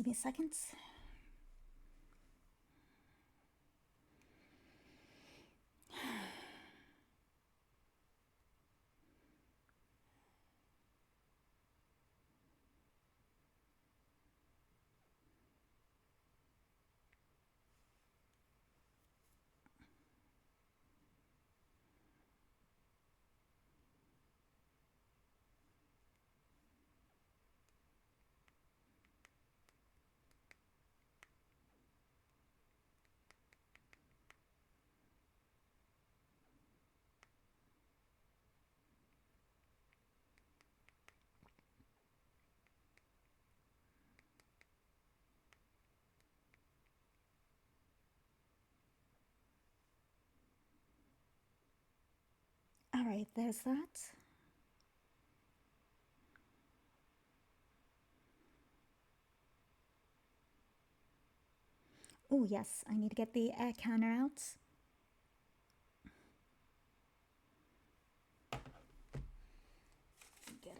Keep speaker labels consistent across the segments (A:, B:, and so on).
A: give me a second. Alright, there's that. Oh, yes, I need to get the air counter out. Get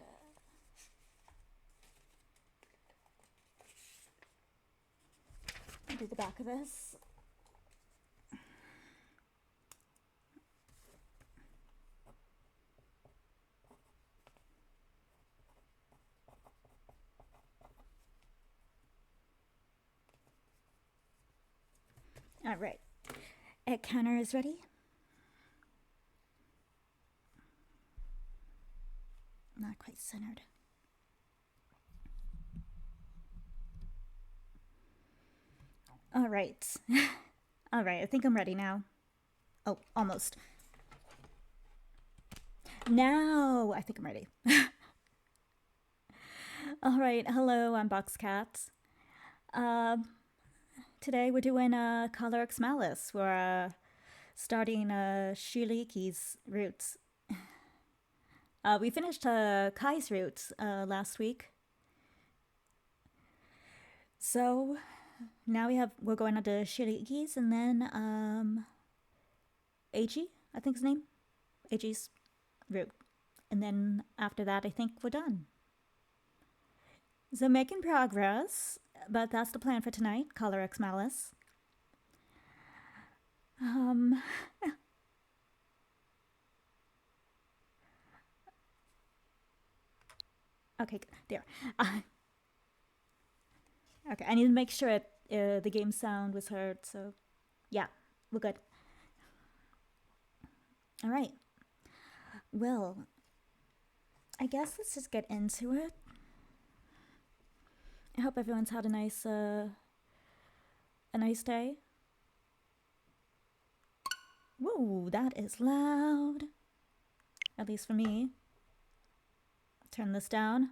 A: do the back of this. Alright, egg counter is ready. Not quite centered. Alright. Alright, I think I'm ready now. Oh, almost. Now I think I'm ready. Alright, hello, I'm Boxcat. Today we're doing Color X Malice. We're starting Shiraishis route. We finished Kai's route last week. So now we're going on to Shiraishis and then Eiji, I think his name. Eiji's route. And then after that I think we're done. So making progress, but that's the plan for tonight, Color X Malice. Okay, there. Okay, I need to make sure the game sound was heard, so yeah, we're good. Alright. Well, I guess let's just get into it. I hope everyone's had a nice day. Whoa, that is loud. At least for me. Turn this down.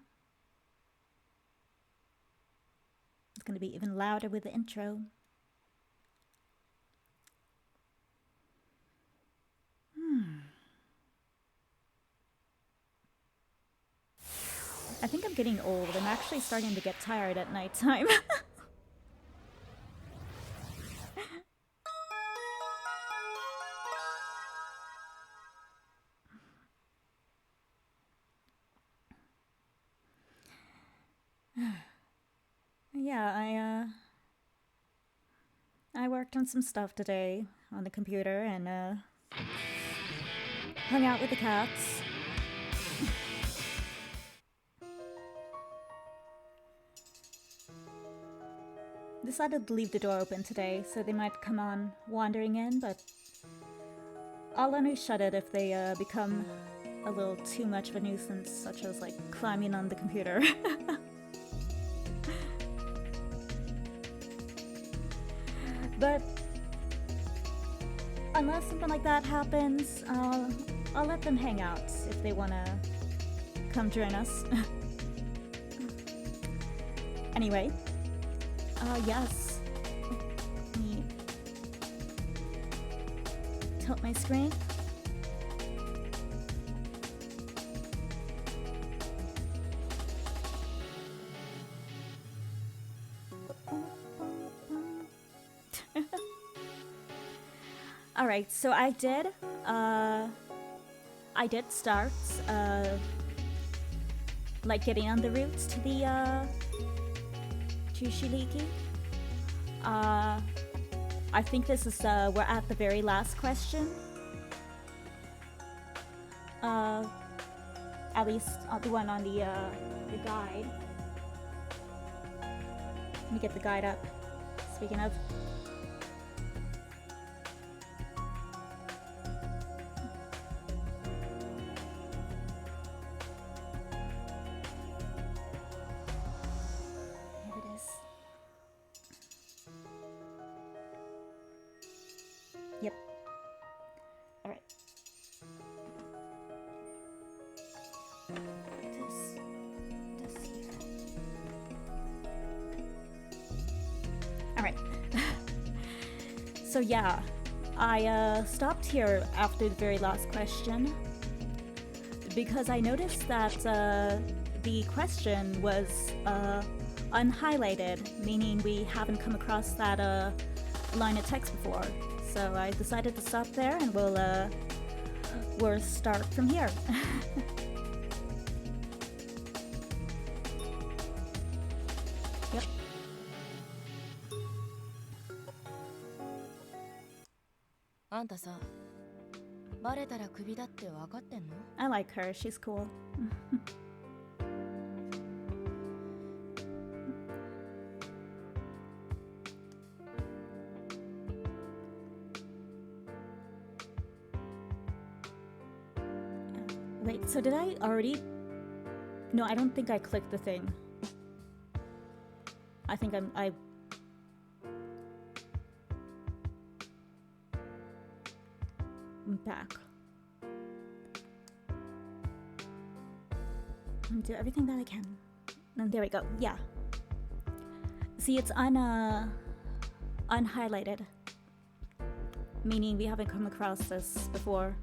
A: It's gonna be even louder with the intro. I think I'm getting old. I'm actually starting to get tired at nighttime. Yeah, I worked on some stuff today on the computer and hung out with the cats. Decided to leave the door open today, so they might come on wandering in, but I'll only shut it if they become a little too much of a nuisance, such as like climbing on the computer. But unless something like that happens, I'll let them hang out if they want to come join us. Anyway, yes. Let me tilt my screen. Alright, so I did start, like getting on the route to Sushi Leaky. I think this is, we're at the very last question. At least the one on the guide. Let me get the guide up. Speaking of. Here it is. Yep. Alright. This here. Alright. So yeah, I stopped here after the very last question because I noticed that the question was unhighlighted, meaning we haven't come across that line of text before. So I decided to stop there and we'll start from here. Yep.
B: あんたさ、バレたらクビだって分かってんの？
A: I like her, she's cool. Wait, so did I already? No, I don't think I clicked the thing. I think I'm back. Do everything that I can. And there we go. Yeah. See, it's unhighlighted, meaning we haven't come across this before.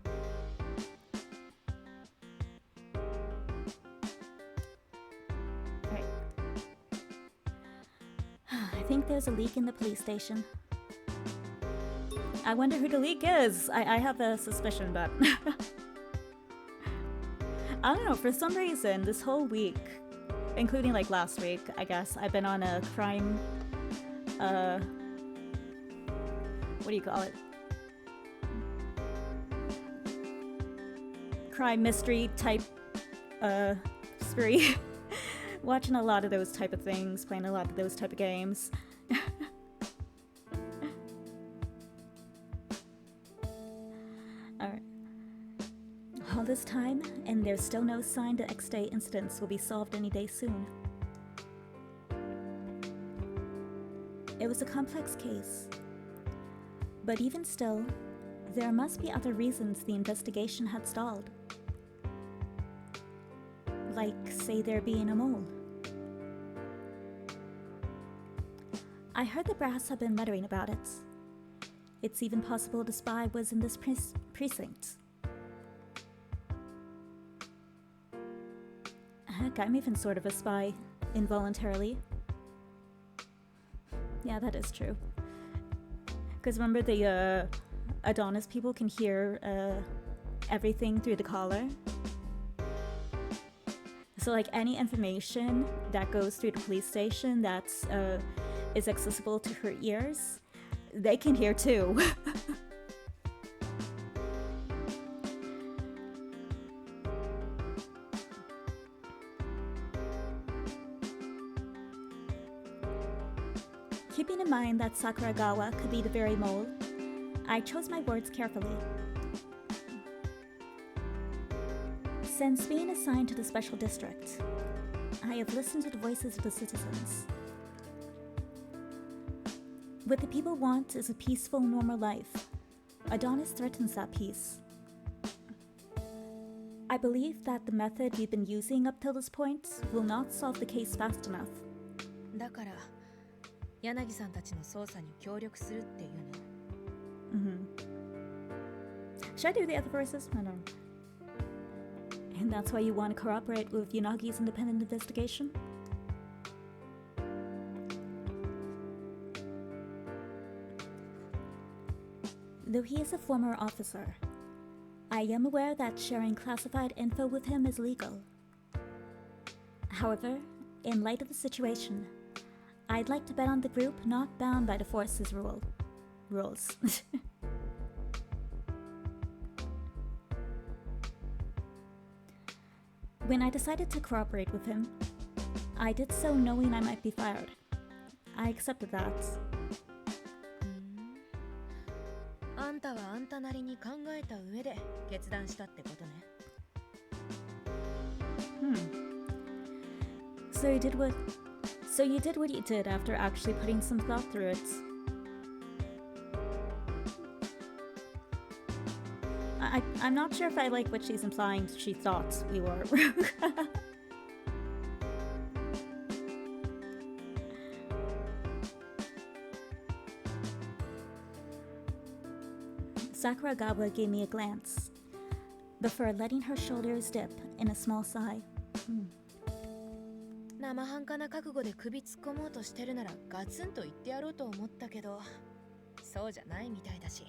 A: Right. I think there's a leak in the police station. I wonder who the leak is. I have a suspicion, but I don't know, for some reason this whole week, including like last week, I guess, I've been on a crime what do you call it? Crime mystery type spree. Watching a lot of those type of things, playing a lot of those type of games. Alright. All this time, and there's still no sign the X-Day incidents will be solved any day soon. It was a complex case. But even still, there must be other reasons the investigation had stalled. Like, say there being a mole. I heard the brass have been muttering about it. It's even possible the spy was in this precinct. Heck, I'm even sort of a spy, involuntarily. Yeah, that is true. Because remember the Adonis people can hear everything through the collar? So like any information that goes through the police station that's is accessible to her ears, they can hear too. Keeping in mind that Sakuragawa could be the very mole, I chose my words carefully. Since being assigned to the special district, I have listened to the voices of the citizens. What the people want is a peaceful, normal life. Adonis threatens that peace. I believe that the method we've been using up till this point will not solve the case fast enough.
B: だから、柳さんたちの捜査に協力するっていうの。
A: Should I do the other voices? I don't know. And that's why you want to cooperate with Yanagi's independent investigation? Though he is a former officer, I am aware that sharing classified info with him is legal. However, in light of the situation, I'd like to bet on the group not bound by the Force's rules. When I decided to cooperate with him, I did so knowing I might be fired. I accepted that.
B: あんたはあんたなりに考えた上で決断したってことね。
A: So you did what you did after actually putting some thought through it. I'm not sure if I like what she's implying she thought we were. Sakuragawa gave me a glance, before letting her shoulders dip in a small sigh.
B: 生半可な覚悟で首突っ込もうとしてるならガツンと言ってやろうと思ったけど、そうじゃないみたいだし。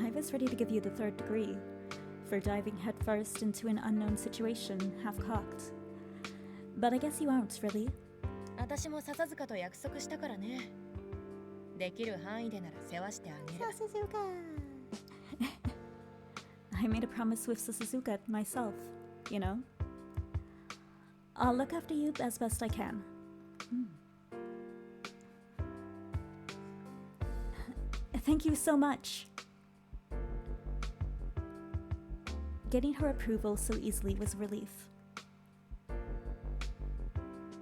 A: I was ready to give you the third degree for diving headfirst into an unknown situation, half-cocked. But I guess you won't, really.
B: 私も笹塚と約束したからね。できる範囲でなら世話してあげる。
A: I made a promise with Suzuka myself, you know. I'll look after you as best I can. Thank you so much. Getting her approval so easily was a relief.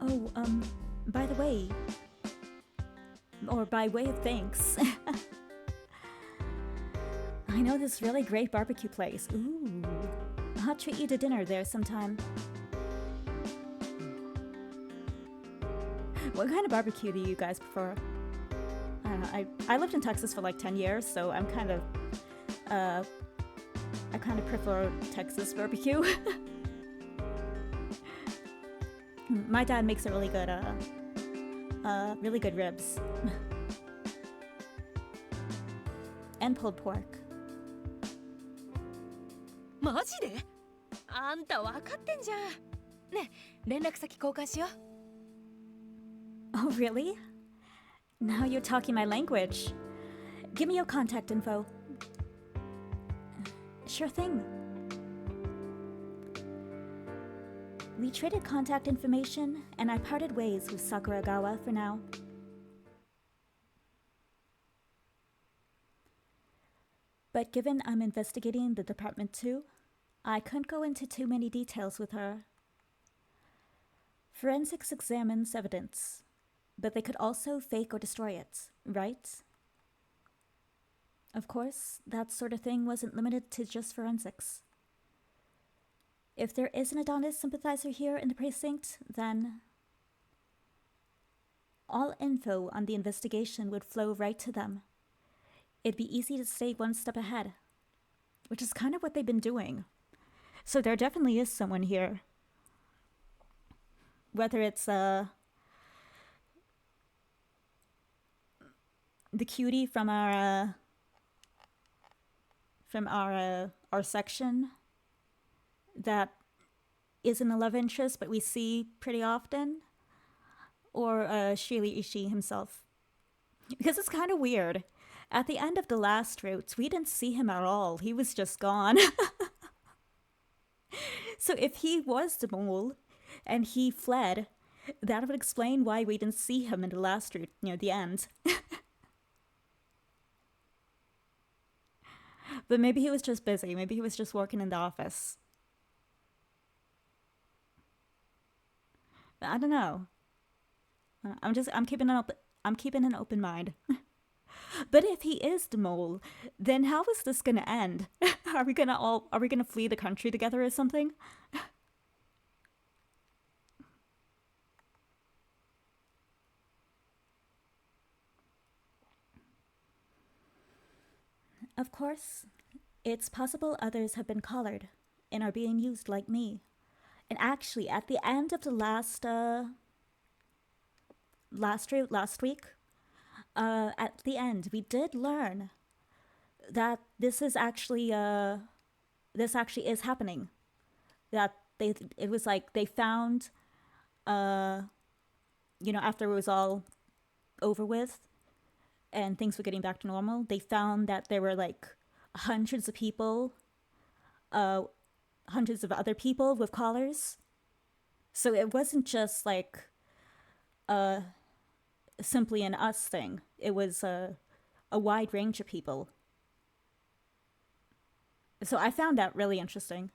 A: Oh, by the way, or by way of thanks, I know this really great barbecue place. Ooh, I'll treat you to dinner there sometime. What kind of barbecue do you guys prefer? I don't know. I lived in Texas for like 10 years, so I kind of prefer Texas barbecue. My dad makes a really good ribs. And pulled pork.
B: マジで？あんた分かってんじゃん。ね、連絡先交換しよう。
A: Oh, really? Now you're talking my language. Give me your contact info. Sure thing. We traded contact information, and I parted ways with Sakuragawa for now. But given I'm investigating the department too, I couldn't go into too many details with her. Forensics examines evidence, but they could also fake or destroy it, right? Of course, that sort of thing wasn't limited to just forensics. If there is an Adonis sympathizer here in the precinct, then all info on the investigation would flow right to them. It'd be easy to stay one step ahead, which is kind of what they've been doing. So there definitely is someone here. Whether it's the cutie from our section that isn't a love interest but we see pretty often, or Shiraishis himself. Because it's kind of weird. At the end of the last route, we didn't see him at all. He was just gone. So if he was the mole and he fled, that would explain why we didn't see him in the last route near the end. But maybe he was just busy. Maybe he was just working in the office. I don't know. I'm keeping an open mind. But if he is the mole, then how is this gonna end? Are we gonna flee the country together or something? Of course, it's possible others have been collared and are being used like me. And actually, at the end of the last week, at the end, we did learn that this actually is happening. That it was like they found after it was all over with and things were getting back to normal, they found that there were like hundreds of people, hundreds of other people with collars. So it wasn't just like simply an us thing. It was a wide range of people. So I found that really interesting.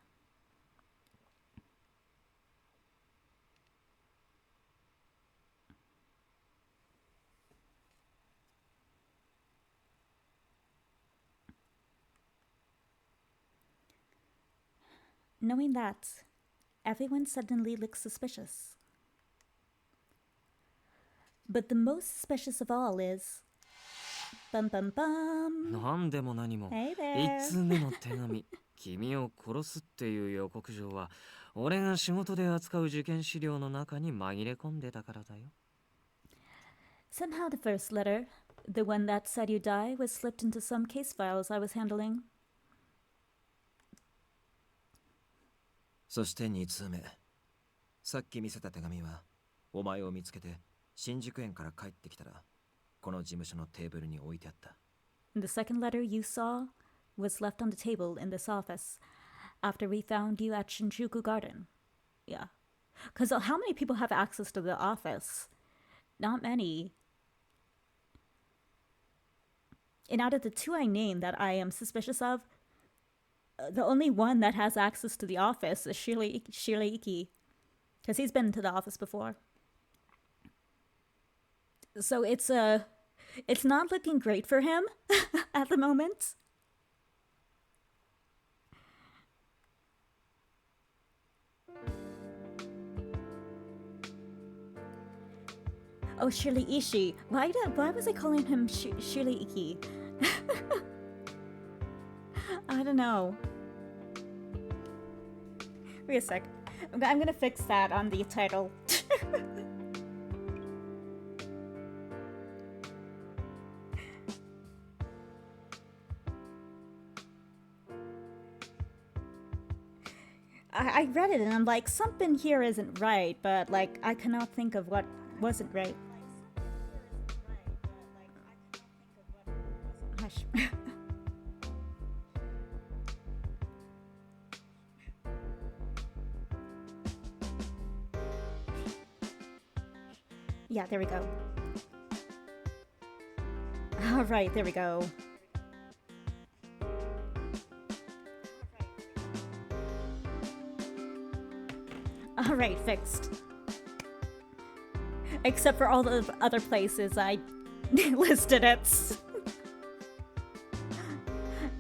A: Knowing that, everyone suddenly looks suspicious. But the most suspicious of all is... Bum bum bum.
C: なんでも何も
A: Hey
C: 1
A: there.
C: 通目の手紙君を殺すっていう予告状は俺が仕事で扱う受験資料の中に紛れ込んでたからだよ
A: Somehow the first letter, the one that said you die, was slipped into some case files I was handling.
D: そして2通目。さっき見せた手紙はお前を見つけて新宿園から帰ってきたらこの事務所のテーブルに置いてあった。
A: The second letter you saw was left on the table in this office after we found you at Shinjuku Garden. Yeah. Because how many people have access to the office? Not many. And out of the two I named that I am suspicious of, the only one that has access to the office is Shiraishis. Because he's been to the office before. So it's not looking great for him at the moment. Oh, Shiraishi. Why was I calling him Shiraishi? I don't know. Wait a sec. I'm gonna fix that on the title. I read it and I'm like, something here isn't right, but like, I cannot think of what wasn't right. Hush. Yeah, there we go. All right, there we go. All right, fixed. Except for all the other places I listed it.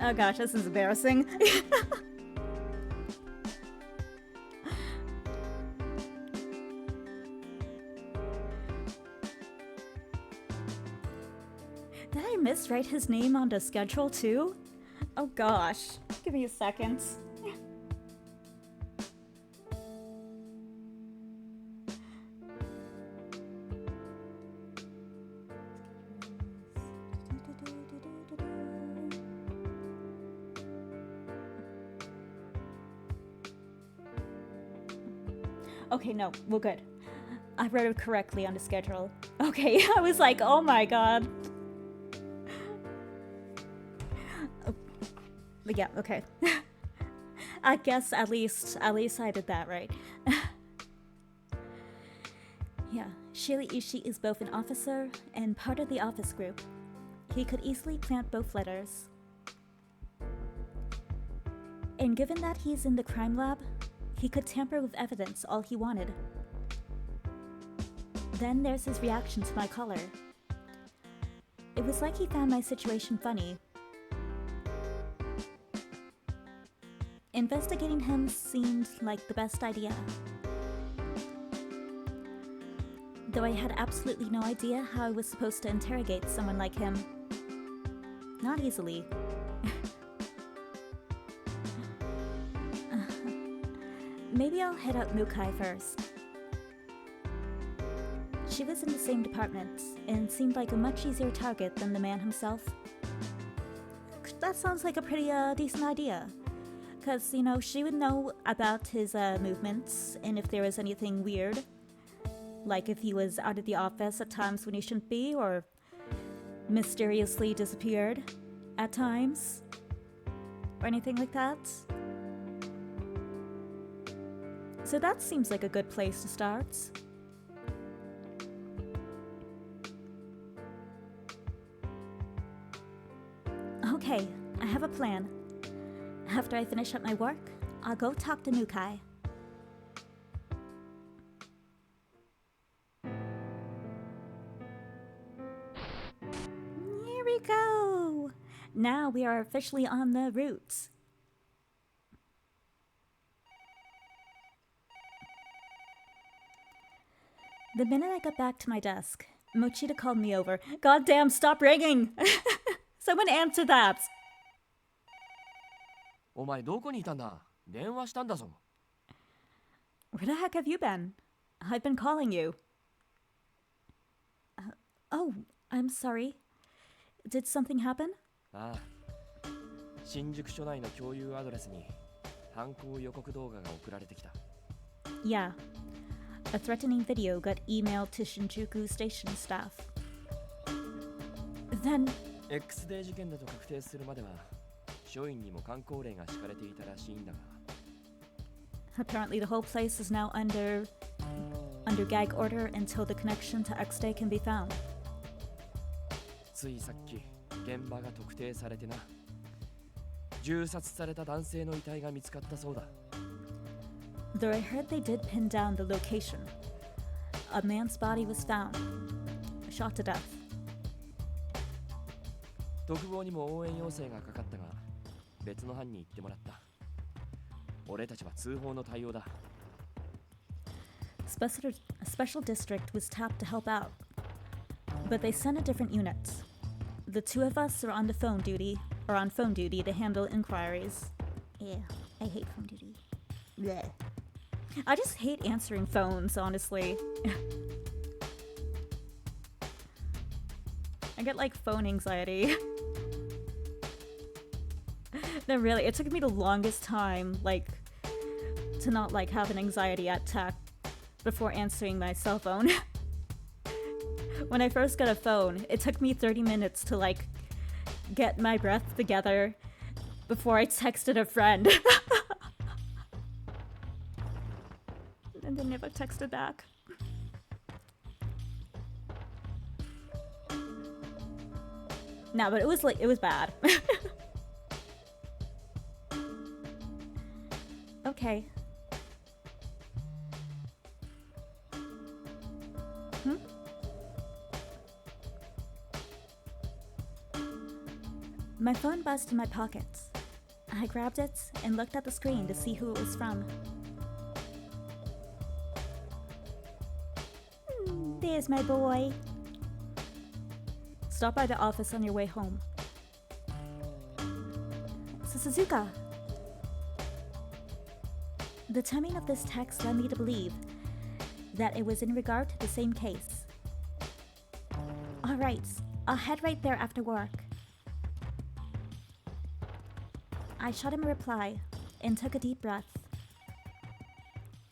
A: Oh gosh, this is embarrassing. Did I miswrite his name on the schedule too? Oh gosh, give me a second. Okay, no, we're good. I wrote it correctly on the schedule. Okay, I was like, oh my god. But yeah, okay. I guess at least I did that right. Yeah, Shiraishi is both an officer and part of the office group. He could easily plant both letters. And given that he's in the crime lab, he could tamper with evidence all he wanted. Then there's his reaction to my collar. It was like he found my situation funny. Investigating him seemed like the best idea. Though I had absolutely no idea how I was supposed to interrogate someone like him. Not easily. Maybe I'll head out Mukai first. She was in the same department and seemed like a much easier target than the man himself. That sounds like a pretty decent idea. Because, she would know about his movements and if there was anything weird. Like if he was out of the office at times when he shouldn't be, or mysteriously disappeared at times, or anything like that. So that seems like a good place to start. Okay, I have a plan. After I finish up my work, I'll go talk to Nukai. Here we go! Now we are officially on the route. The minute I got back to my desk, Mochita called me over. Goddamn, stop ringing! Someone answer that!
E: お前どこにいたんだ？電話したんだぞ。
A: Where the heck have you been? I've been calling you. Oh, I'm sorry. Did something happen?
E: ああ。新宿署内の共有アドレスに犯行予告動画が送られてきた。
A: Yeah. A threatening video got emailed to Shinjuku station staff. Then...
E: X デー事件だと確定するまでは署員にも箝口令が敷かれていたらしいんだが。
A: Apparently the whole place is now under gag order until the connection to X Day can be found.
E: ついさっき現場が特定されてな。銃殺された男性の遺体が見つかったそうだ。
A: Though I heard they did pin down the location. A man's body was found, shot to death.
E: 特防にも応援要請がかかったが別の班に行ってもらった。俺たちは通報の対応だ。
A: Special district was tapped to help out, but they sent a different unit. The two of us are on phone duty to handle inquiries. Yeah, I hate phone duty. Blech. I just hate answering phones, honestly. I get like phone anxiety. No, really, it took me the longest time, like, to not like have an anxiety attack before answering my cell phone. When I first got a phone, it took me 30 minutes to like get my breath together before I texted a friend. And they never texted back. Nah, but it was bad. Okay. My phone buzzed in my pocket. I grabbed it and looked at the screen to see who it was from. There's my boy. Stop by the office on your way home. Suzuka. The timing of this text led me to believe that it was in regard to the same case. Alright, I'll head right there after work. I shot him a reply and took a deep breath.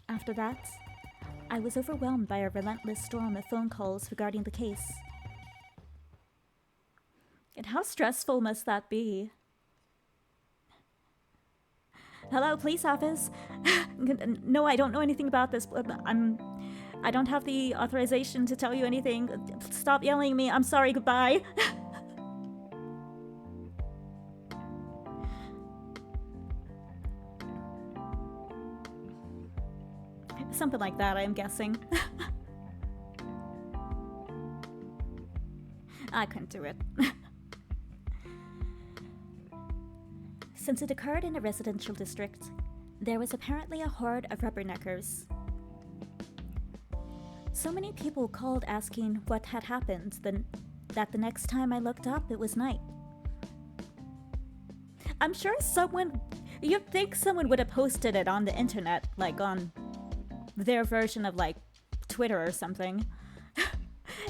A: After that, I was overwhelmed by a relentless storm of phone calls regarding the case. And how stressful must that be? Hello, police office. No, I don't know anything about this. I don't have the authorization to tell you anything. Stop yelling at me. I'm sorry. Goodbye. Something like that, I'm guessing. I couldn't do it. Since it occurred in a residential district, there was apparently a horde of rubberneckers. So many people called asking what had happened that the next time I looked up, it was night. I'm sure you'd think someone would have posted it on the internet, like on their version of like Twitter or something.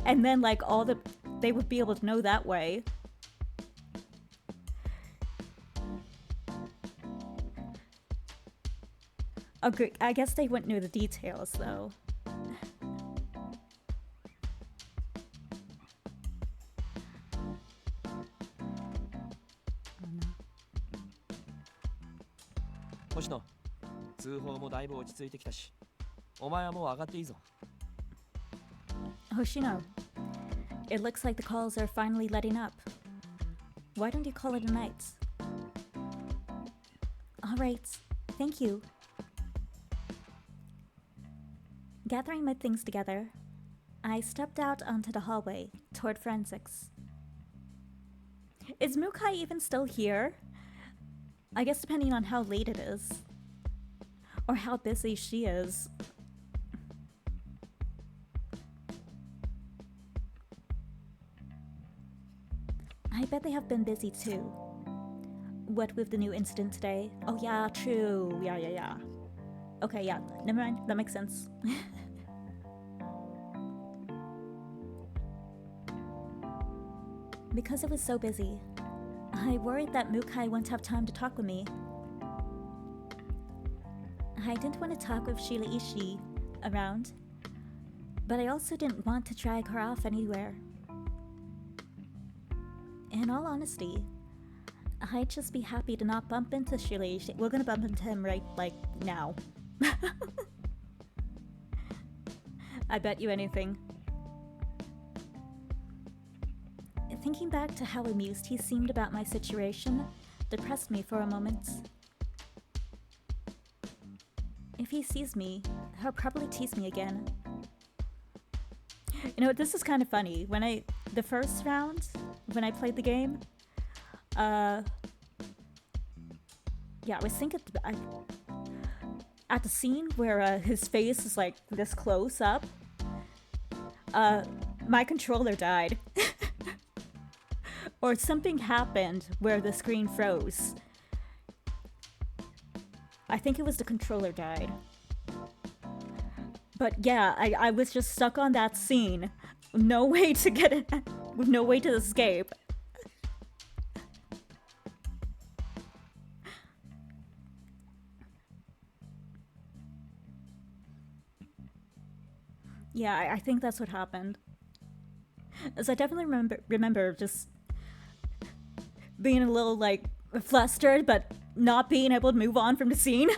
A: And then like they would be able to know that way. I guess they wouldn't know the details though.
E: 星野、通報もだいぶ落ち着いてきたし、お前はもう上がっていいぞ。
A: Hoshino, it looks like the calls are finally letting up. Why don't you call it a night? Alright, thank you. Gathering my things together, I stepped out onto the hallway toward forensics. Is Mukai even still here? I guess depending on how late it is. Or how busy she is. I bet they have been busy too. What with the new incident today? Oh yeah, true. Yeah. Okay, yeah, never mind. That makes sense. Because it was so busy, I worried that Mukai wouldn't have time to talk with me. I didn't want to talk with Shiraishis around, but I also didn't want to drag her off anywhere. In all honesty, I'd just be happy to not bump into Shiraishi. We're gonna bump into him right, like, now. I bet you anything. Thinking back to how amused he seemed about my situation depressed me for a moment. If he sees me, he'll probably tease me again. You know, this is kind of funny. The first round, when I played the game, yeah, I was thinking at the scene where his face is like this close up, my controller died. Or something happened where the screen froze. I think it was the controller died. But yeah, I was just stuck on that scene. No way to get it, no way to escape. Yeah, I think that's what happened. As I definitely remember just being a little, like, flustered, but not being able to move on from the scene.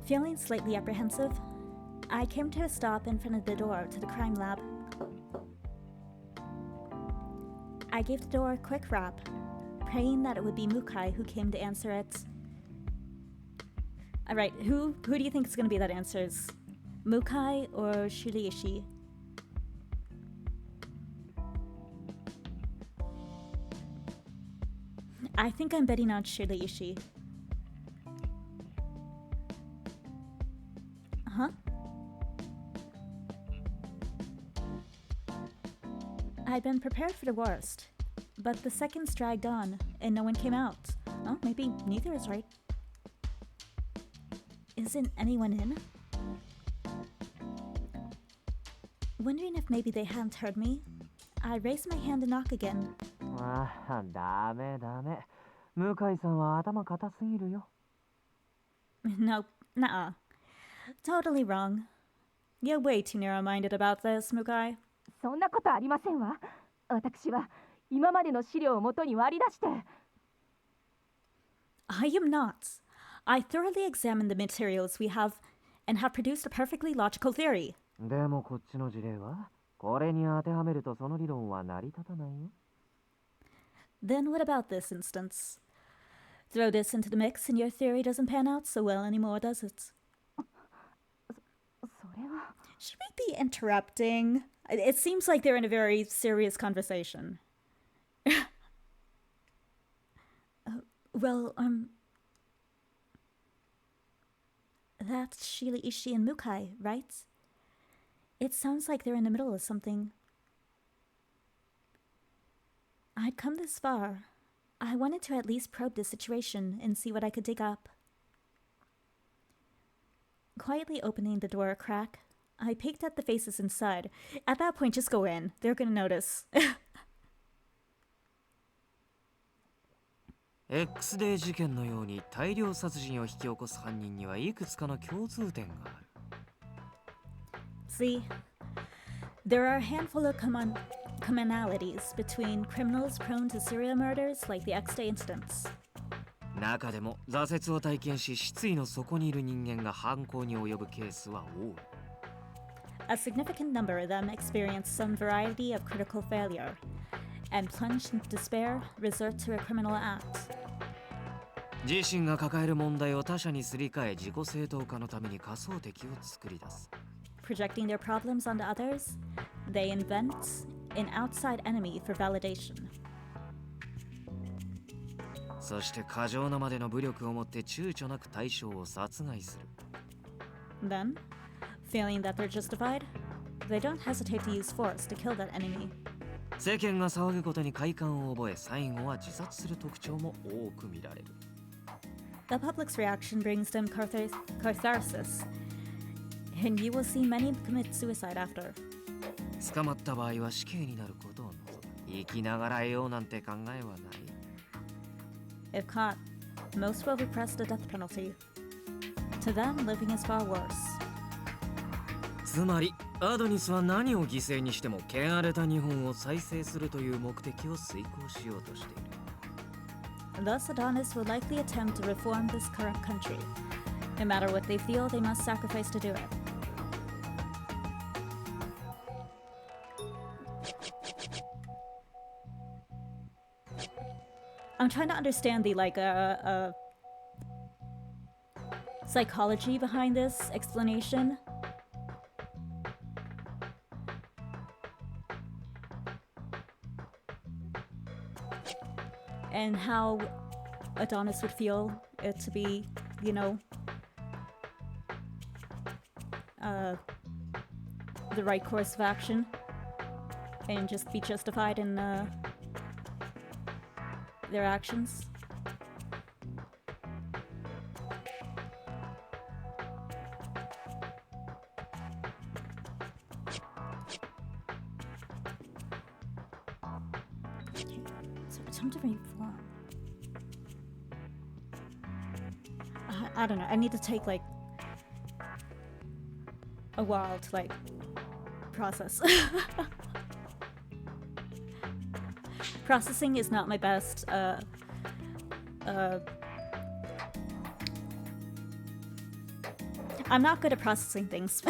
A: Feeling slightly apprehensive, I came to a stop in front of the door to the crime lab. I gave the door a quick rap, praying that it would be Mukai who came to answer it. Alright, who do you think is going to be that answers? Mukai or Shiraishi? I think I'm betting on Shiraishi. Huh? I'd been prepared for the worst, but the seconds dragged on and no one came out. Oh, maybe neither is right. Isn't anyone in? Wondering if maybe they hadn't heard me, I raised my hand to knock again.
C: ああ、ダメ。向井さんは頭固すぎるよ。
A: Nope, nuh-uh. Totally wrong. You're way too narrow-minded about this, Mukai.
F: そんなことありませんわ。私は今までの資料をもとに割り出して。
A: I am not. I thoroughly examined the materials we have and have produced a perfectly logical theory.
C: でもこっちの事例はこれに当てはめるとその理論は成り立たないよ。
A: Then what about this instance? Throw this into the mix and your theory doesn't pan out so well anymore, does it?
F: それは。
A: Should we be interrupting? It seems like they're in a very serious conversation. Well, that's Shiraishi and Mukai, right? It sounds like they're in the middle of something. I'd come this far. I wanted to at least probe the situation and see what I could dig up. Quietly opening the door a crack, I peeked at the faces inside. At that point, just go in. They're gonna notice.
C: X デー事件のように大量殺人を引き起こす犯人にはいくつかの共通点がある。
A: See, there are a handful of commonalities between criminals prone to serial murders like the X-Day incidents.
C: 中でも挫折を体験し失意の底にいる人間が犯行に及ぶケースは多い。
A: A significant number of them experience some variety of critical failure, and plunged in despair, resort to a criminal act.
C: 自身が抱える問題を他者にすり替え自己正当化のために仮想敵を作り出す。
A: Projecting their problems onto others, they invent an outside enemy for validation.
C: そして過剰なまでの武力をもって躊躇なく対象を殺害する。
A: Then, feeling that they're justified, they don't hesitate to use force to kill that enemy.
C: 世間が騒ぐことに快感を覚え、最後は自殺する特徴も多く見られる。
A: The public's reaction brings them catharsis, and you will see many commit suicide after.
C: 捕まった場合は死刑になることを望む。生きながら得ようなんて考えはない。
A: If caught, most will repress the death penalty. To them, living is far worse.
C: つまり、アドニスは何を犠牲にしても汚れた日本を再生するという目的を遂行しようとしている。
A: Thus, Adonis will likely attempt to reform this current country. No matter what they feel, they must sacrifice to do it. I'm trying to understand the psychology behind this explanation. And how Adonis would feel it to be, you know, the right course of action and just be justified in their actions. So attempt to reform. I don't know. I need to take like a while to like process. Processing is not my best. I'm not good at processing things.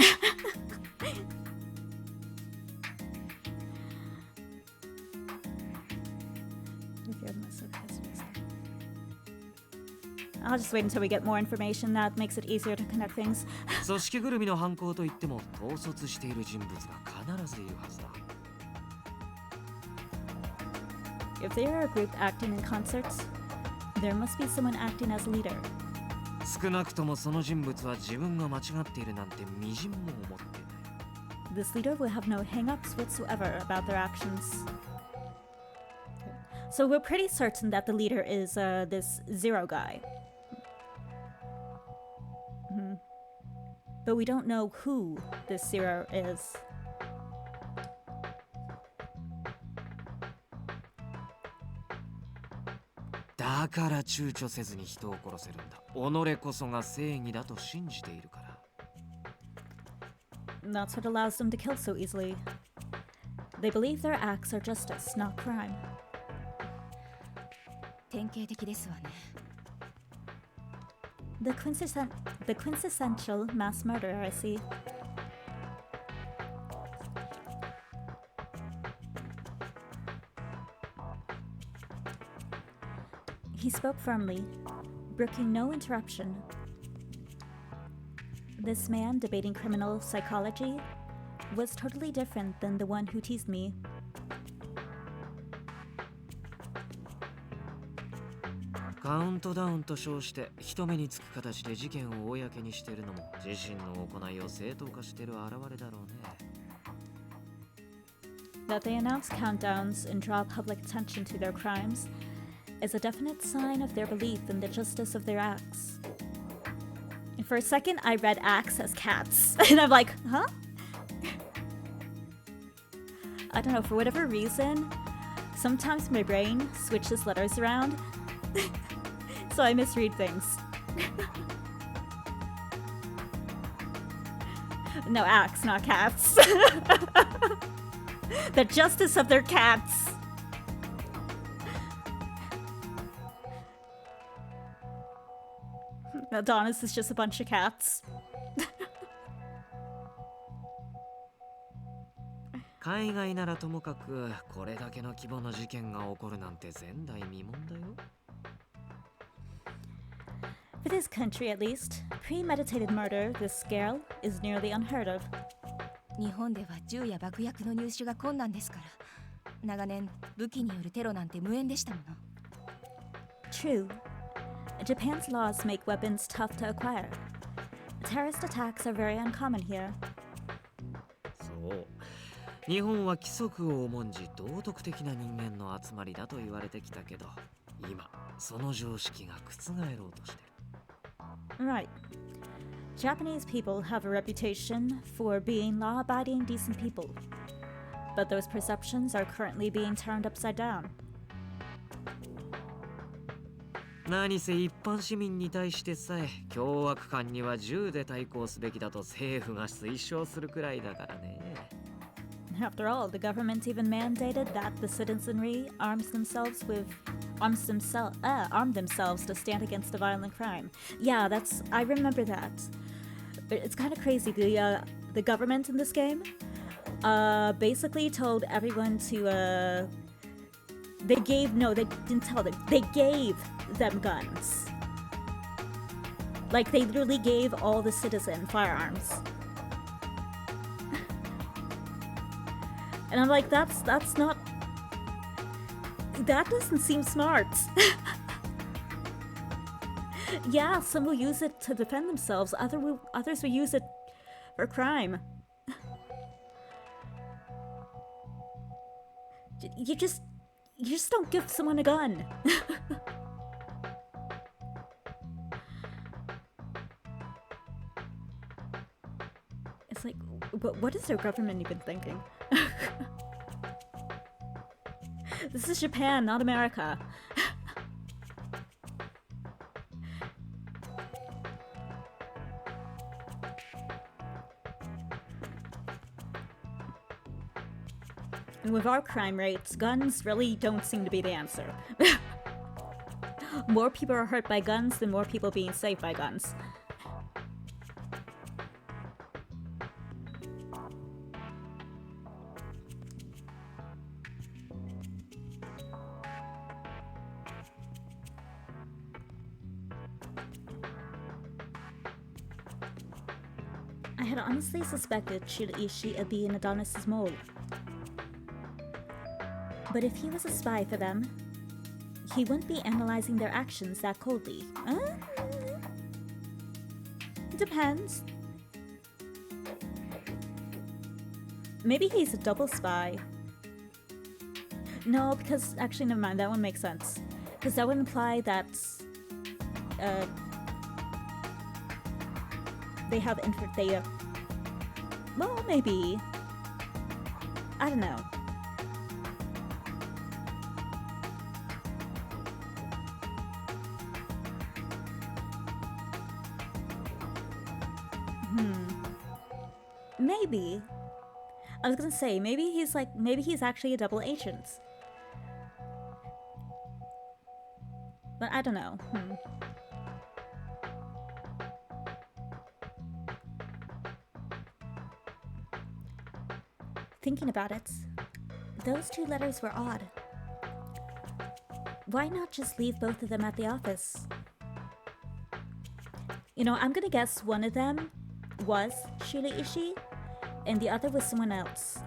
A: I'll just wait until we get more information. That makes it easier to connect things.
C: 組織ぐるみの犯行といっても統率している人物が必ずいるはずだ。
A: If they are a group acting in concert, there must be someone acting as a leader.
C: 少なくともその人物は自分が間違っているなんてみじんも思っていない。
A: This leader will have no hang-ups whatsoever about their actions. So we're pretty certain that the leader is this Zero guy. But we don't know who this Zero is.
C: だから躊躇せずに人を殺せるんだ。己こそが正義だと信じているから。
A: That's what allows them to kill so easily. They believe their acts are justice, not crime.
B: 典型的ですわね。
A: The quintessential mass murderer, I see. He spoke firmly, brooking no interruption. This man debating criminal psychology was totally different than the one who teased me.
C: カウントダウンと称して人目につく形で事件を公にしているのも自身の行いを正当化している表れだろうね。
A: That they announce countdowns and draw public attention to their crimes is a definite sign of their belief in the justice of their acts. And for a second, I read acts as cats. And I'm like, huh? I don't know, for whatever reason, sometimes my brain switches letters around. So I misread things. No, acts, not cats. The justice of their cats. Adonis is just a bunch of cats.
C: 海外ならともかくこれだけの規模の事件が起こるなんて前代未聞だよ。
A: For this country at least, premeditated murder this scale is nearly unheard of.
F: 日本では銃や爆薬の入手が困難ですから長年武器によるテロなんて無縁でしたもの
A: True. Japan's laws make weapons tough to acquire. Terrorist attacks are very uncommon here.
C: そう。日本は規則を重んじ道徳的な人間の集まりだと言われてきたけど、今その常識が覆ろうとしてる。
A: Right. Japanese people have a reputation for being law-abiding, decent people. But those perceptions are currently being turned upside down.
C: 何せ一般市民に対してさえ凶悪犯には銃で対抗すべきだと政府が推奨するくらいだからね。
A: After all, the government even mandated that the citizenry arm themselves to stand against a violent crime. Yeah, I remember that. It's kind of crazy. The government in this game basically told everyone to they didn't tell them. They gave them guns. Like they literally gave all the citizens firearms. And I'm like, that's not... That doesn't seem smart. Yeah, some will use it to defend themselves. Others will use it for crime. You just don't give someone a gun. It's like, what is their government even thinking? This is Japan, not America. And with our crime rates, guns really don't seem to be the answer. More people are hurt by guns than more people being saved by guns. I had honestly suspected Shiraishi of being Adonis' mole. But if he was a spy for them, he wouldn't be analyzing their actions that coldly. Depends. Maybe he's a double spy. No, because actually, never mind. That one makes sense. Because that would imply that they have well, maybe. I don't know. Maybe. I was gonna say, maybe he's actually a double agent. But I don't know. Thinking about it, those two letters were odd. Why not just leave both of them at the office? You know, I'm gonna guess one of them was Shiraishi, and the other was someone else.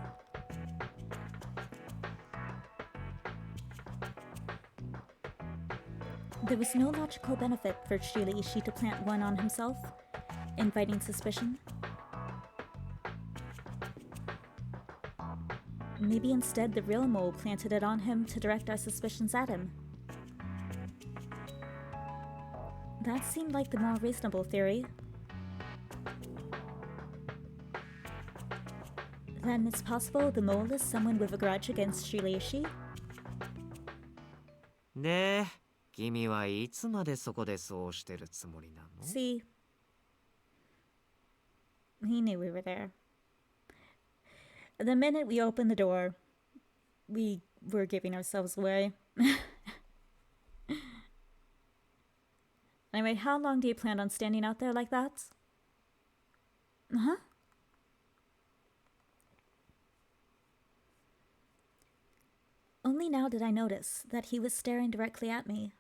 A: There was no logical benefit for Shiraishi to plant one on himself, inviting suspicion. Maybe instead the real mole planted it on him to direct our suspicions at him. That seemed like the more reasonable theory. Then it's possible the mole is someone with a grudge against Shiraishi?
C: で、君はいつまでそこでそうしてるつもりなの？
A: See, he knew we were there. The minute we opened the door, we were giving ourselves away. Anyway, how long do you plan on standing out there like that? Huh? Only now did I notice that he was staring directly at me.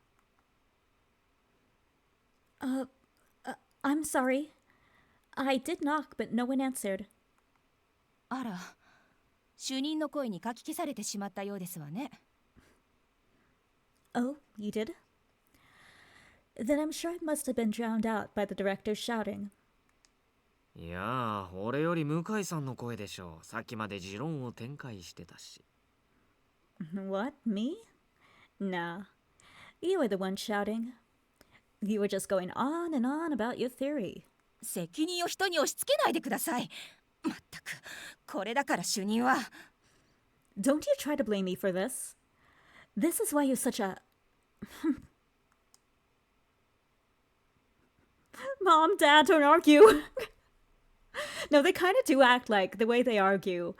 A: I'm sorry. I did knock, but no one answered.
F: あら、主任の声にかき消されてしまったようですわね。
A: Oh, you did? Then I'm sure it must have been drowned out by the director shouting.
C: いやー、俺より向井さんの声でしょう。さっきまで持論を展開してたし。
A: What? Me? Nah. You were the one shouting. You were just going on and on about your theory.
F: 責任を人に押し付けないでください。まったく、これだから主任は。
A: Don't you try to blame me for this. This is why you're such a... Mom, Dad, don't argue. No, they kind of do act like the way they argue.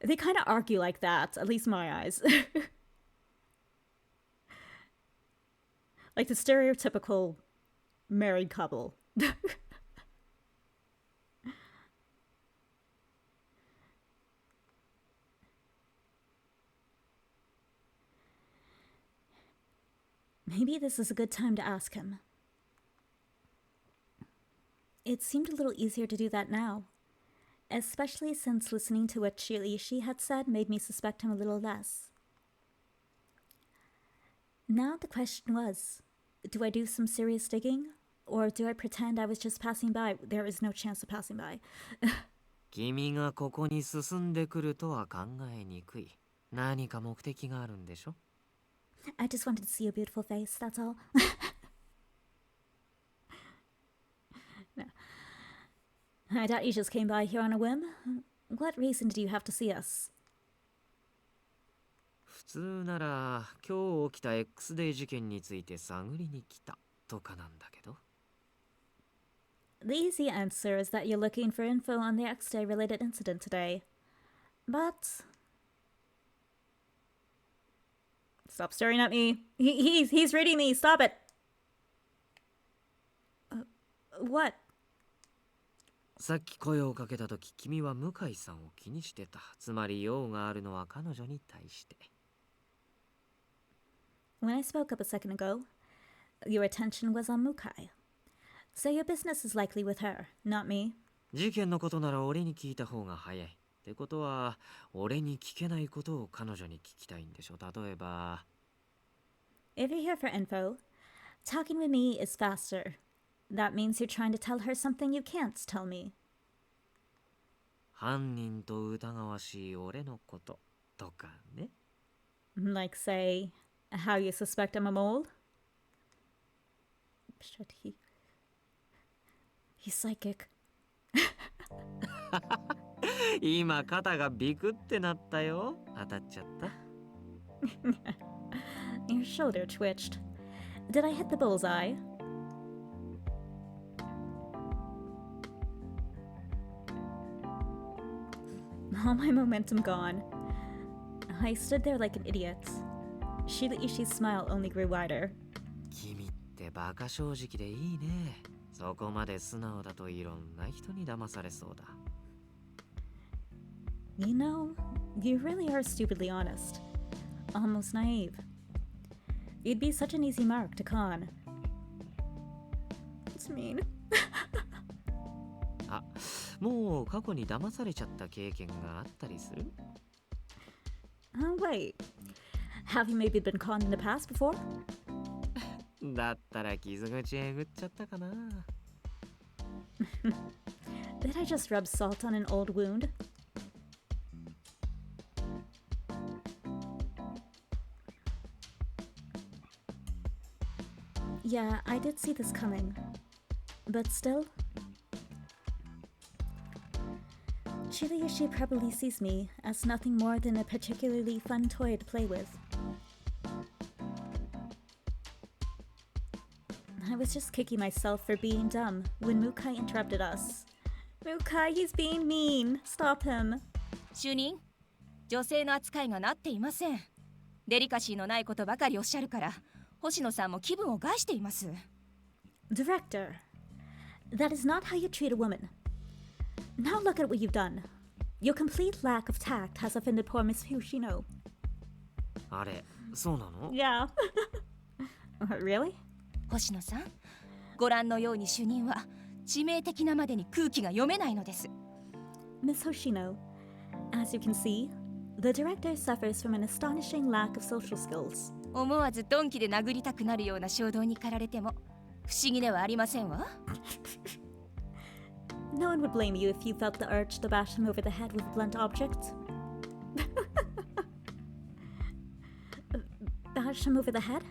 A: They kind of argue like that, at least my eyes. Like the stereotypical married couple. Maybe this is a good time to ask him. It seemed a little easier to do that now, especially since listening to what Shiraishis had said made me suspect him a little less. Now the question was, do I do some serious digging, or do I pretend I was just passing by? There is no chance of passing by.
C: 君がここに進んでくるとは考えにくい。何か目的があるんでしょ？
A: I just wanted to see your beautiful face, that's all. No. I doubt you just came by here on a whim. What reason did you have to see us?
C: 普通なら今日起きた X デー事件について探りに来たとかなんだけど。
A: The easy answer is that you're looking for info on the X-Day related incident today. But... Stop staring at me. He's reading me. Stop it. What?
C: さっき声をかけたとき君は向井さんを気にしてた。つまり用があるのは彼女に対して。
A: When I spoke up a second ago, your attention was on Mukai. So your business is likely with her, not me.
C: 事件のことなら俺に聞いた方が早い。ってことは、俺に聞けないことを彼女に聞きたいんでしょ。例えば。
A: If you're here for info, talking with me is faster. That means you're trying to tell her something you can't tell me.
C: 犯人と疑わしい俺のこととかね。
A: Like, say, how you suspect I'm a mole? Shit, he's psychic.
C: 今肩がビクってなったよ。当たっちゃった。
A: Your shoulder twitched. Did I hit the bullseye? All my momentum gone. I stood there like an idiot. Shiraishi's smile only grew wider.
C: 君ってバカ正直でいいね。そこまで素直だといろんな人に騙されそうだ。
A: You know, you really are stupidly honest. Almost naive. You'd be such an easy mark to con. It's mean.
C: あ、もう過去に騙されちゃった経験があったりする？
A: Wait. Have you maybe been conned in the past before?
C: だったら傷口えぐっちゃったかな。
A: Did I just rub salt on an old wound? Yeah, I did see this coming. But still... Shiraishis probably sees me as nothing more than a particularly fun toy to play with. I was just kicking myself for being dumb when Mukai interrupted us. Mukai, he's being mean. Stop him.
F: 主任、女性の扱いがなっていません。デリカシーのないことばかりおっしゃるから、星野さんも気分を害しています。
A: Director, that is not how you treat a woman. Now look at what you've done. Your complete lack of tact has offended poor Miss Fushino.
C: あれ、そうなの？
A: Yeah. Really?
F: 星野さん、ご覧のように主任は致命的なまでに空気が読めないのです。
A: Miss Hoshino, as you can see, the director suffers from an astonishing lack of social skills.
F: 思わず鈍器で殴りたくなるような衝動に駆られても不思議ではありませんわ。
A: No one would blame you if you felt the urge to bash him over the head with a blunt object. Bash him over the head?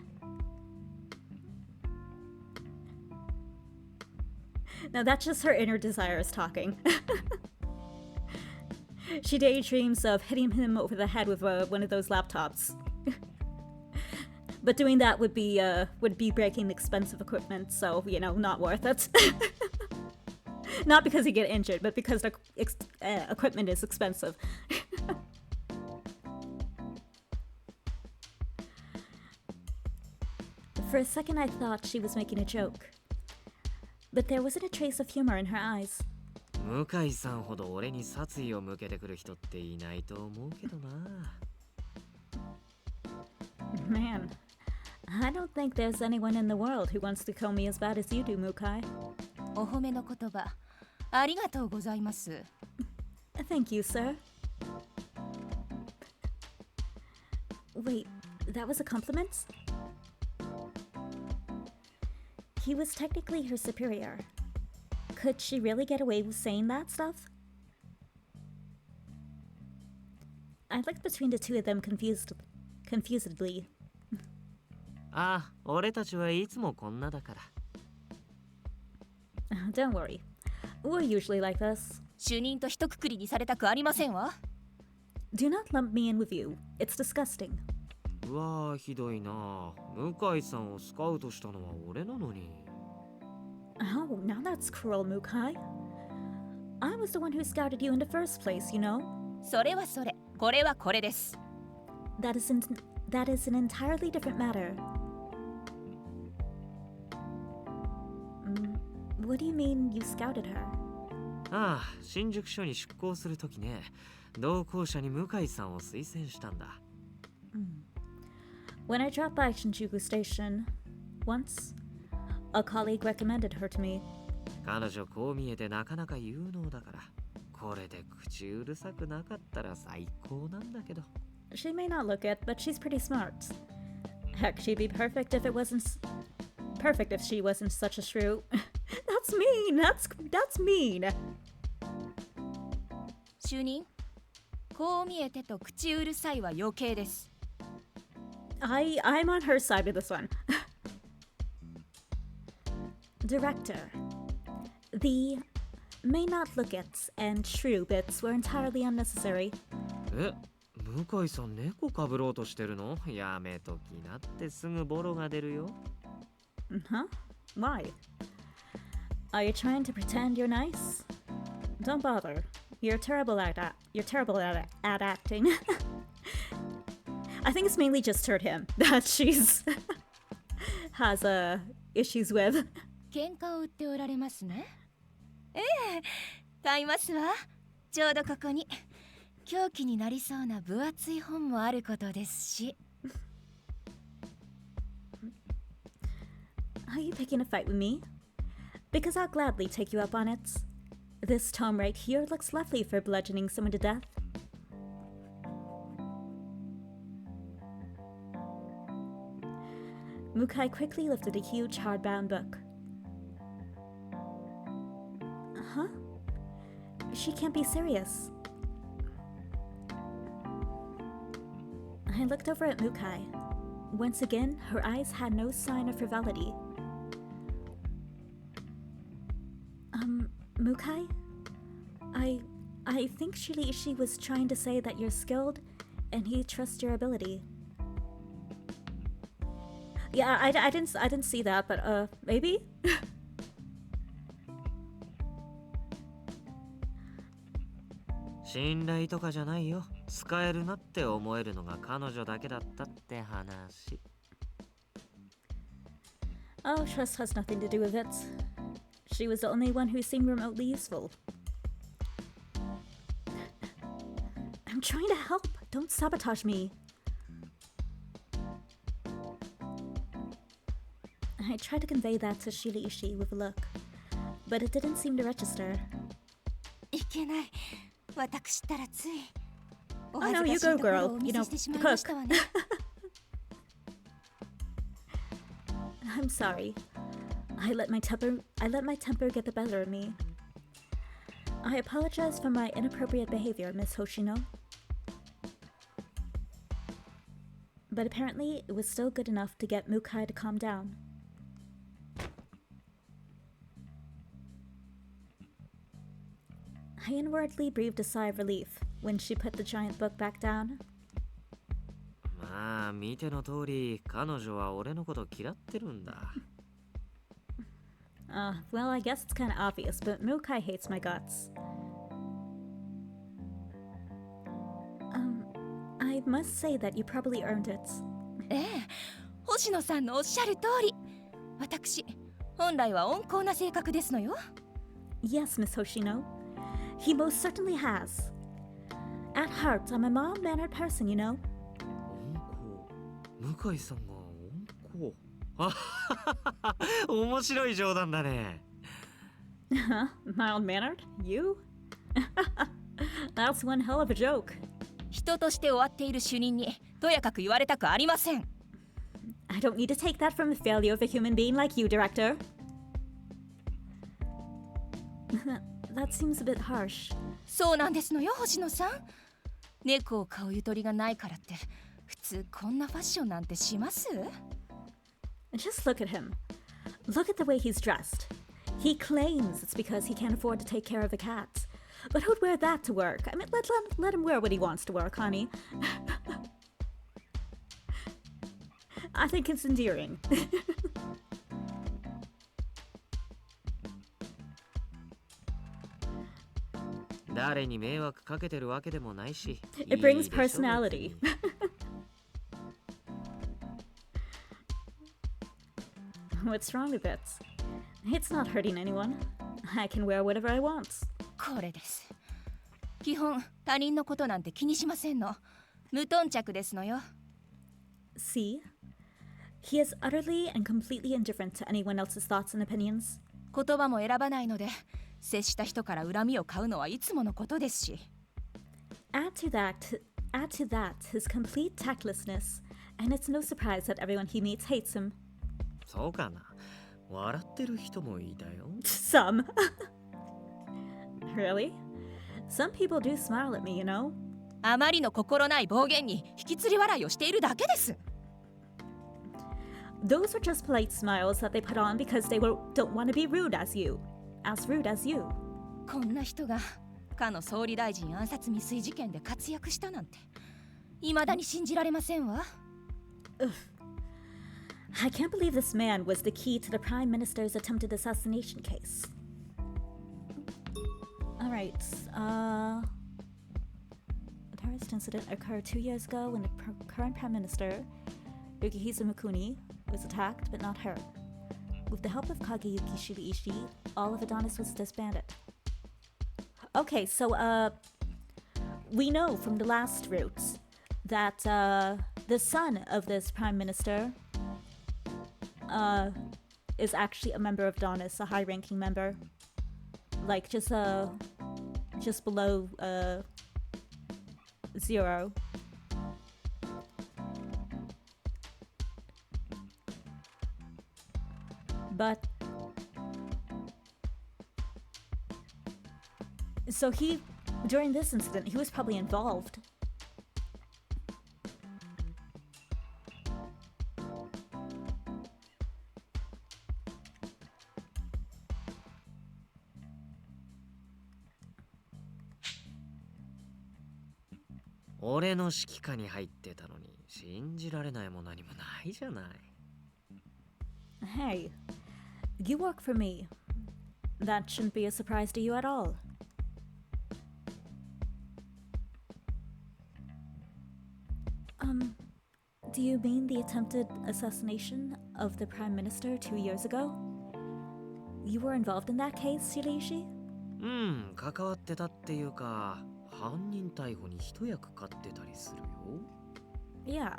A: Now that's just her inner desires talking. She daydreams of hitting him over the head with one of those laptops. But doing that would be breaking expensive equipment, so, you know, not worth it. Not because he'd get injured, but because the equipment is expensive. For a second I thought she was making a joke. But there wasn't a trace of humor in her eyes.
C: 向井さんほど俺に殺意を向けてくる人っていないと思うけどな。
A: Man, I don't think there's anyone in the world who wants to kill me as bad as you do, Mukai.
F: お褒めの言葉ありがとうございます。
A: Thank you, sir. Wait, that was a compliment? He was technically her superior. Could she really get away with saying that stuff? I looked between the two of them confusedly.
C: ああ、俺たちはいつもこんなだから。
A: Don't worry. We're usually like this.
F: 主任と一括りにされたくありませんわ。
A: Do not lump me in with you. It's disgusting.
C: うわあ、ひどいな。向井さんをスカウトしたのは俺なのに。
A: Oh, now that's cruel, Mukai. I was the one who scouted you in the first place, you know?
F: それはそれ、これはこれです。
A: That is an entirely different matter. What do you mean you scouted her?
C: ああ、新宿署に出向するときね、同行者に向井さんを推薦したんだ。
A: When I dropped by Shinjuku Station, once, a colleague recommended her to me.
C: 彼女こう見えてなかなか有能だから、これで口うるさくなかったら最高なんだけど。
A: She may not look it, but she's pretty smart. Heck, she'd be perfect if she wasn't such a shrew. That's mean. That's mean.
F: 主任、こう見えてと口うるさいは余計です。
A: I'm on her side with this one. Director, the may not look it and shrew bits were entirely unnecessary.
C: え、向井さん猫かぶろうとしてるの？やめときなってすぐボロが出るよ。
A: Huh? Why? Are you trying to pretend you're nice? Don't bother. You're terrible at acting. I think it's mainly just hurt him that she's has issues with.
F: 喧嘩を売っておられますね。ええ、買いますわ。ちょうどここに凶器になりそうな分厚い本もあることですし。
A: Are you picking a fight with me? Because I'll gladly take you up on it. This tome right here looks lovely for bludgeoning someone to death. Mukai quickly lifted a huge hardbound book. Huh? She can't be serious. I looked over at Mukai. Once again, her eyes had no sign of frivolity. Mukai? I I think Shiraishi was trying to say that you're skilled and he trusts your ability. Yeah, I didn't see that, but maybe?
C: 信頼とかじゃないよ。使えるなって思えるのが彼女だけだったって話。
A: Oh, trust has nothing to do with it. She was the only one who seemed remotely useful. I'm trying to help. Don't sabotage me. I tried to convey that to Shiraishi with a look, but it didn't seem to register.
F: いけない。私ったらつい。お
A: Oh
F: 恥
A: no,
F: ず
A: you
F: かしい
A: go,
F: ところ
A: girl.
F: をお見
A: You
F: せ
A: know,
F: してしま
A: the
F: いまし
A: cook.
F: たわね。
A: I'm sorry. I let my temper get the better of me. I apologize for my inappropriate behavior, Miss Hoshino. But apparently, it was still good enough to get Mukai to calm down. I inwardly breathed a sigh of relief when she put the giant book back down.
C: まあ見ての通り、彼女は俺のこと嫌ってるんだ。
A: Well, I guess it's kind of obvious, but Mukai hates my guts. I must say that you probably earned it.
F: ええ、星野さんのおっしゃる通り。私、本来は温厚な性格ですのよ。
A: Yes, Miss Hoshino. He most certainly has. At heart, I'm a mild-mannered person, you know.
C: 温厚。向井さんが温厚。あ面白い冗談だね。
A: Mild-mannered? You? That's one hell of a joke.
F: 人として終わっている主任にとやかく言われたくありません。
A: I don't need to take that from the failure of a human being like you, Director. That seems a bit harsh.
F: そうなんですのよ、星野さん。猫を飼うゆとりがないからって普通こんなファッションなんてします？
A: Just look at him. Look at the way he's dressed. He claims it's because he can't afford to take care of the cats. But who'd wear that to work? I mean, let him wear what he wants to work, honey. I think it's endearing.
C: 誰に迷惑かけてるわけでもないし。
A: It brings personality. What's wrong with it? It's not hurting anyone. I can wear whatever I want.
F: これです。基本他人のことなんて気にしませんの。無頓着ですのよ。
A: See? He is utterly and completely indifferent to anyone else's thoughts and opinions.
F: 言葉も選ばないので、接した人から恨みを買うのはいつものことですし。
A: Add to that his complete tactlessness, and it's no surprise that everyone he meets hates him.
C: そうかな。笑ってる人もいたよ。
A: Some. Really? Some people do smile at me, you know?
F: あまりの心ない暴言に引きつり笑いをしているだけです。
A: Those are just polite smiles that they put on because they don't want to be rude as you. As rude as you.
F: こんな人がかの総理大臣暗殺未遂事件で活躍したなんて未だに信じられませんわ。
A: I can't believe this man was the key to the Prime Minister's attempted assassination case. Alright, a terrorist incident occurred 2 years ago when the current Prime Minister, Yukihisa Mikuni, was attacked but not hurt. With the help of Kageyuki Shiraishi, all of Adonis was disbanded. Okay, so, we know from the last route that, the son of this Prime Minister, is actually a member of Adonis, a high-ranking member. Like, just below, 0. But so during this incident, he was probably involved.
C: 俺の指揮下に入ってたのに信じられないも何もないじゃない。
A: Hey, you work for me. That shouldn't be a surprise to you at all. Do you mean the attempted assassination of the Prime Minister 2 years ago? You were involved in that case, Shiraishi?
C: うん、関わってたっていうか、犯人逮捕に一役買ってたりするよ。
A: Yeah,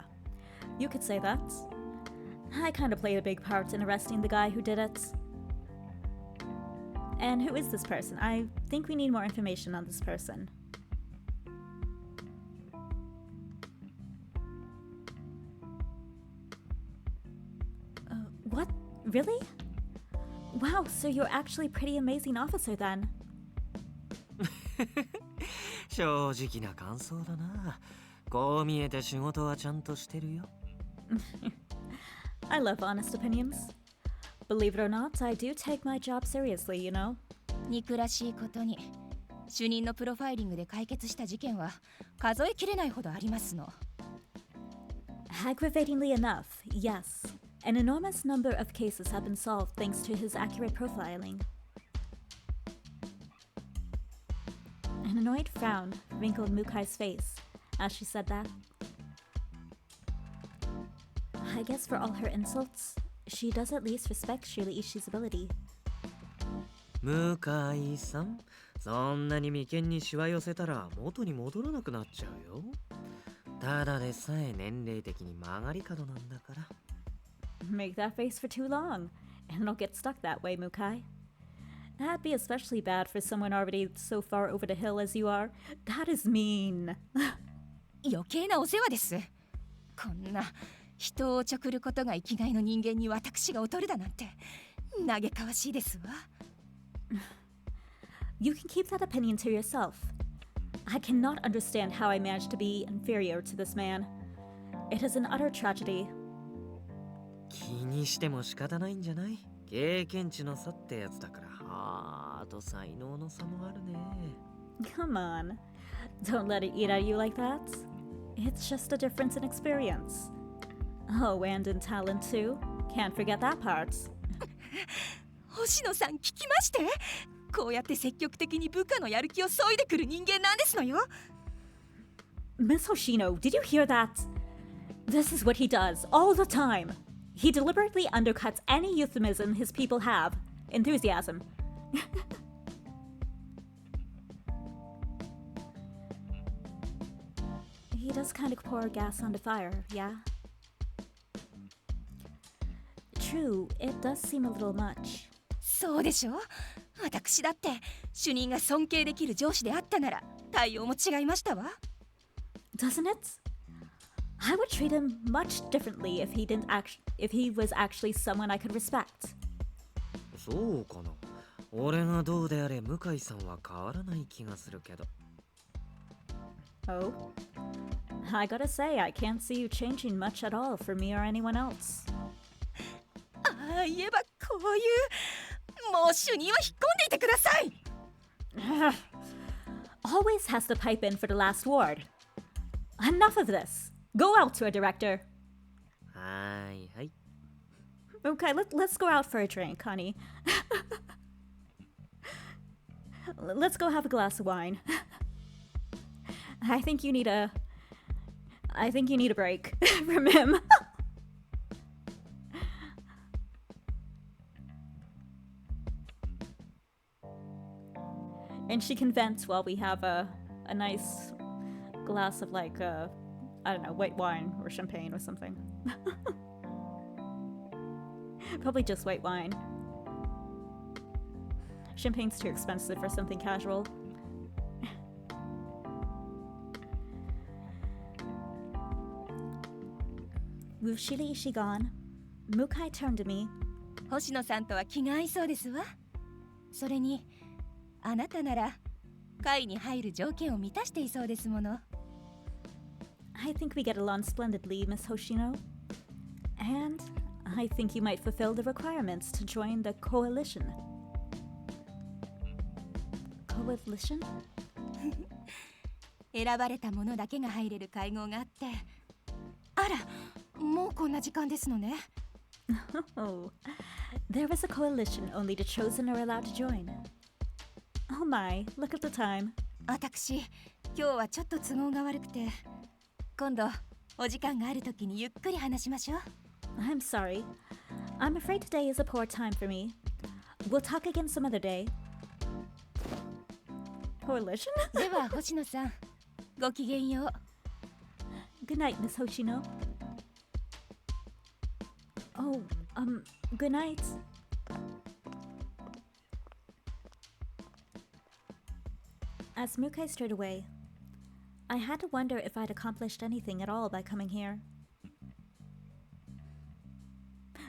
A: you could say that. I kind of played a big part in arresting the guy who did it. And who is this person? I think we need more information on this person. What? Really? Wow, so you're actually a pretty amazing officer then.
C: 正直な感想だな。こう見えて仕事はちゃんとしてるよ。
A: I love honest opinions. Believe it or not, I do take my job seriously, you know.
F: 憎らしいことに主任のプロファイリングで解決した事件は数えきれないほどありますの。
A: Aggravatingly enough, yes. An enormous number of cases have been solved thanks to his accurate profiling. An annoyed frown wrinkled Mukai's face as she said that. I guess for all her insults, she does at least respect Shiraishi's ability.
C: 向井さん、そんなに眉間にしわ寄せたら元に戻らなくなっちゃうよ。ただでさえ年齢的に曲がり角なんだから。
A: Make that face for too long, and it'll get stuck that way, Mukai. That'd be especially bad for someone already so far over the hill as you are. That is mean.
F: 余計なお世話です。こんな人をおちょくることが生きがいの人間に私が劣るだなんて嘆かわしいですわ。
A: You can keep that opinion to yourself. I cannot understand how I managed to be inferior to this man. It is an utter tragedy.
C: 気にしても仕方ないんじゃない？経験値の差ってやつだから。あと才能の差もあるね。
A: Come on. Don't let it eat at you like that. It's just a difference in experience. Oh, and in talent too. Can't forget that part.
F: 星野さん聞きまして？こうやって積極的に部下のやる気を削いでくる人間なんですのよ。
A: Miss Hoshino, did you hear that? This is what he does all the time. He deliberately undercuts any euphemism his people have. Enthusiasm. He does kind of pour gas on the fire, yeah? True, it does seem a little much.
F: そうでしょ？私だって主任が尊敬できる上司であったなら対応も違いましたわ。
A: Doesn't it? I would treat him much differently if he was actually someone I could respect.
C: そうかな。俺がどうであれ向井さんは変わらない気がするけど。
A: Oh? I gotta say, I can't see you changing much at all for me or anyone else.
F: ああ言えばこういうもう主任は引っ込んでいてください。
A: Always has to pipe in for the last word. Enough of this. Go out to a director.
C: はいはい。
A: Okay, let's go out for a drink, honey. Let's go have a glass of wine. I think you need a break from him. And she can vent while we have a nice glass of like I don't know, white wine or champagne or something. Probably just white wine. Champagne's too expensive for something casual. With Shiraishi gone, Mukai turned to me.
F: 星野さんとは気が合いそうですわ。それにあなたなら会に入る条件を満たしていそうですもの。
A: I think we get along splendidly, Miss Hoshino. And I think you might fulfill the requirements to join the coalition. Coalition?
F: 選ばれた者だけが入れる会合があって。あら、もうこんな時間ですのね。
A: Oh, there was a coalition only the chosen are allowed to join. Oh my, look at the time.
F: 私、今日はちょっと都合が悪くて、今度お時間があるときにゆっくり話しましょう。
A: I'm sorry. I'm afraid today is a poor time for me. We'll talk again some other day. Coalition?
F: では星野さん、ごきげんよう。
A: Good night, Miss Hoshino. Oh, good night. As Mukai strode away, I had to wonder if I'd accomplished anything at all by coming here.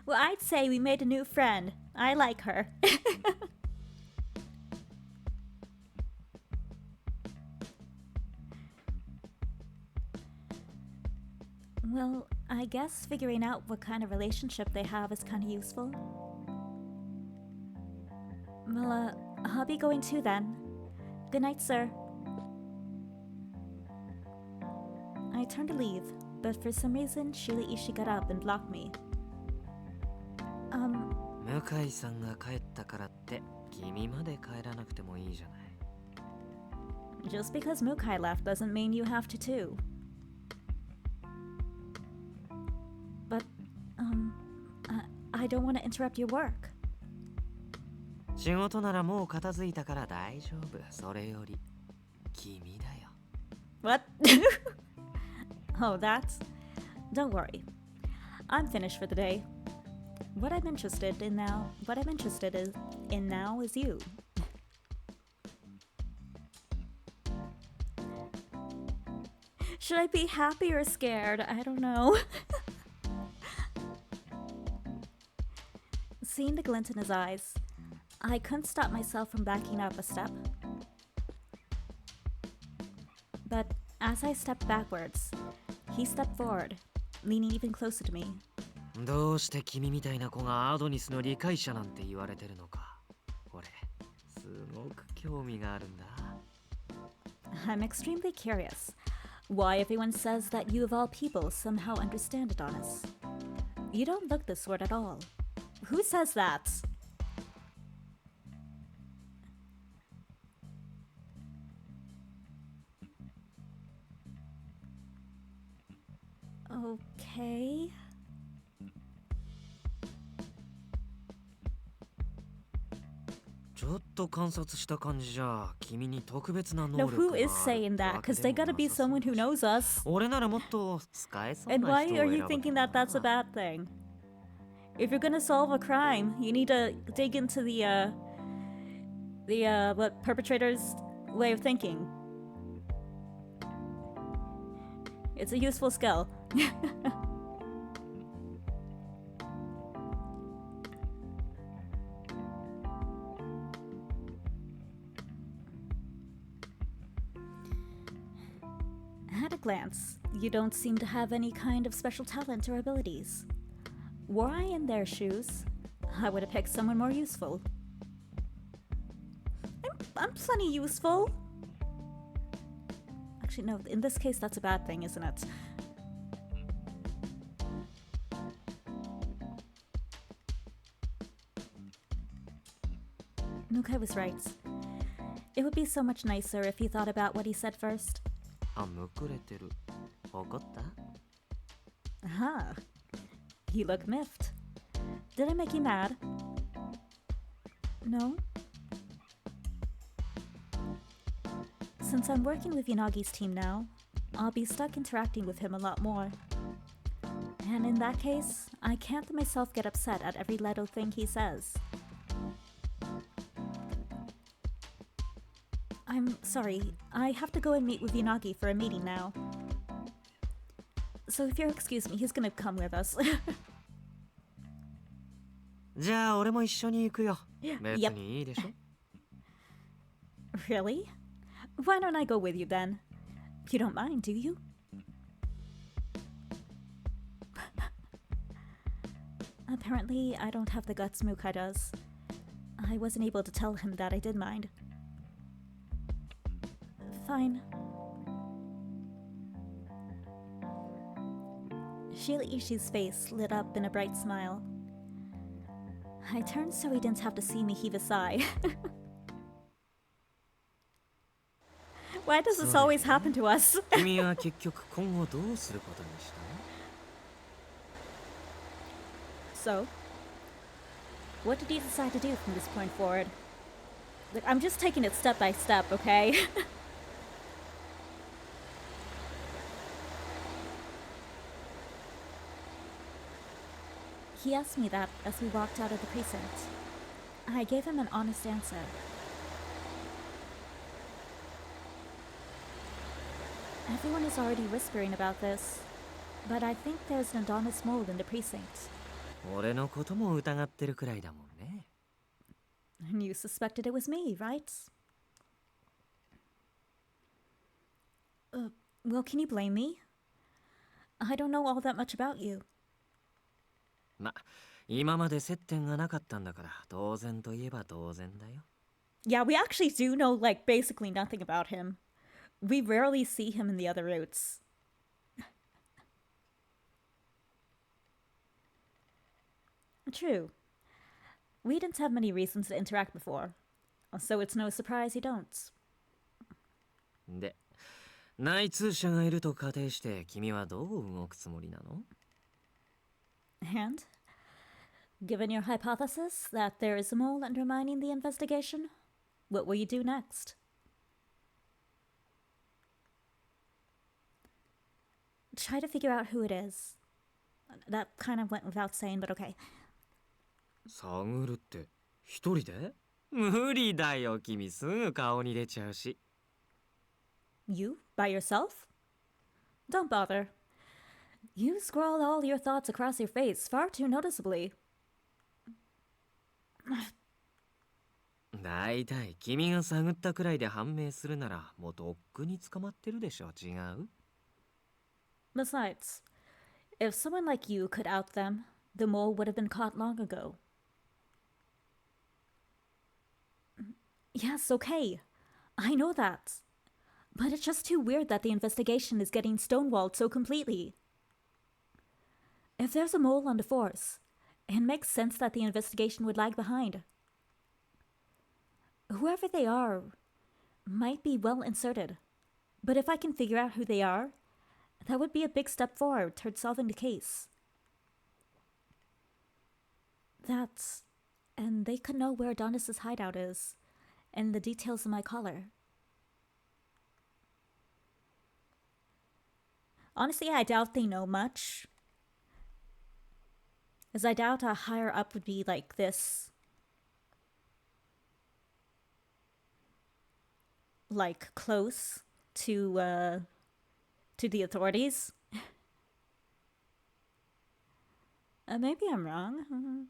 A: Well, I'd say we made a new friend. I like her. Well, I guess figuring out what kind of relationship they have is kind of useful. Well, I'll be going too then. Good night, sir. I turned to leave, but for some reason, Shiraishi got up and blocked me.
C: 向井さんが帰ったからって君まで帰らなくてもいいじゃない。
A: Just because Mukai left doesn't mean you have to too. But, I don't want to interrupt your work.
C: 仕事ならもう片付いたから大丈夫。それより君だよ。
A: What? Oh, that's... Don't worry. I'm finished for the day. What I'm interested in now is you. Should I be happy or scared? I don't know. Seeing the glint in his eyes, I couldn't stop myself from backing up a step. But as I stepped backwards, he stepped forward, leaning even closer to me.
C: どうして君みたいな子がアドニスの理解者なんて言われてるのか。俺、すごく興味があるんだ。
A: I'm extremely curious why everyone says that you of all people somehow understand Adonis. You don't look the sort at all. Who says that? Okay.
C: No,
A: who is saying that? Because they gotta be someone who knows us. And why are you thinking that that's a bad thing? If you're gonna solve a crime, you need to dig into the perpetrator's way of thinking. It's a useful skill. At a glance, you don't seem to have any kind of special talent or abilities. Were I in their shoes, I would have picked someone more useful. I'm plenty useful. Actually, no, in this case, that's a bad thing, isn't it? Mukai was right. It would be so much nicer if he thought about what he said first. Aha. You look miffed. Did I make you mad? No? Since I'm working with Yanagi's team now, I'll be stuck interacting with him a lot more. And in that case, I can't let myself get upset at every little thing he says. I'm sorry, I have to go and meet with Yanagi for a meeting now. So if you'll excuse me, he's gonna come with us.
C: じゃあ俺も一緒に行くよ。別
A: Yep.
C: にいいでしょ。
A: Really? Why don't I go with you then? You don't mind, do you? Apparently, I don't have the guts Mukai does. I wasn't able to tell him that I did mind. Fine. Shiraishis face lit up in a bright smile. I turned so he didn't have to see me heave a sigh. Why does this always happen to us?
C: 君は結局今後どうすることにしたの
A: So, what did you decide to do from this point forward? Look, I'm just taking it step by step, okay? He asked me that as we walked out of the precinct. I gave him an honest answer. Everyone is already whispering about this, but I think there's an Adonis mold in the precinct.
C: 俺のことも疑ってるくらいだもんね。
A: And you suspected it was me, right? Well, can you blame me? I don't know all that much about you.
C: ま、今まで接点がなかったんだから当然といえば当然だよ。
A: Yeah, we actually do know, like, basically nothing about him. We rarely see him in the other routes. True. We didn't have many reasons to interact before, so it's no surprise you don't.
C: で、内通者がいると仮定して君はどう動くつもりなの
A: And, given your hypothesis that there is a mole undermining the investigation, what will you do next? Try to figure out who it is. That kind of went without saying, but okay.
C: 探るって一人で無理だよ君すぐ顔に出ちゃうし
A: You? By yourself? Don't bother. You scrawled all your thoughts across your face far too noticeably.
C: だいたい君が探ったくらいで判明するならもうとっくに捕まってるでしょ違う
A: Besides, if someone like you could out them, the mole would have been caught long ago. Yes, okay. I know that. But it's just too weird that the investigation is getting stonewalled so completely. If there's a mole on the force, it makes sense that the investigation would lag behind. Whoever they are might be well inserted, but if I can figure out who they are, that would be a big step forward towards solving the case. That, and they could know where Adonis's hideout is, and the details of my collar. Honestly, I doubt they know much. As I doubt a higher up would be like this. Like, close to the authorities. Maybe I'm wrong.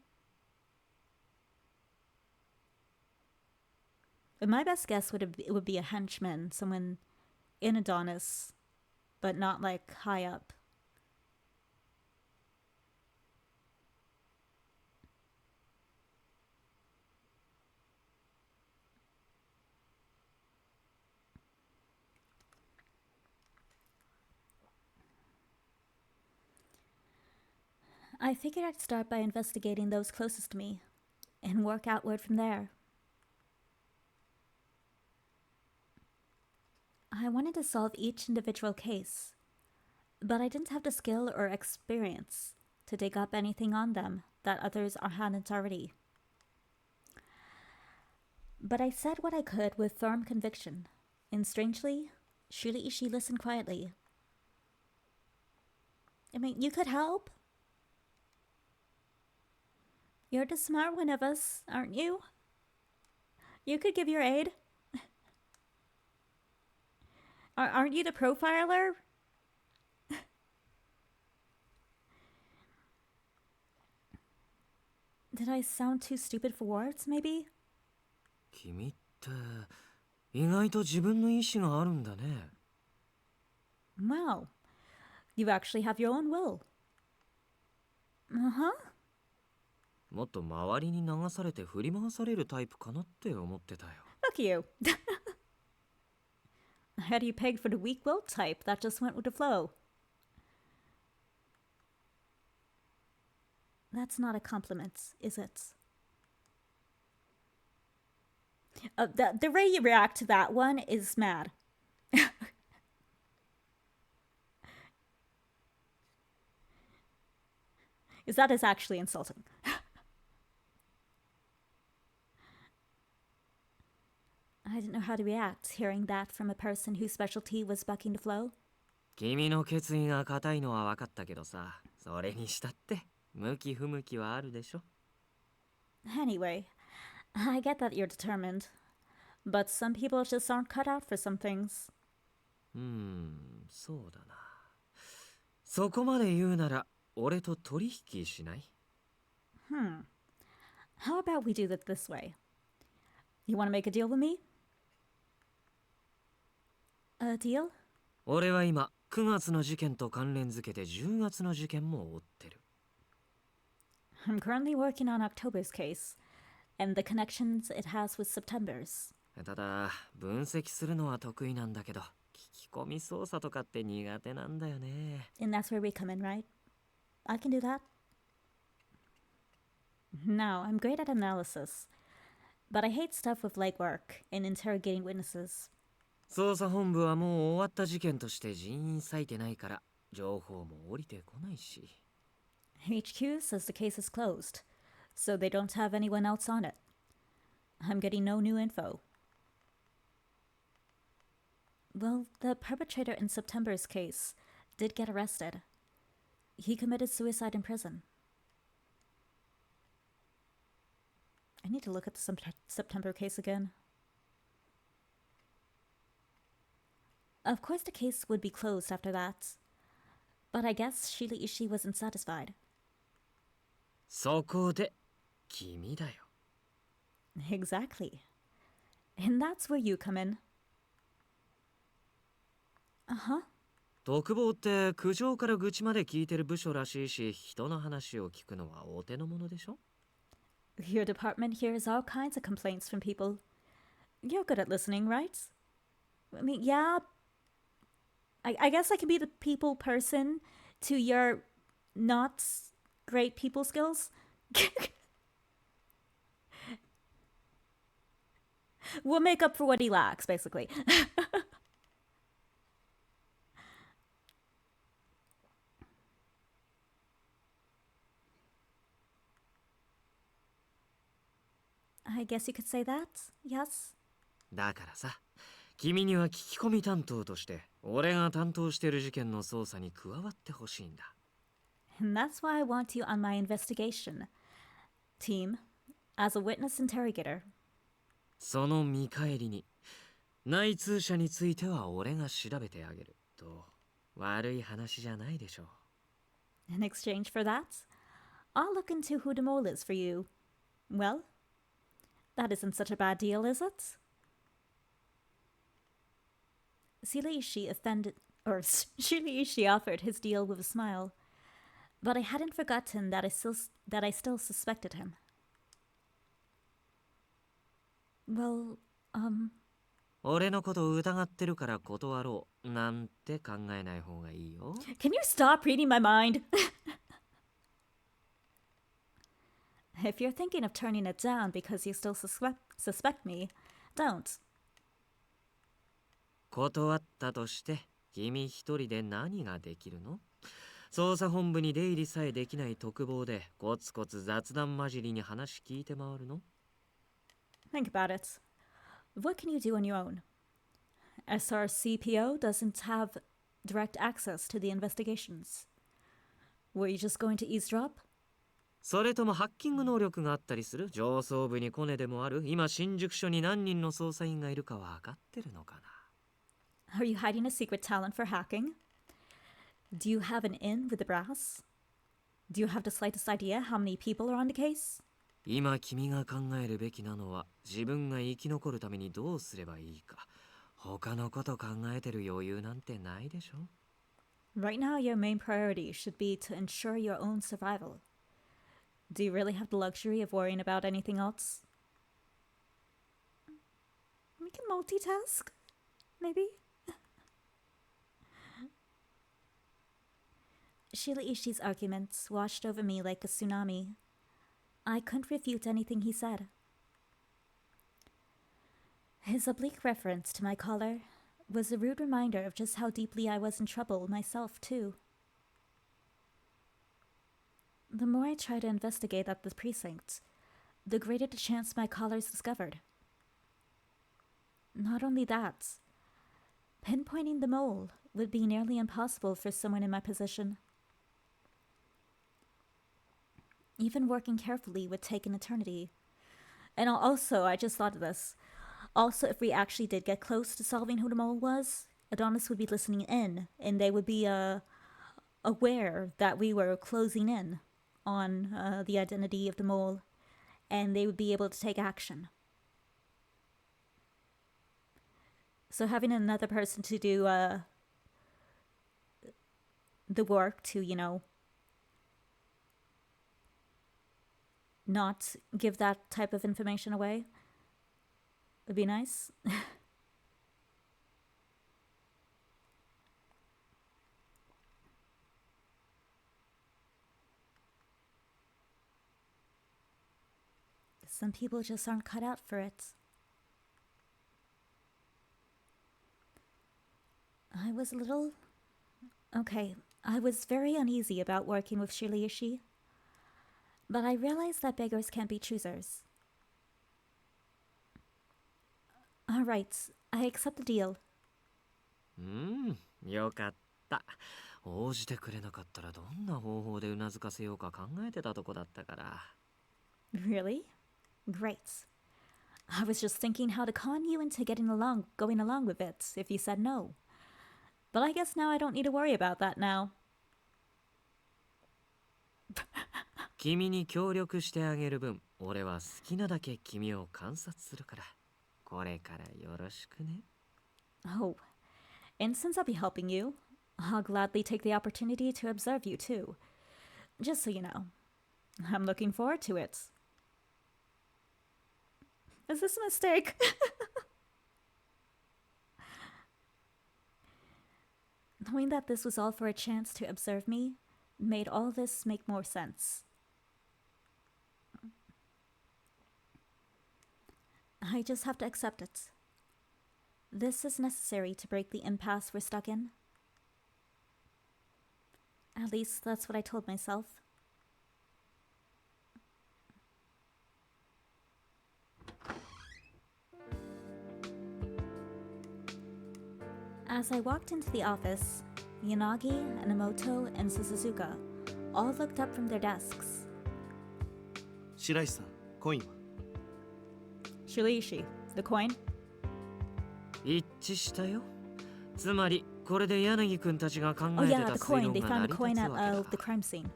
A: But my best guess would be a henchman, someone in Adonis, but not like high up. I figured I'd start by investigating those closest to me, and work outward from there. I wanted to solve each individual case, but I didn't have the skill or experience to dig up anything on them that others hadn't already. But I said what I could with firm conviction, and strangely, Shiraishi listened quietly. I mean, you could help. You're the smart one of us, aren't you? You could give your aid. Aren't you the profiler? Did I sound too stupid for words, maybe?
C: 君って意外と自分の意志があるんだね
A: Wow. You actually have your own will. Uh-huh.
C: もっと周りに流されて振り回されるタイプかなって思ってたよ
A: Look you. I had you pegged for the weak-willed type that just went with the flow. That's not a compliment, is it? The way you react to that one is mad. Is that is actually insulting. I didn't know how to react hearing that from a person whose specialty was bucking the flow.
C: 君の決意が固いのは分かったけどさ、それにしたって向き不向きはあるでしょ。
A: Anyway, I get that you're determined, but some people just aren't cut out for some things.
C: そうだな。そこまで言うなら、俺と取引しない？
A: How about we do it this way? You want to make a deal with me? A deal?
C: 俺は今、9月の事件と関連づけて10月の事件も追ってる。
A: I'm currently working on October's case, and the connections it has with September's.
C: ただ、分析するのは得意なんだけど、聞き込み捜査とかって苦手なんだよね。
A: And that's where we come in, right? I can do that. No, I'm great at analysis, but I hate stuff with legwork and interrogating witnesses.
C: 捜査本部はもう終わった事件として人員割いてないから、情報も降りてこないし。
A: HQ says the case is closed, so they don't have anyone else on it. I'm getting no new info. Well, the perpetrator in September's case did get arrested. He committed suicide in prison. I need to look at the September case again. Of course the case would be closed after that, but I guess Shiraishis wasn't satisfied.
C: そこで、君だよ。
A: Exactly. And that's where you come in. Uh-huh.
C: 特防って苦情から愚痴まで聞いてる部署らしいし、人の話を聞くのはお手の物でしょ？
A: Your department hears all kinds of complaints from people. You're good at listening, right? I mean, yeah. I guess I can be the people person to your not great people skills. We'll make up for what he lacks, basically. I guess you could say that, yes?
C: だからさ、君には聞き込み担当として、俺が担当してる事件の捜査に加わってほしいんだ。
A: And that's why I want you on my investigation team as a witness interrogator.
C: その見返りに、内通者については俺が調べてあげると、悪い話じゃないでしょう。
A: In exchange for that, I'll look into who the mole is for you. Well, that isn't such a bad deal, is it? Shiraishis offered his deal with a smile, but I hadn't forgotten that I still suspected him. Well,
C: 俺のことを疑ってるから断ろうなんて考えない方がいいよ。
A: can you stop reading my mind? If you're thinking of turning it down because you still suspect me, don't.
C: 断ったとして、君一人で何ができるの？捜査本部に出入りさえできない特防でコツコツ雑談交じりに話聞いて回るの？
A: Think about it. What can you do on your own? SRCPO doesn't have direct access to the investigations. Were you just going to eavesdrop?
C: それともハッキング能力があったりする？上層部にコネでもある？今新宿署に何人の捜査員がいるか分かってるのかな？
A: Are you hiding a secret talent for hacking? Do you have an in with the brass? Do you have the slightest idea how many people are on the case?
C: 今君が考えるべきなのは自分が生き残るためにどうすればいいか。他のこと考えてる余裕なんてないでしょ？
A: Right now, your main priority should be to ensure your own survival. Do you really have the luxury of worrying about anything else? We can multitask, maybe? Shiraishi's arguments washed over me like a tsunami. I couldn't refute anything he said. His oblique reference to my collar was a rude reminder of just how deeply I was in trouble myself, too. The more I tried to investigate at the precinct, the greater the chance my collar's discovered. Not only that, pinpointing the mole would be nearly impossible for someone in my position. Even working carefully would take an eternity. And also, I just thought of this. Also, if we actually did get close to solving who the mole was, Adonis would be listening in, and they would be aware that we were closing in on the identity of the mole, and they would be able to take action. So having another person to do the work to, you know, not give that type of information away would be nice. Some people just aren't cut out for it. I was very uneasy about working with Shiraishi, but I realized that beggars can't be choosers. Alright, I accept the deal.
C: よかった。応じてくれなかったらどんな方法でうなずかせようか考えてたとこだったから。
A: Really? Great. I was just thinking how to con you into going along with it if you said no. But I guess now I don't need to worry about that now.
C: 君に協力してあげる分、俺は好きなだけ君を観察するから。これからよろしくね。
A: Oh, and since I'll be helping you, I'll gladly take the opportunity to observe you too. Just so you know, I'm looking forward to it. Is this a mistake? Knowing that this was all for a chance to observe me made all this make more sense. I just have to accept it. This is necessary to break the impasse we're stuck in. At least that's what I told myself. As I walked into the office, Yanagi, Enomoto, and Suzuka all looked up from their desks.
G: 白石さん、コインは
A: Shiraishi, the coin?
C: 一致したよ。つまりこれで柳くんたちが考
A: Oh
C: えて
A: yeah,
C: た
A: the
C: 推
A: coin.
C: 論
A: They
C: が
A: found
C: 成
A: the
C: り
A: coin
C: 立
A: at
C: つわけだ。
A: the crime scene.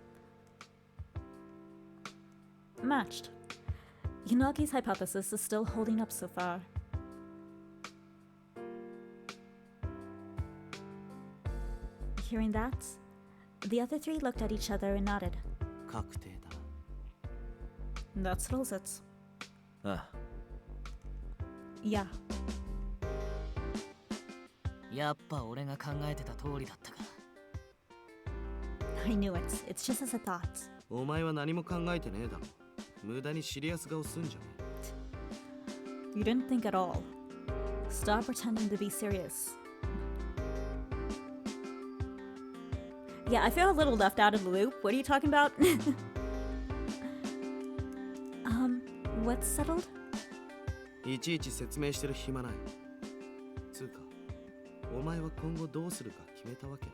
A: Matched. Yanagi's hypothesis is still holding up so far. Hearing that, the other three looked at each other and nodded.
G: 確定だ。
A: That settles it.
D: ああ、
A: Yeah.
H: やっぱ俺が考えてた通りだったか。
A: I knew it. It's just as I thought.
G: お前は何も考えてねえだろ。無駄にシリアス顔すんじゃね
A: You didn't think at all. Stop pretending to be serious. Yeah, I feel a little left out of the loop. What are you talking about? What's settled?
G: え。いちいち説明してる暇ない。つうか、お前は今後どうするか決めたわけ。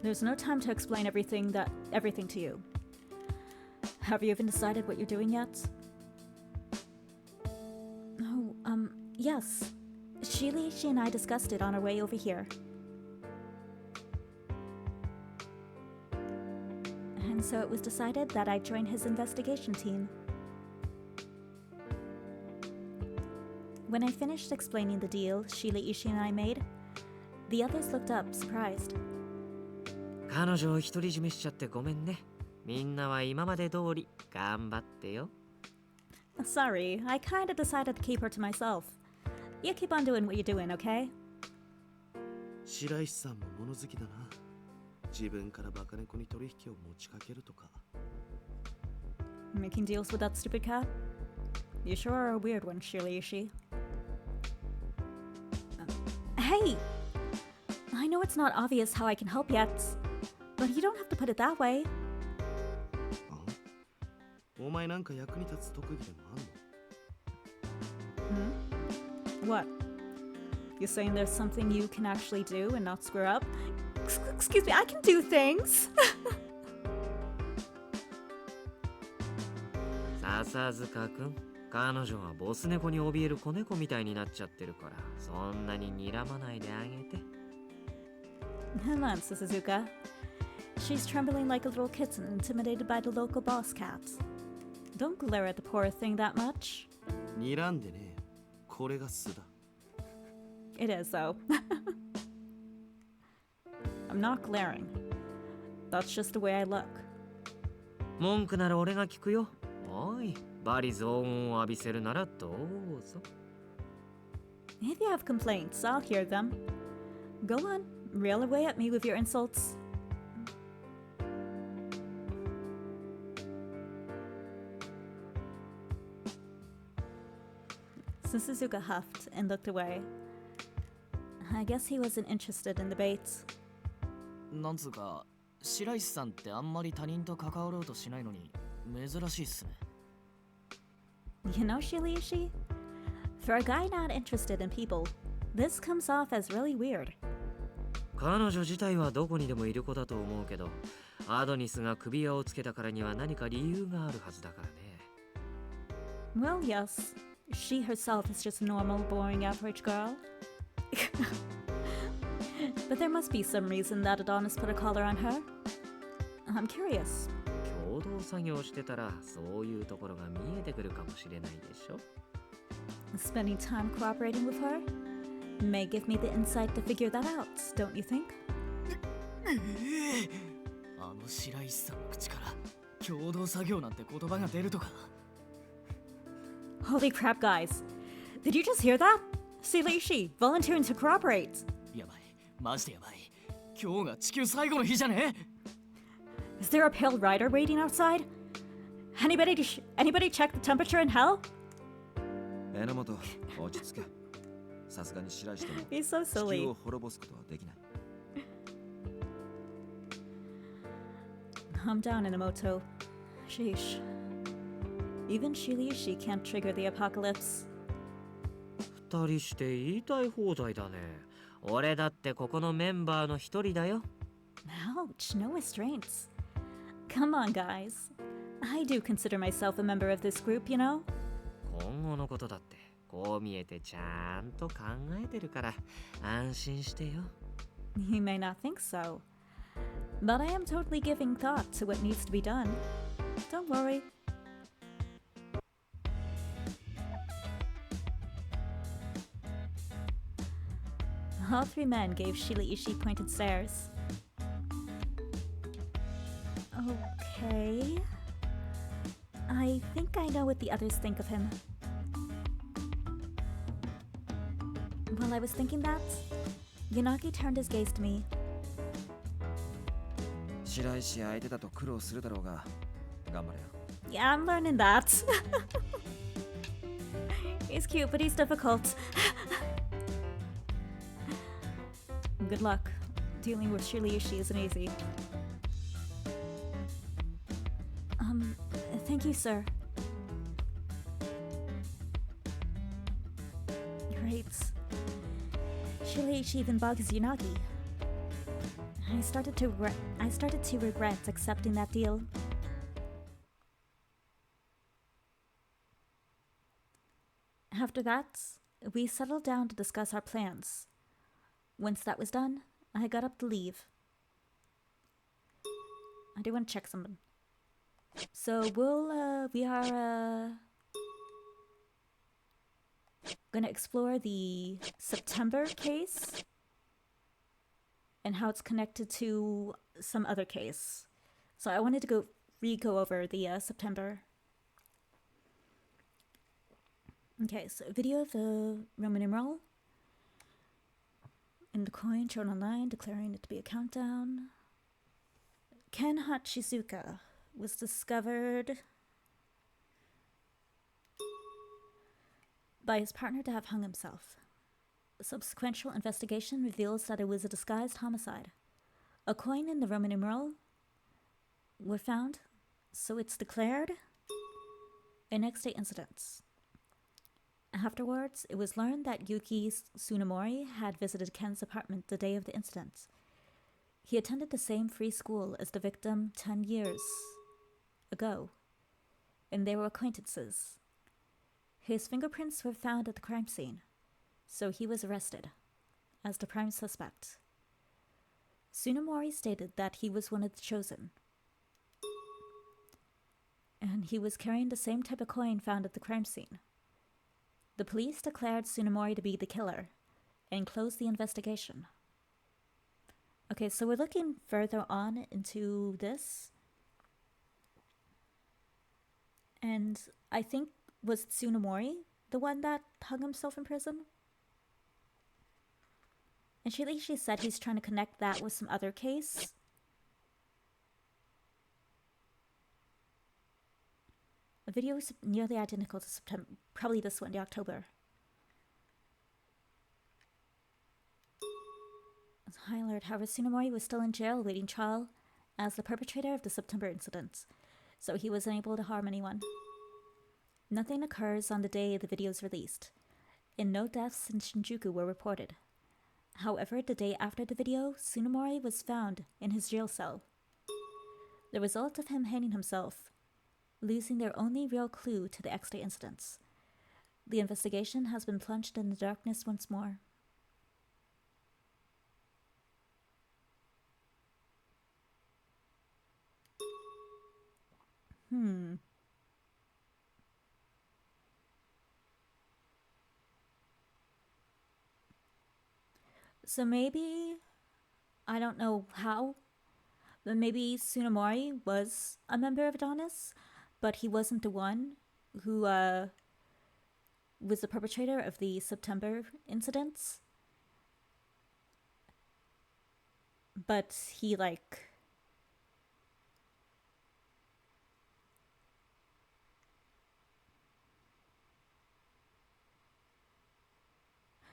A: There's no time to explain everything to you. Have you even decided what you're doing yet? Oh, yes. Shiraishi and I discussed it on our way over here. And so it was decided that I'd join his investigation team. When I finished explaining the deal Shiraishi and I made, the others looked up, surprised.
C: 彼女を独り占めしちゃってごめんね。みんなは今まで通り頑張ってよ。
A: Sorry, I kinda decided to keep her to myself. You keep on doing what you're doing, okay?
G: 白石さんも物好きだな。自分からバカ猫に取引を持ちかけるとか。
A: Making deals with that stupid cat? You sure are a weird one, Shiraishi. Hey! I know it's not obvious how I can help yet, but you don't have to put it that way.
G: お前なんか役に立つ特技でもあんの？
A: What? You saying there's something you can actually do and not screw up? Excuse me, I can do things!
C: 笹塚くん、彼女はボス猫に怯える子猫みたいになっちゃってるから、そんなに睨まないであげて。
A: Come on, Suzuka. She's trembling like a little kitten intimidated by the local boss cat. Don't glare at the poor thing that much.
G: 睨んでねえ。これが素だ。
A: It is, though. I'm not glaring. That's just the way I look.
C: 文句なら俺が聞くよ。おい、バリ雑言を浴びせるならどうぞ。
A: If you have complaints, I'll hear them. Go on, rail away at me with your insults. Suzuka huffed and looked away. I guess he wasn't interested in the bait.
H: なんつうか、白石さんってあんまり他人と関わろうとしないのに珍しいっすね。
A: You know, Shiriaishi? For a guy not interested in people, this comes off as really weird.
C: 彼女自体はどこにでもいる子だと思うけど、アドニスが首輪をつけたからには何か理由があるはずだからね。
A: Well, yes. She herself is just a normal, boring, average girl. But there must be some reason that Adonis put a collar on her. I'm curious.
C: 共同作業してたらそういうところが見えてくるかもしれないでしょ。
A: Spending time cooperating with her may give me the insight to figure that out, don't you think?
H: あの白石さんの口から共同作業なんて言葉が出るとか。
A: Holy crap, guys. Did you just hear that? Shiraishi volunteering to cooperate.
H: やばい、マジでやばい。今日が地球最後の日じゃね？
A: Is there a pale rider waiting outside? Anybody check the temperature in hell?
D: 榎本、落ち着け。さすがに白石でも
A: He's so
D: 地球
A: silly.
D: を滅ぼすことはできない。
A: Calm down, Inamoto. Sheesh. Even Shiraishi can't trigger the apocalypse.
C: 二人して言いたい放題だね。俺だってここのメンバーの一人だよ。
A: Ouch, no restraints. Come on, guys. I do consider myself a member of this group, you know?
C: 今後のことだってこう見えてちゃんと考えてるから安心してよ。
A: You may not think so, but I am totally giving thought to what needs to be done. Don't worry. All three men gave Shiraishi pointed stares. Okay. I think I know what the others think of him. While I was thinking that, Yanagi turned his gaze to me.
D: 白石相手だと苦労するだろうが、頑張れよ。
A: Yeah, I'm learning that. He's cute, but he's difficult. Good luck. Dealing with Shiraishi isn't easy. Thank you, sir. Great. Shiraishi even bugs Yanagi. I started to regret accepting that deal. After that, we settled down to discuss our plans. Once that was done, I got up to leave. I do want to check something. So we are gonna explore the September case and how it's connected to some other case. So I wanted to go over the September. Okay, so a video of the Roman numeral in the coin shown online declaring it to be a countdown. Ken Hachizuka was discovered by his partner to have hung himself. A subsequent investigation reveals that it was a disguised homicide. A coin and the Roman numeral were found, so it's declared a next-day incident. Afterwards, it was learned that Yuki Tsunemori had visited Ken's apartment the day of the incident. He attended the same free school as the victim 10 years ago, and they were acquaintances. His fingerprints were found at the crime scene, so he was arrested as the prime suspect. Tsunemori stated that he was one of the chosen, and he was carrying the same type of coin found at the crime scene. The police declared Tsunemori to be the killer and closed the investigation. Okay, so we're looking further on into this. And I think, was Tsunemori the one that hung himself in prison? And Shiraishis said he's trying to connect that with some other case. A video is nearly identical to September, probably this one, the October. High alert, however, Tsunemori was still in jail awaiting trial as the perpetrator of the September incident, so he was unable to harm anyone. Nothing occurs on the day the video is released, and no deaths in Shinjuku were reported. However, the day after the video, Tsunemori was found in his jail cell. The result of him hanging himself, losing their only real clue to the X-Day incidents. The investigation has been plunged in the darkness once more. So maybe, I don't know how, but maybe Tsunemori was a member of Adonis, but he wasn't the one who was the perpetrator of the September incidents. But he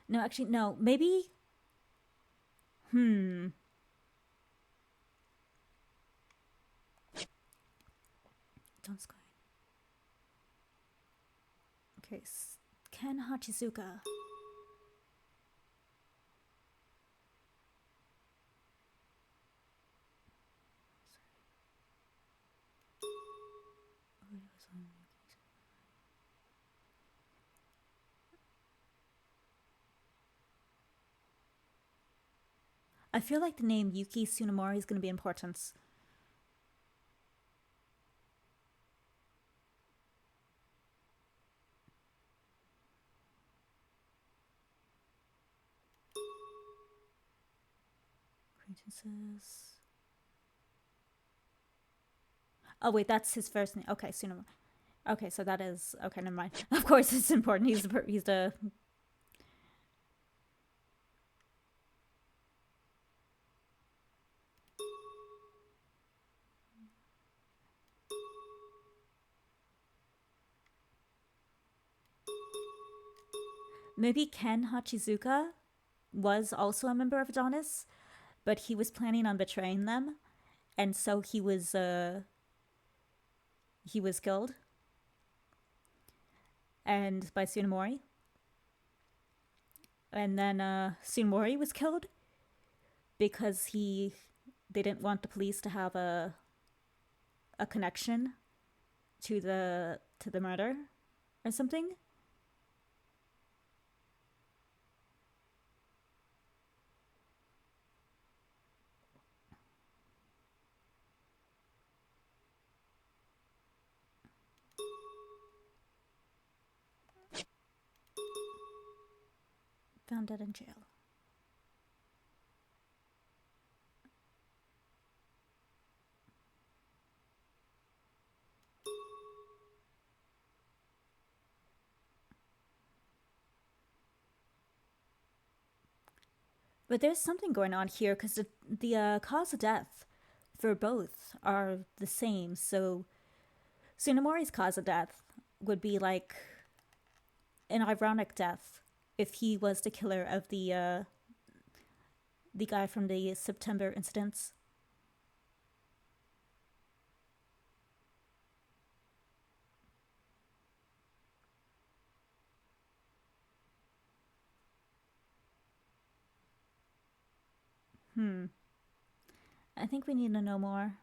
A: no, actually, no, maybe... Don't sky. Okay, Ken Hachizuka. I feel like the name Yuki Tsunemori is going to be important. Acquaintances. Oh wait, that's his first name. Okay, Tsunemori. Okay, so that is... Okay, never mind. Of course it's important. He's the... Maybe Ken Hachizuka was also a member of Adonis, but he was planning on betraying them, and so he was killed, and by Tsunemori, and then Tsunemori was killed because they didn't want the police to have a connection to the murder or something. Found dead in jail. But there's something going on here because the cause of death for both are the same, so Tsunemori's cause of death would be like an ironic death if he was the killer of the guy from the September incidents. I think we need to know more.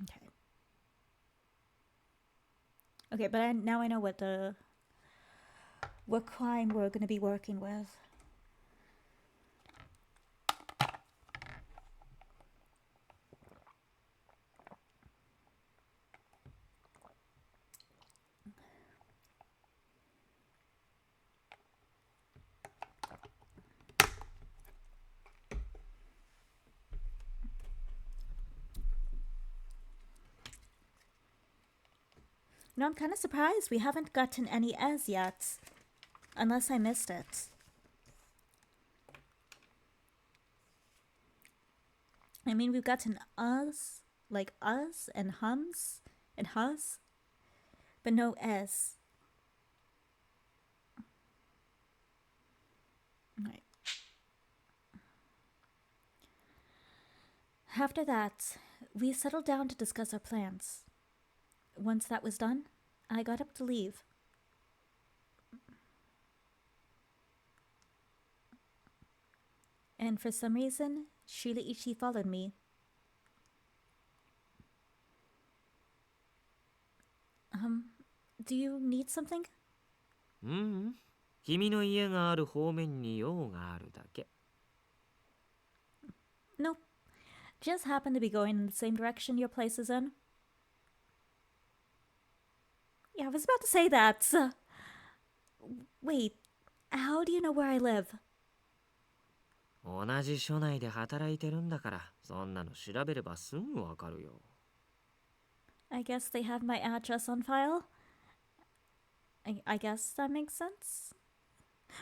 A: Okay. Okay, but now I know what crime we're going to be working with. No, I'm kind of surprised we haven't gotten any as yet. Unless I missed it. I mean, we've gotten us, like us and hums and hus, but no s. Right. After that, we settled down to discuss our plans. Once that was done, I got up to leave. And for some reason, Shiraishi followed me. Do you need something?
C: 君の家がある方面に用があるだけ。
A: Nope. Just happen to be going in the same direction your place is in. Yeah, I was about to say that. Wait, how do you know where I live?
C: 同じ署内で働いてるんだから、そんなの調べればすぐわかるよ。
A: I guess they have my address on file. I guess that makes sense.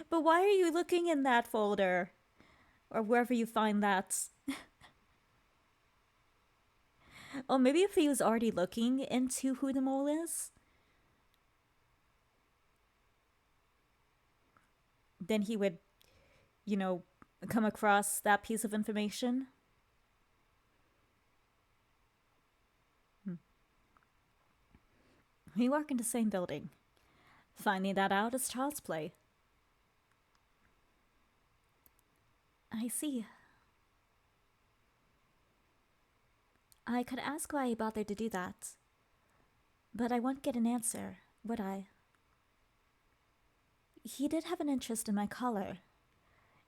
A: But why are you looking in that folder? Or wherever you find that. Oh, maybe if he was already looking into who the mole is, then he would, you know, come across that piece of information. We work in the same building. Finding that out is child's play. I see. I could ask why he bothered to do that, but I won't get an answer, would I? He did have an interest in my collar,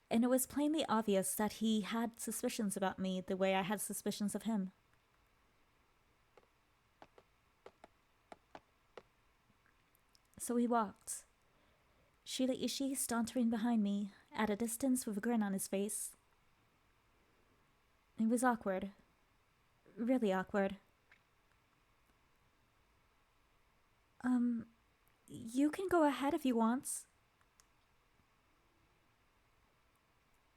A: and it was plainly obvious that he had suspicions about me the way I had suspicions of him. So we walked. Shiraishi sauntering behind me, at a distance with a grin on his face. It was awkward. Really awkward. You can go ahead if you want.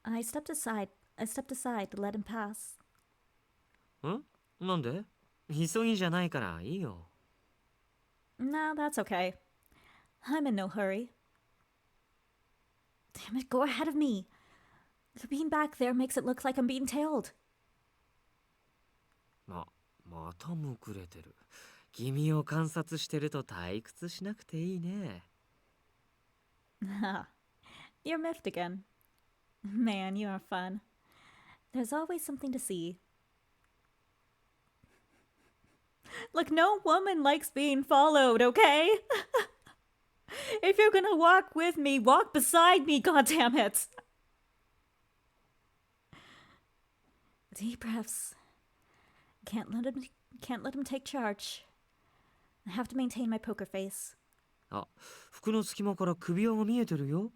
A: I stepped aside to let him pass.
C: なんで？急ぎじゃないからいいよ。
A: Nah, that's okay. I'm in no hurry. Damn it, go ahead of me. Being back there makes it look like I'm being tailed.
C: またむくれてる。君を観察してると退屈しなくていいね。
A: You're miffed again. Man, you are fun. There's always something to see. Look, no woman likes being followed, okay? If you're gonna walk with me, walk beside me, goddammit! Deep breaths. Can't let him take charge. I have to maintain my poker face.
C: あ、服の隙間から首輪が見えてるよ。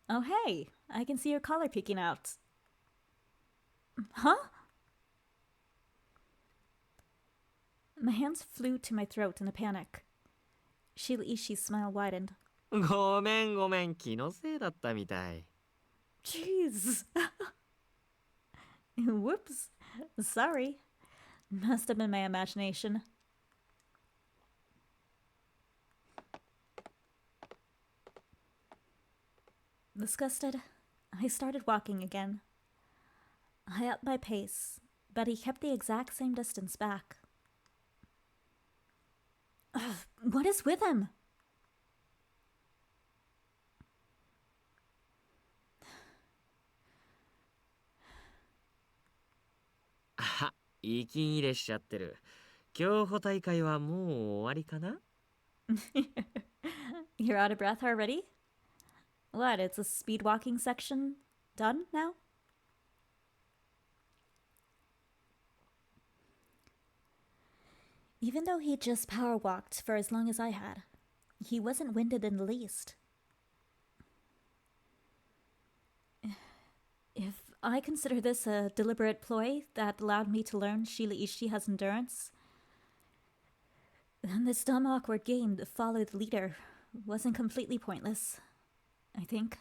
A: Oh hey, I can see your collar peeking out. Huh? My hands flew to my throat in a panic. Shiraishis smile widened.
C: ごめんごめん、気のせいだったみたい。
A: Jeez. Whoops. Sorry. Must have been my imagination. Disgusted, I started walking again. I upped my pace, but he kept the exact same distance back. Ugh, what is with him?
C: あ、息切れしちゃってる。競歩大会はもう終わりかな？
A: You're out of breath already? What, it's a speed walking section done now? Even though he just power walked for as long as I had, he wasn't winded in the least. If I consider this a deliberate ploy that allowed me to learn Shiraishi has endurance, then this dumb awkward game to follow the leader wasn't completely pointless, I think.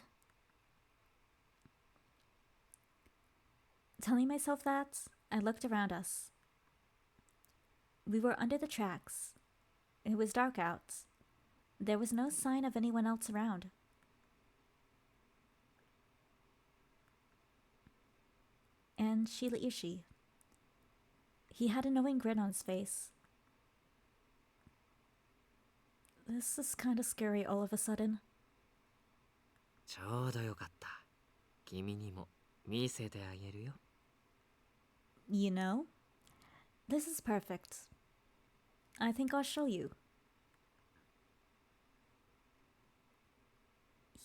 A: Telling myself that, I looked around us. We were under the tracks. It was dark out. There was no sign of anyone else around. And Shiraishi. He had a knowing grin on his face. This is kind of scary all of a sudden.
C: ちょうどよかった。君にも見せてあげるよ。
A: You know, this is perfect. I think I'll show you.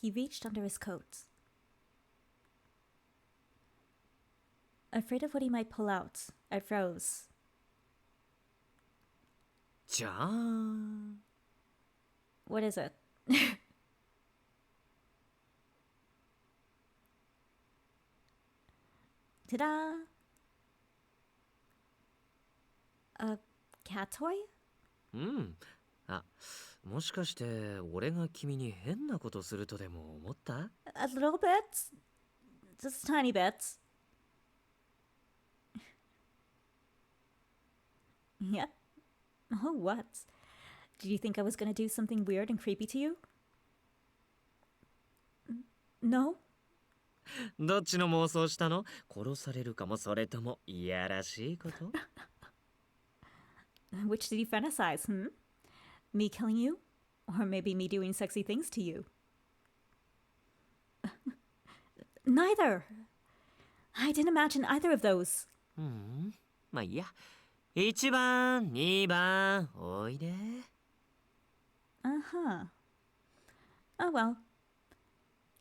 A: He reached under his coat. Afraid of what he might pull out, I froze.
C: じゃーん。
A: What is it? Ta-da! A cat toy?
C: うん。あ、もしかして俺が君に変なことするとでも思った？
A: A little bit? Just a tiny bit. Yep. Oh, what? Did you think I was gonna do something weird and creepy to you? No?
C: どっちの妄想したの？殺されるかも、それともいやらしいこと？
A: Which did you fantasize, Me killing you? Or maybe me doing sexy things to you? Neither! I didn't imagine either of those.
C: まあいいや。1番、2番、おいで。
A: Uh-huh. Oh well.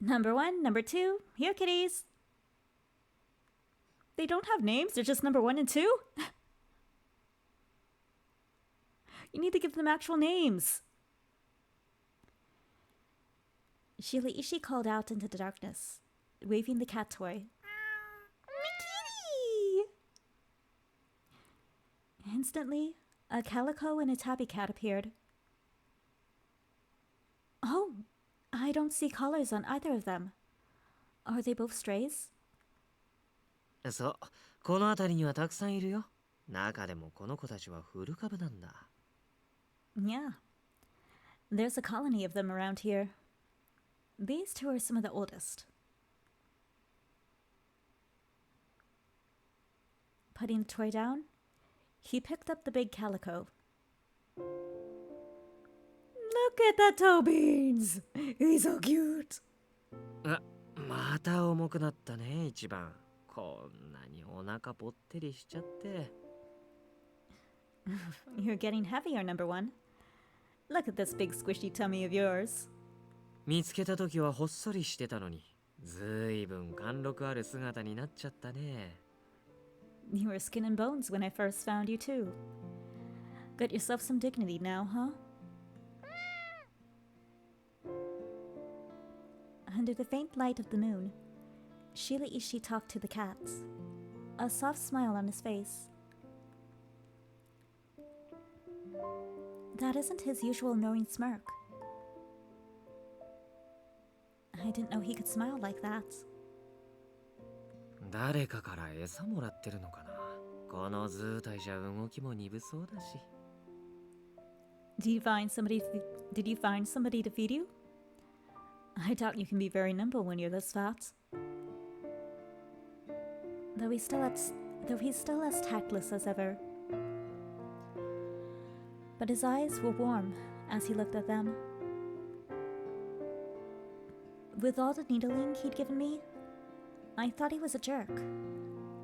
A: Number 1, number 2, here kitties. They don't have names, they're just number 1 and 2? You need to give them actual names. Shiraishi called out into the darkness, waving the cat toy. Kitty! Instantly, a calico and a tabby cat appeared. Oh, I don't see collars on either of them. Are they both strays?
C: そう、この辺りにはたくさんいるよ。中でもこの子たちは古株なんだ。
A: Yeah. There's a colony of them around here. These two are some of the oldest. Putting the toy down, he picked up the big calico. Look at that toe beans! He's so cute!
C: また重くなったね、一番。こんなにお腹ぽってりしちゃって。
A: You're getting heavier, number 1. Look at this big squishy tummy of yours.
C: 見つけた時はほっそりしてたのに、ずいぶん貫禄ある姿になっちゃったね。
A: You were skin and bones when I first found you, too. Got yourself some dignity now, huh? Under the faint light of the moon, Shiraishi talked to the cats. a soft smile on his face. That isn't his usual knowing smirk. I didn't know he could smile like that.
C: 誰かから餌もらってるのかな。この図体じゃ動きも鈍そうだし。
A: Did you find somebody to feed you? I doubt you can be very nimble when you're this fat. Though he's still as tactless as ever. But his eyes were warm as he looked at them. With all the needling he'd given me, I thought he was a jerk.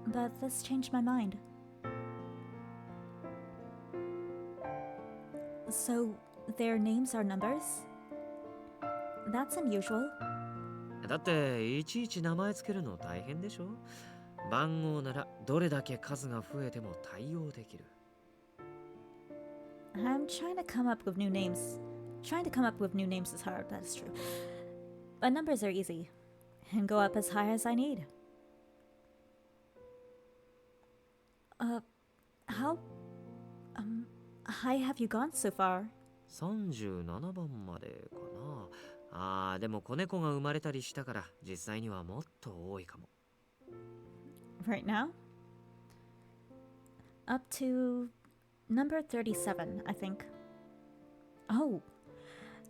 A: But this changed my mind. So, their names are numbers? That's unusual.
C: だっていちいち名前つけるの大変でしょ。番号ならどれだけ数が増えても対応できる。
A: I'm trying to come up with new names. Trying to come up with new names is hard, that's true. But numbers are easy. And go up as high as I need. How high have you gone so far?
C: 37番までかな。でも子猫が生まれたりしたから実際にはもっと多いかも。
A: Right now? Up to number 37, I think. Oh,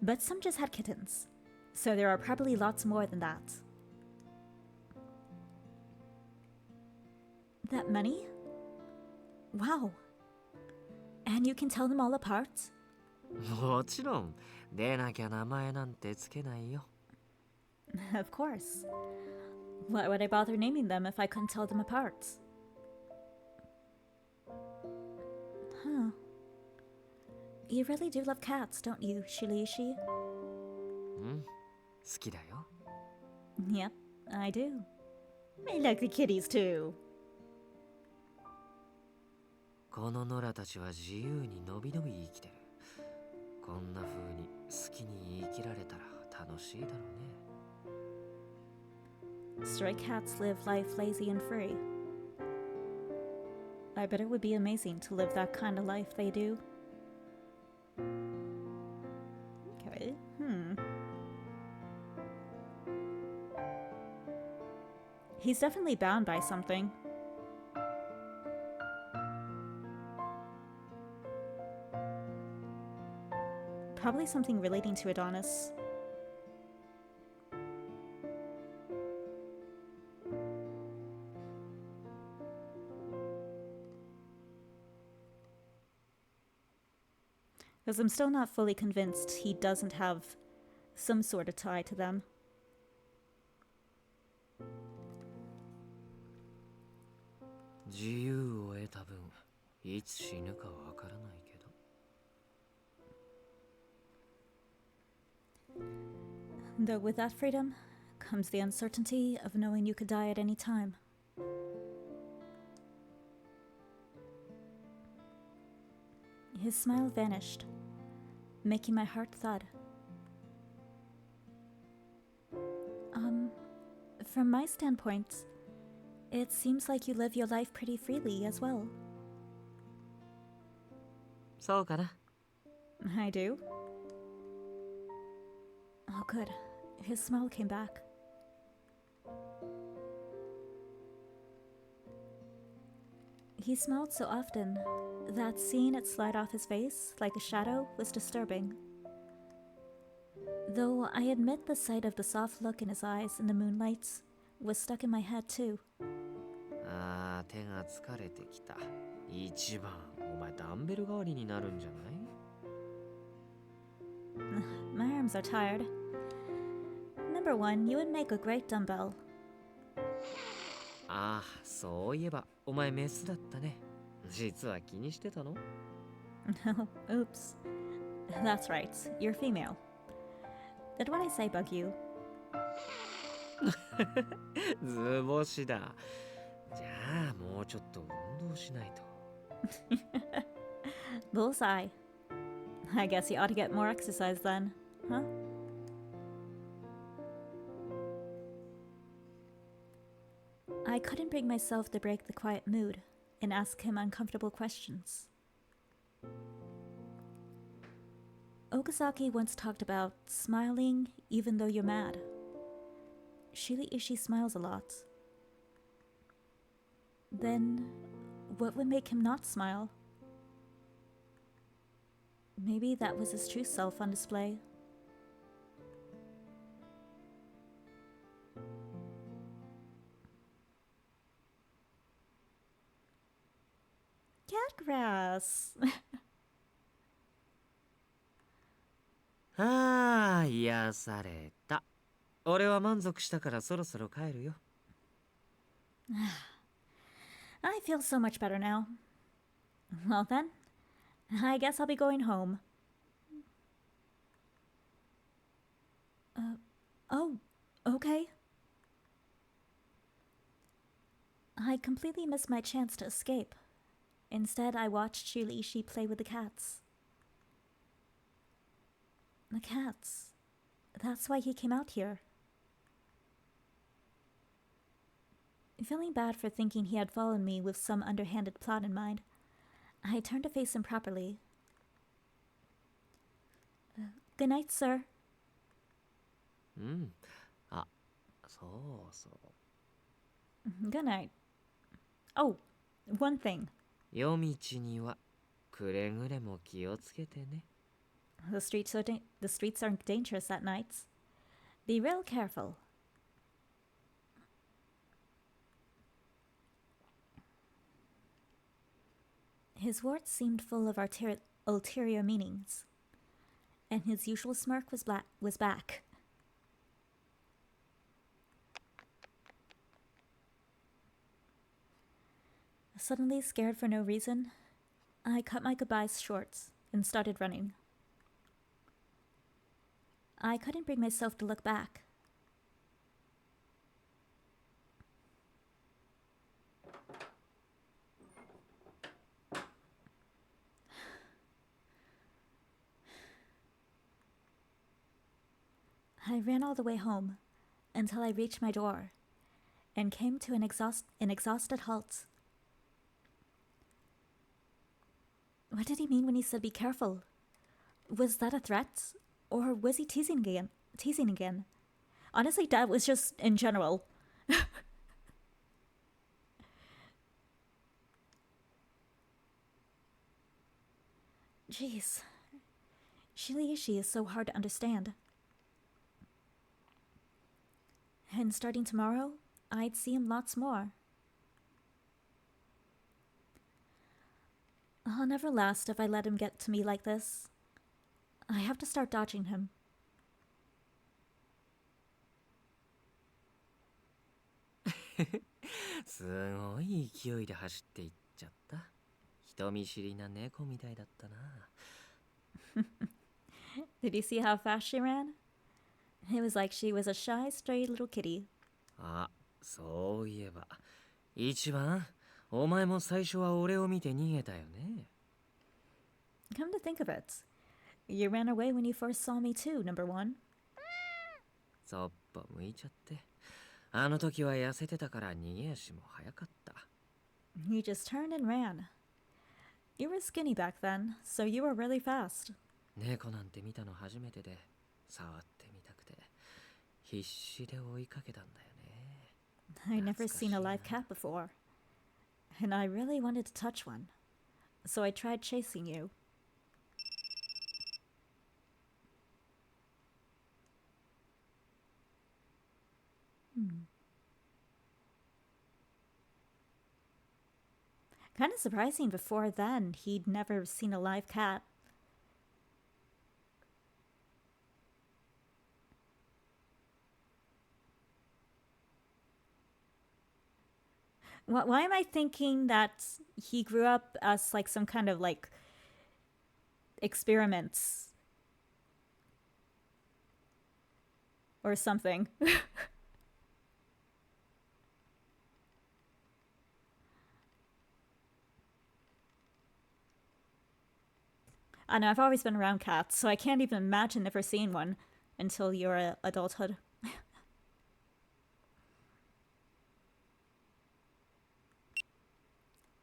A: but some just had kittens. So there are probably lots more than that. That many? Wow. And you can tell them all apart?
C: もちろん。でなきゃ名前なんてつけないよ。
A: Of course. Why would I bother naming them if I couldn't tell them apart? Huh. You really do love cats, don't you, Shirishi?
C: うん、好きだよ。
A: Yep, I do. I like the kitties too.
C: この野良たちは自由にのびのび生きてる。こんな風に好きに生きられたら楽しいだろうね。
A: Stray cats live life lazy and free. I bet it would be amazing to live that kind of life they do. Okay, He's definitely bound by something. Probably something relating to Adonis. Because I'm still not fully convinced he doesn't have some sort of tie to them.
C: 自由を得た分、いつ死ぬかわからないけど。
A: Though with that freedom comes the uncertainty of knowing you could die at any time. His smile vanished, making my heart thud. From my standpoint, it seems like you live your life pretty freely as well.
C: そうかな。
A: I do. Oh, good. His smile came back. He smiled so often that seeing it slide off his face like a shadow was disturbing. Though I admit the sight of the soft look in his eyes in the moonlight was stuck in my head too.
C: 手が疲れてきた。一番、お前ダンベル代わりになるんじゃない？
A: My arms are tired. Number one, you would make a great dumbbell.
C: そういえば、お前メスだったね。実は気にしてたの？
A: Oops. That's right, you're female. Did what I say bug you?
C: 図星だ。じゃあもうちょっと運動しないと。
A: Bullseye. I guess you ought to get more exercise then, huh? I couldn't bring myself to break the quiet mood and ask him uncomfortable questions. Okazaki once talked about smiling even though you're mad. Shiraishi smiles a lot. Then, what would make him not smile? Maybe that was his true self on display. Cat grass.
C: ああ、癒された。俺は満足したからそろそろ帰るよ。
A: I feel so much better now. Well then, I guess I'll be going home. Oh, okay. I completely missed my chance to escape. Instead, I watched Shiraishi play with the cats. The cats. That's why he came out here. Feeling bad for thinking he had followed me with some underhanded plot in mind, I turned to face him properly. Good night, sir.
C: うん。あ、そうそう。
A: Good night. Oh, one thing.
C: 夜道にはくれぐれも気をつけてね。
A: The streets are dangerous at nights. Be real careful. His words seemed full of ulterior meanings, and his usual smirk was back. Suddenly scared for no reason, I cut my goodbyes short and started running. I couldn't bring myself to look back. I ran all the way home until I reached my door and came to an exhausted halt. What did he mean when he said be careful? Was that a threat? Or was he teasing again? Honestly, that was just in general. Jeez. Shiraishi is so hard to understand. And starting tomorrow, I'd see him lots more. I'll never last if I let him get to me like this. I have to start dodging him.
C: すごい勢いで走っていっちゃった。人見知りな猫みたいだったな。
A: Did you see how fast she ran? It was like she was a shy, stray little kitty.
C: あ、そういえば。一番、お前も最初は俺を見て逃げたよね。
A: Come to think of it, you ran away when you first saw me too, number one.
C: そっぽ向いちゃって。あの時は痩せてたから逃げ足も早かった。
A: You just turned and ran. You were skinny back then, so you were really fast.
C: 猫なんて見たの初めてで、触ってみたくて、必死で追いかけたんだよね。
A: I'd never seen a live cat before, and I really wanted to touch one, so I tried chasing you. Kind of surprising before then he'd never seen a live cat. Why am I thinking that he grew up as like some kind of like experiments or something? I know, I've always been around cats, so I can't even imagine never seeing one until your adulthood.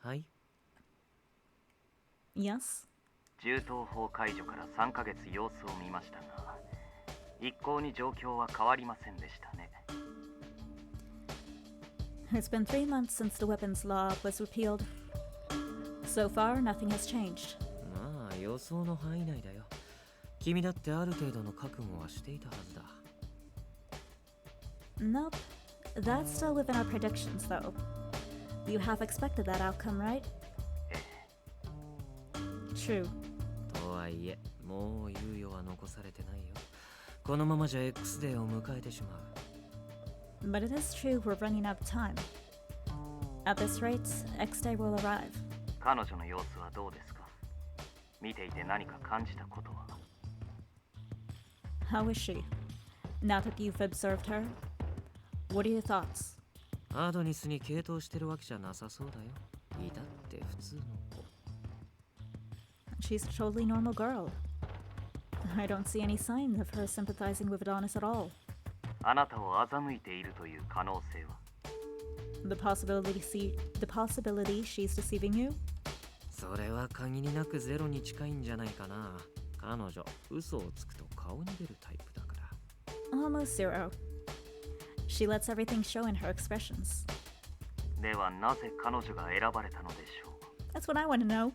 C: はい。
A: Yes?
I: 銃刀法解除から3ヶ月様子を見ましたが、一向に状況は変わりませんでしたね。
A: It's been 3 months since the weapons law was repealed. So far, nothing has changed.
C: まあ予想の範囲内だよ。君だってある程度の覚悟はしていたはずだ。
A: Nope. That's still within our predictions, though. You have expected that outcome, right? True.
C: とはいえ、もう猶予は残されてないよ。このままじゃ X デーを迎えてしまう。
A: But it is true we're running out of time. At this rate, X Day will arrive.
I: 彼女の様子はどうですか？見ていて何か感じたことは？
A: How is she? Now that you've observed her, what are your thoughts?
C: アドニスに傾倒してるわけじゃなさそうだよ。いたって普通の子。
A: She's a totally normal girl. I don't see any signs of her sympathizing with Adonis at all.
I: あなたを欺いているという可能性は？
A: The possibility she's deceiving you?
C: それは限りなくゼロに近いんじゃないかな。彼女、嘘をつくと顔に出るタイプだから。
A: Almost zero. She lets everything show in her expressions.
I: ではなぜ彼女が選ばれたのでしょう？
A: That's what I want to know.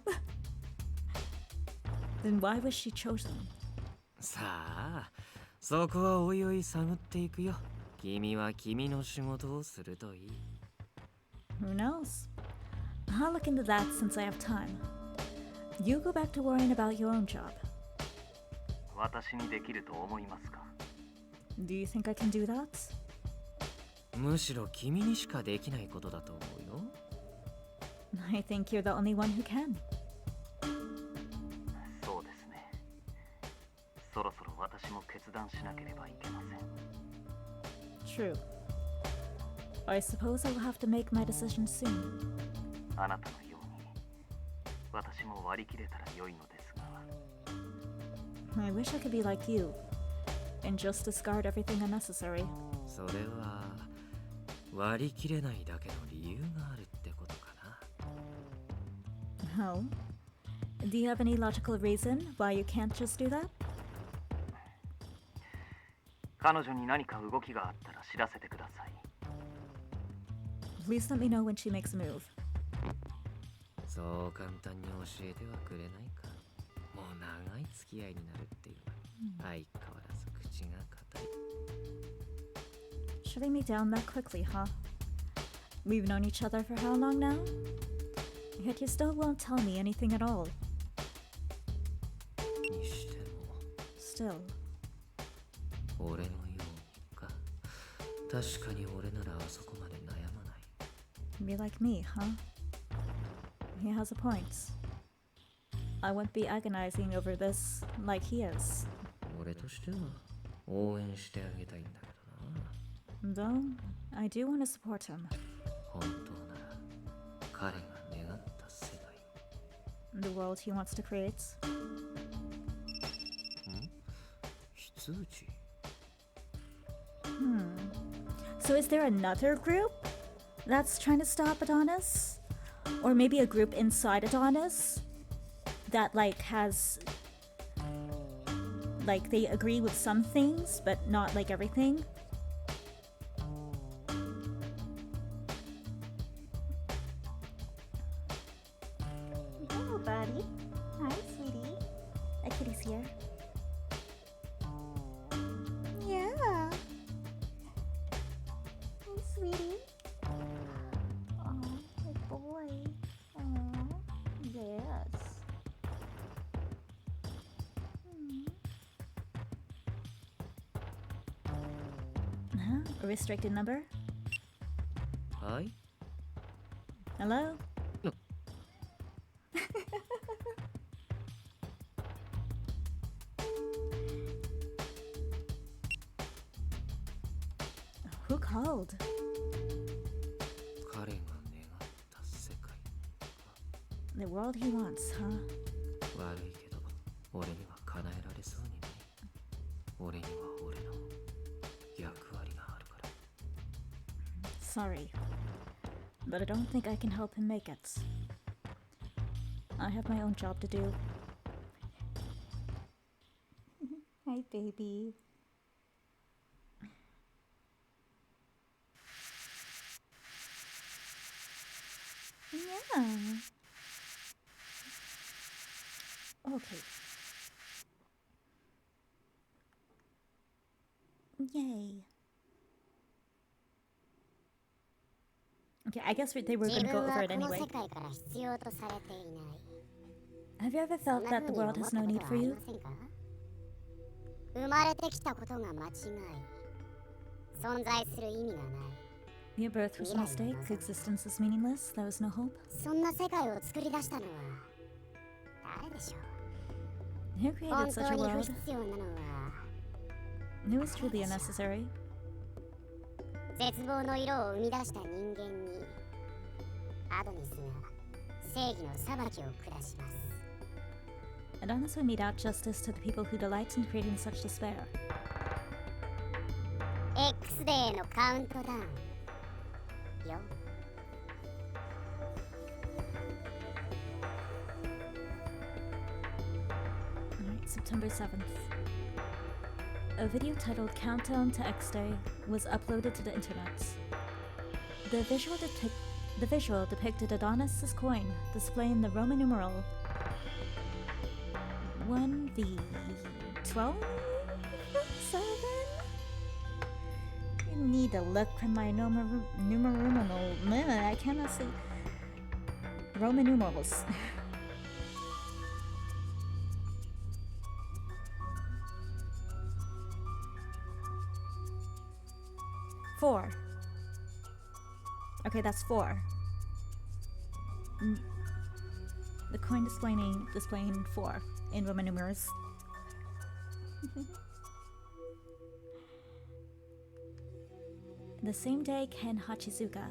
A: Then why was she chosen?
C: さあ、そこはおいおい探っていくよ。君は君の仕事をするといい。
A: Who knows? I'll look into that since I have time. You go back to worrying about your own job.
I: 私にできると思いますか？
A: Do you think I can do that?
C: むしろ君にしかできないことだと思うよ。
A: I think you're the only one who can.
I: そうですね。そろそろ私も決断しなければいけません。
A: True. I suppose I will have to make my decision soon.
I: あなたのように私も割り切れたら良いのですが。
A: I wish I could be like you and just discard everything unnecessary.
C: それは割り切れないだけの理由があるってことかな。
A: How? Do you have any logical reason why you can't just do that?
I: 彼女に何か動きがあったら知らせてください。
A: Please let me know when she makes a move.
C: そう簡単に教えてはくれないか。もう長い付き合いになるっていう。相変わらず口が硬い。
A: Shutting me down that quickly, huh? We've known each other for how long now? Yet you still won't tell me anything at all.
C: にしても
A: Still.
C: 俺のようにか。確かに俺ならあそこまで悩まない。
A: Be like me, huh? He has a point. I won't be agonizing over this like he is.
C: 俺としては応援してあげたいんだけどな。
A: Though, I do want to support him.
C: 本当なら彼が願った世界。
A: The world he wants to create.
C: 非通知。
A: So is there another group that's trying to stop Adonis? Or maybe a group inside Adonis that like has like they agree with some things but not like everything? Hello, buddy. Hi, sweetie. A kitty's here. Yeah. Hey, sweetie. Oh, good boy. Oh, yes. Huh? A restricted number?
C: はい。
A: Hello?
C: No.
A: Who called?
C: 彼が願った世界。
A: The world he wants, huh?
C: 悪いけど、俺には叶えられそうにない。俺には俺の役割があるから。
A: Sorry. but I don't think I can help him make it. I have my own job to do. Hi, baby. Yeah. Okay. Yay. Okay, I guess they were gonna go over it anyway. Have you ever felt that the world has no need for you? Your birth was a mistake, existence is meaningless, there was no hope. Who created such a world? It was truly unnecessary. Adonis will mete out justice to the people who delight in creating such despair. Alright, September 7th. A video titled Countdown to X Day was uploaded to the internet. The visual depicted Adonis' coin displaying the Roman numeral 1v12? 7? I need to look at my numeral. I cannot see. Roman numerals. Four. Okay, that's 4. The coin displaying 4 in Roman numerals. The same day, Ken Hachizuka,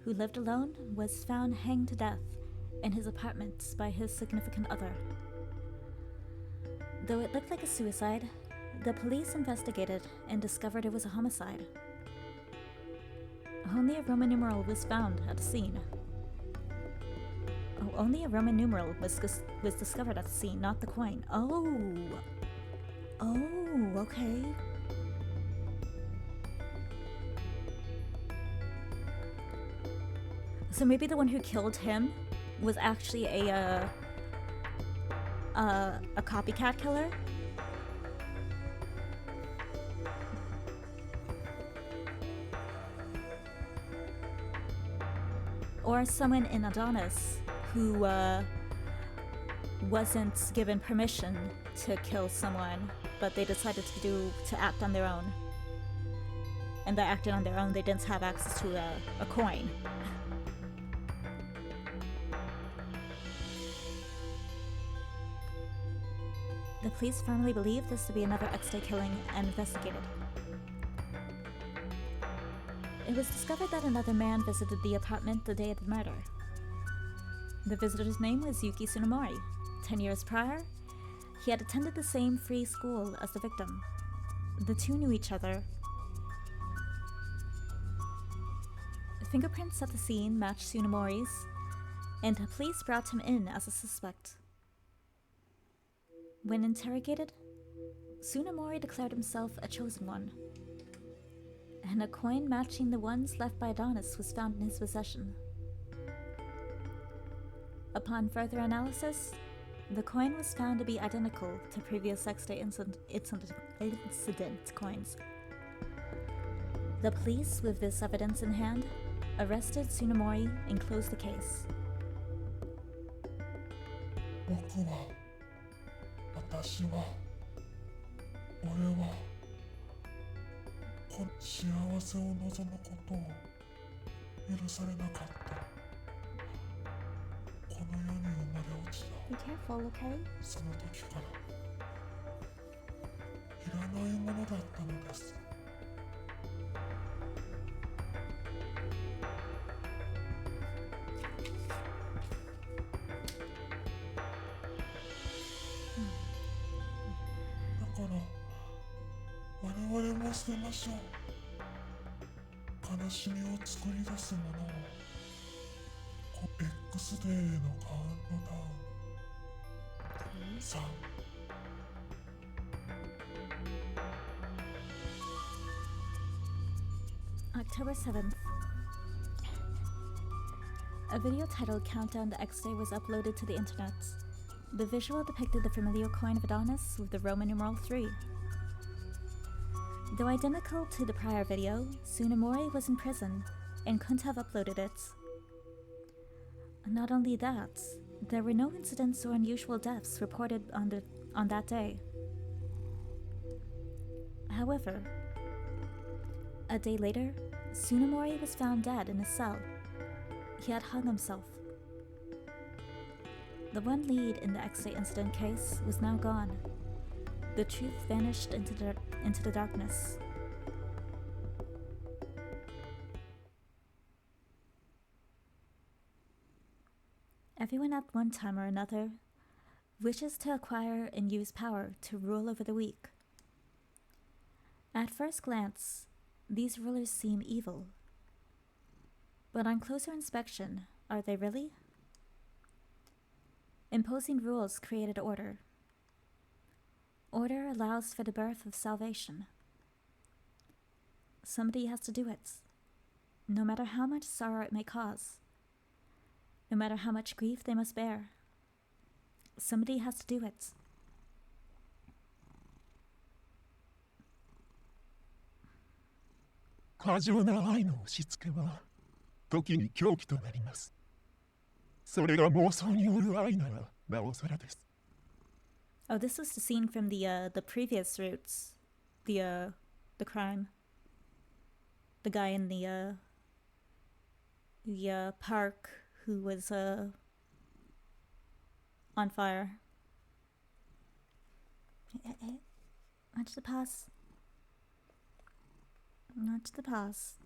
A: who lived alone, was found hanged to death in his apartment by his significant other. Though it looked like a suicide, the police investigated and discovered it was a homicide. Only a Roman numeral was found at the scene. Oh, only a Roman numeral was discovered at the scene, not the coin. Oh! Oh, okay. So maybe the one who killed him was actually a copycat killer? Or someone in Adonis who wasn't given permission to kill someone, but they decided to act on their own. And by acting on their own, they didn't have access to a coin. The police firmly believe this to be another X-Day killing and investigated. It was discovered that another man visited the apartment the day of the murder. The visitor's name was Yuki Tsunemori. 10 years prior, he had attended the same free school as the victim. The two knew each other. Fingerprints at the scene matched Tsunemori's, and the police brought him in as a suspect. When interrogated, Tsunemori declared himself a chosen one, and a coin matching the ones left by Adonis was found in his possession. Upon further analysis, the coin was found to be identical to previous X-Day incident coins. The police, with this evidence in hand, arrested Tsunemori and closed the case.
J: 幸せを望むことを許されなかった。この世に生まれ落ちた。
A: Be careful, okay?
J: その時からいらないものだったのです。だから我々も捨てましょう。悲しみを作り出すものをスデーのカウントダウン。3、
A: October 7th. A video titled Countdown to X Day was uploaded to the internet. The visual depicted the familiar coin of Adonis with the Roman numeral 3. Though identical to the prior video, Tsunemori was in prison and couldn't have uploaded it. Not only that, there were no incidents or unusual deaths reported on that day. However, a day later, Tsunemori was found dead in his cell. He had hung himself. The one lead in the X-Day incident case was now gone. The truth vanished into the darkness. Everyone at one time or another wishes to acquire and use power to rule over the weak. At first glance, these rulers seem evil. But on closer inspection, are they really? Imposing rules created order. Order allows for the birth of salvation. Somebody has to do it, no matter how much sorrow it may cause, no matter how much grief they must bear. Somebody has to do it.
J: Oh, this
A: was the scene from the previous routes. The crime. The guy in the park who was on fire. Hey, watch the pass. Watch the pass.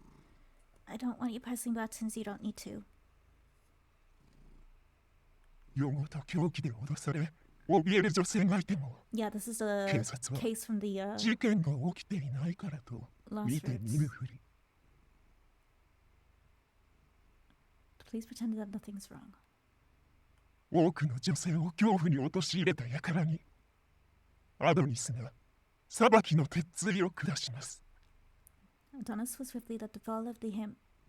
A: I don't want you pressing buttons you don't need to. Yeah, this is a case from the lost routes. Please pretend that nothing's wrong. Adonis was swiftly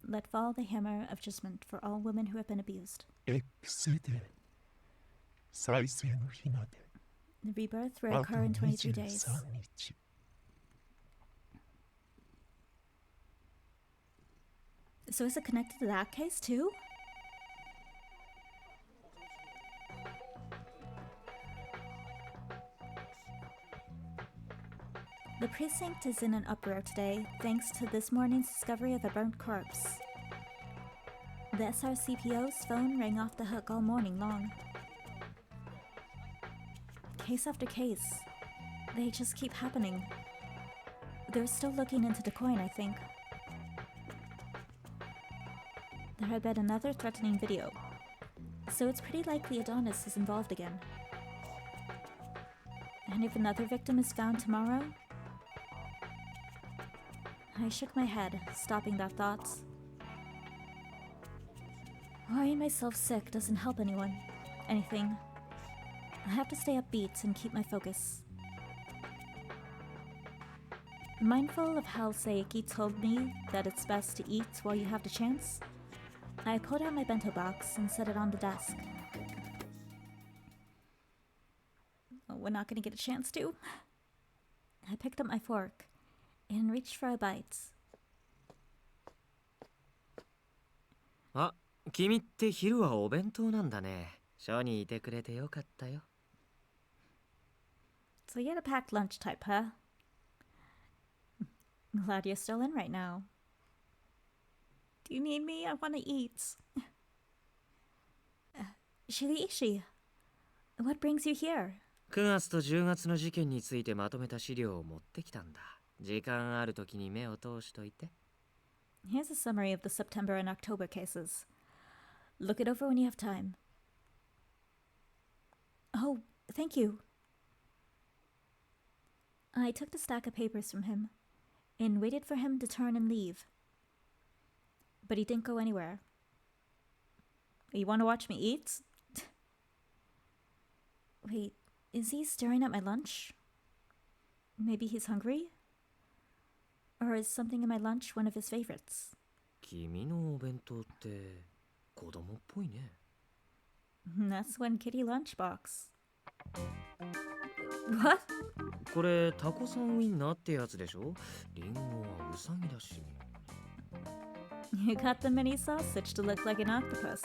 A: let fall the hammer of judgment for all women who have been abused. The rebirth will occur in 23 days. So is it connected to that case too? The precinct is in an uproar today thanks to this morning's discovery of a burnt corpse. The SRCPO's phone rang off the hook all morning long. Case after case. They just keep happening. They're still looking into the coin, I think. There had been another threatening video, so it's pretty likely Adonis is involved again. And if another victim is found tomorrow? I shook my head, stopping that thought. Worrying myself sick doesn't help anything. I have to stay upbeat and keep my focus. Mindful of how Saeki told me that it's best to eat while you have the chance, I pulled out my bento box and set it on the desk. Oh, we're not gonna get a chance to. I picked up my fork and reached for a bite.
C: あ、君って昼はお弁当なんだね。署にいてくれてよかったよ。
A: So you had a packed lunch type, huh? Glad you're still in right now. Do you need me? I want to eat. Shiraishi, what brings you here?
C: 9月と10月の事件についてまとめた資料を持ってきたんだ。時間あるときに目を通しといて。
A: Here's a summary of the September and October cases. Look it over when you have time. Oh, thank you. I took the stack of papers from him and waited for him to turn and leave. But he didn't go anywhere. You want to watch me eat? Wait, is he staring at my lunch? Maybe he's hungry? Or is something in my lunch one of his favorites?
C: 君のお弁当って子供っぽいね。
A: That's one kitty lunchbox. What?
C: これタコさんウインナーってやつでしょ。リンゴはウサギだし。
A: You got the mini sausage to look like an octopus.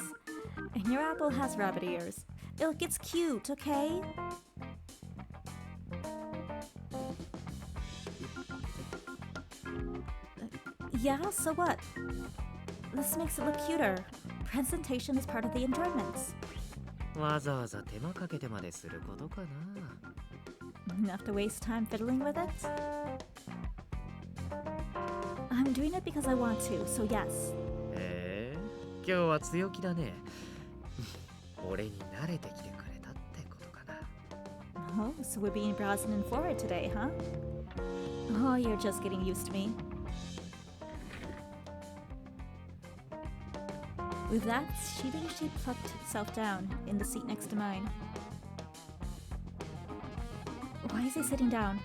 A: And your apple has rabbit ears. Look, it's cute, okay? Yeah, so what? This makes it look cuter. Presentation is part of the enjoyment.
C: わざわざ手間かけてまですることかな。
A: Enough to waste time fiddling with it? I'm doing it because I want to, so yes.
C: へえ、今日は強気だね。俺に慣れてきてくれたってことかな。
A: Oh, so we're being brazen and forward today, huh? Oh, you're just getting used to me. With that, Shiraishis plucked himself down in the seat next to mine. Why is he sitting down?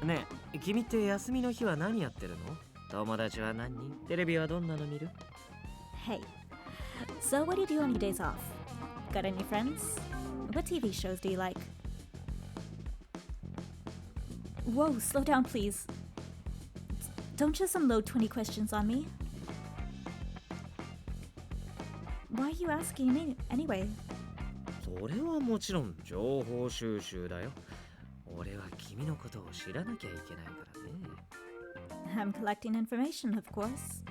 C: ねえ、君って休みの日は何やってるの？友達は何人？テレビはどんなの見る？
A: Hey, so what do you do on your days off? Got any friends? What TV shows do you like? Whoa, slow down, please. Don't just unload 20 questions on me. Why are you asking me anyway?
C: それはもちろん情報収集だよ。俺は君のことを知らなきゃいけないからね。
A: I'm collecting information, of course.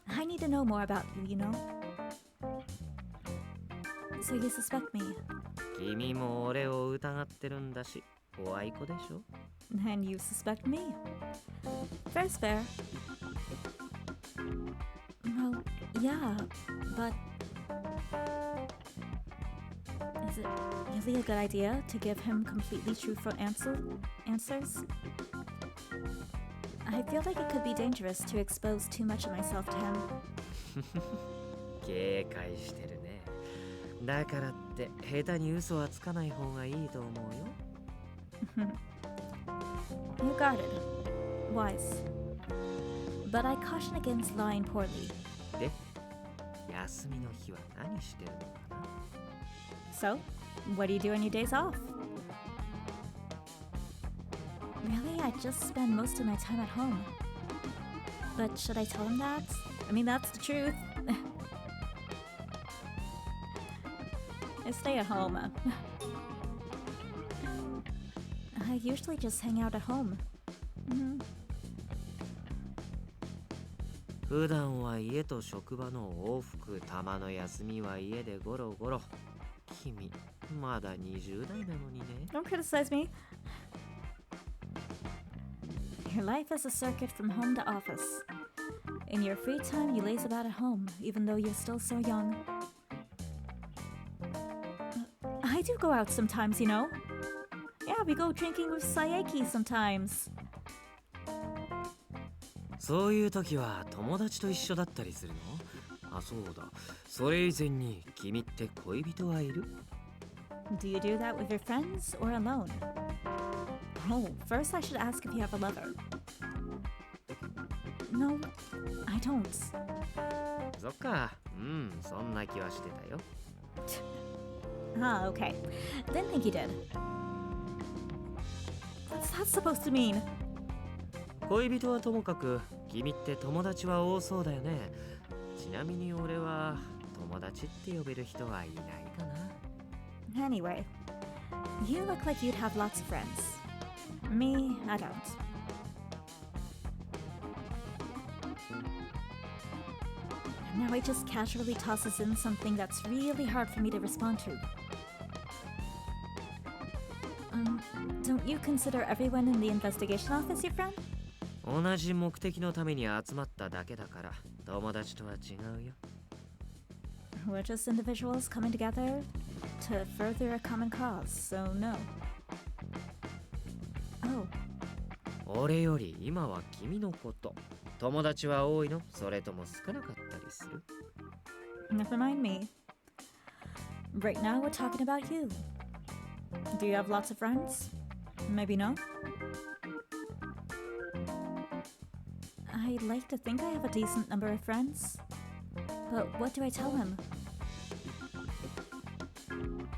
A: I need to know more about you, you know? So you suspect me?
C: 君も俺を疑ってるんだし、怖い子でしょ？
A: And you suspect me? Fair's fair. Well, yeah, but... Is it really a good idea to give him completely truthful answers? I feel like it could be dangerous to expose too much of myself to him.
C: 警戒してるね。だからって下手に嘘はつかない方がいいと思うよ。
A: You're guarded. Wise. But I caution against lying poorly.
C: で、休みの日は何してるのかな？
A: So, what do you do on your days off? Really, I just spend most of my time at home. But should I tell him that? I mean, that's the truth. I stay at home. I usually just hang out at home. Mhm.
C: 普段は家と職場の往復、たまの休みは家でゴロゴロ。君、まだ20代なのにね。
A: Don't criticize me. Your life is a circuit from home to office. In your free time, you laze about at home, even though you're still so young. I do go out sometimes, you know. Yeah, we go drinking with Sayeki sometimes.
C: そういう時は友達と一緒だったりするの？あ、そうだ。それ以前に君って恋人はいる？
A: Do you do that with your friends or alone? Oh, first I should ask if you have a lover. No, I don't.
C: そっか。うん、そんな気はしてたよ。
A: Ah, okay. Didn't think you did. What's that supposed to mean?
C: 恋人はともかく、君って友達は多そうだよね。ちなみに俺は友達って呼べる人はいないかな。
A: Anyway, you look like you'd have lots of friends. Me, I don't. And now he just casually tosses in something that's really hard for me to respond to. Don't you consider everyone in the investigation office your friend?
C: 同じ目的のために集まっただけだから、友達とは違うよ。
A: We're just individuals coming together to further a common cause, so no. Oh.
C: 俺より今は君のこと。友達は多いの？それとも少なかったりする？
A: Never mind me. Right now, we're talking about you. Do you have lots of friends? Maybe no? I'd like to think I have a decent number of friends. But what do I tell him?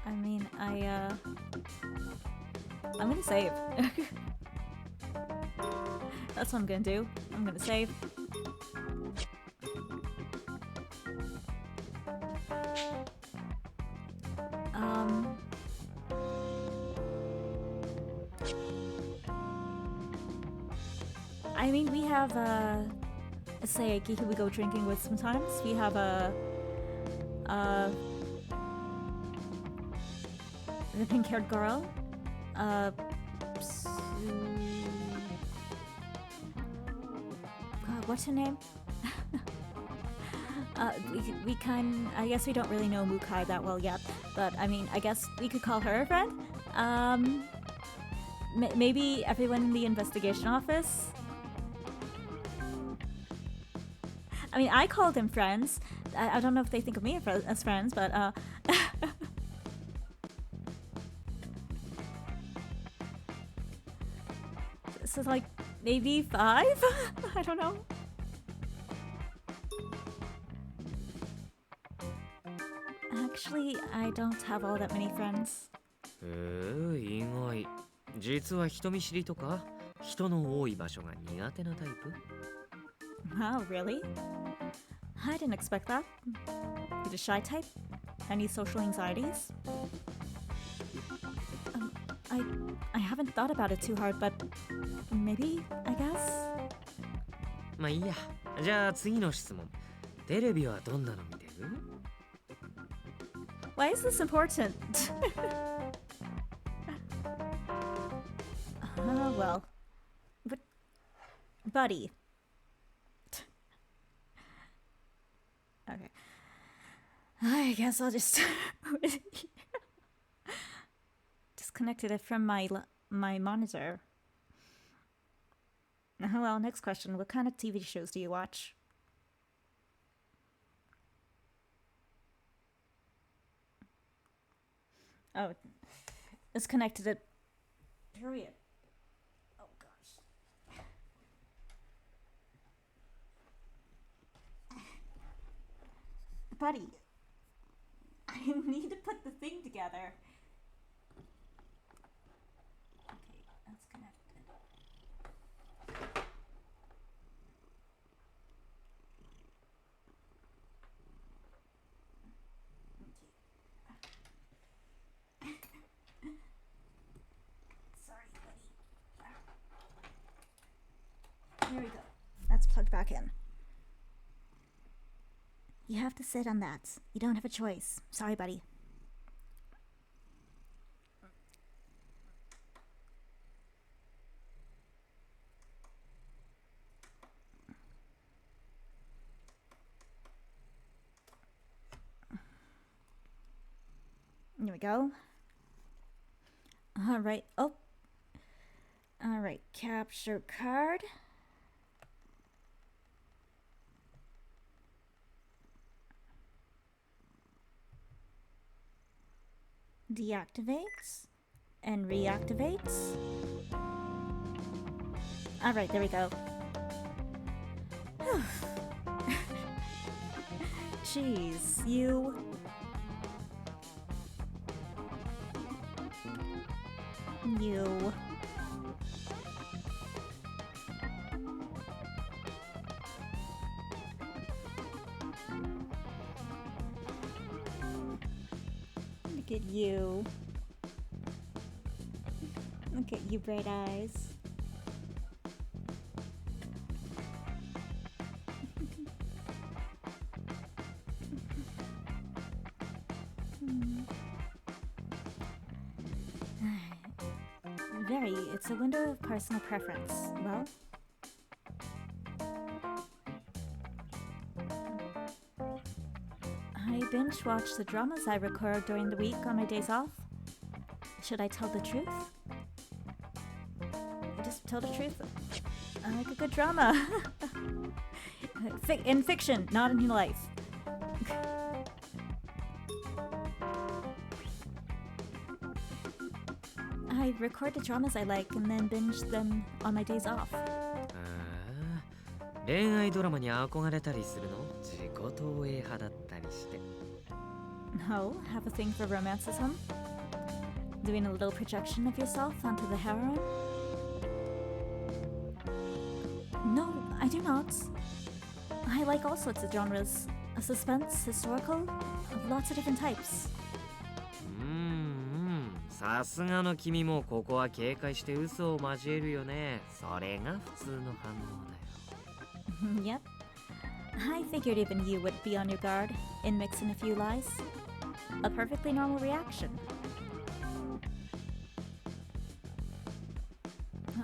A: I mean, I'm gonna save. That's what I'm gonna do. I'm gonna save. I mean, we have a Sayaki who we go drinking with sometimes. We have the pink-haired girl. God, what's her name? I guess we don't really know Mukai that well yet, but I mean, I guess we could call her a friend. Maybe everyone in the investigation office. I mean, I call them friends. I don't know if they think of me as friends, but so like maybe 5? I don't know. Actually, I don't have all that many friends.
C: 意外。実は人見知りとか人の多い場所が苦手なタイプ？
A: Wow, really? I didn't expect that. You're the shy type? Any social anxieties? I haven't thought about it too hard, but maybe, I guess?
C: まあいいや。じゃあ次の質問。テレビはどんなの見てる？
A: Why is this important? Well. But, buddy. Okay. I guess I'll just disconnected it from my monitor. Well, next question. What kind of TV shows do you watch? Oh, it's connected it. Period. Oh gosh. Buddy, I need to put the thing together. Okay, that's connected. Sorry, buddy. Here we go. That's plugged back in. You have to sit on that. You don't have a choice. Sorry, buddy. Here we go. All right. Oh. All right. Capture card. Deactivates and reactivates. All right, there we go. Jeez, you. Look at you. Look at you, bright eyes. It's a window of personal preference. Well, I binge watch the dramas I record during the week on my days off. Should I tell the truth? Just tell the truth. I like a good drama. In fiction, not in life. I record the dramas I like and then binge them on my days off.
C: 恋愛ドラマに憧れたりするの？自己投影派だったりして。
A: No, have a thing for romanticism? Doing a little projection of yourself onto the heroine? No, I do not. I like all sorts of genres. Suspense, historical, lots of different types.
C: さすがの君もここは警戒して嘘を交えるよね。それが普通の反応だよ。
A: Yep. I figured even you would be on your guard in mixing a few lies. A perfectly normal reaction.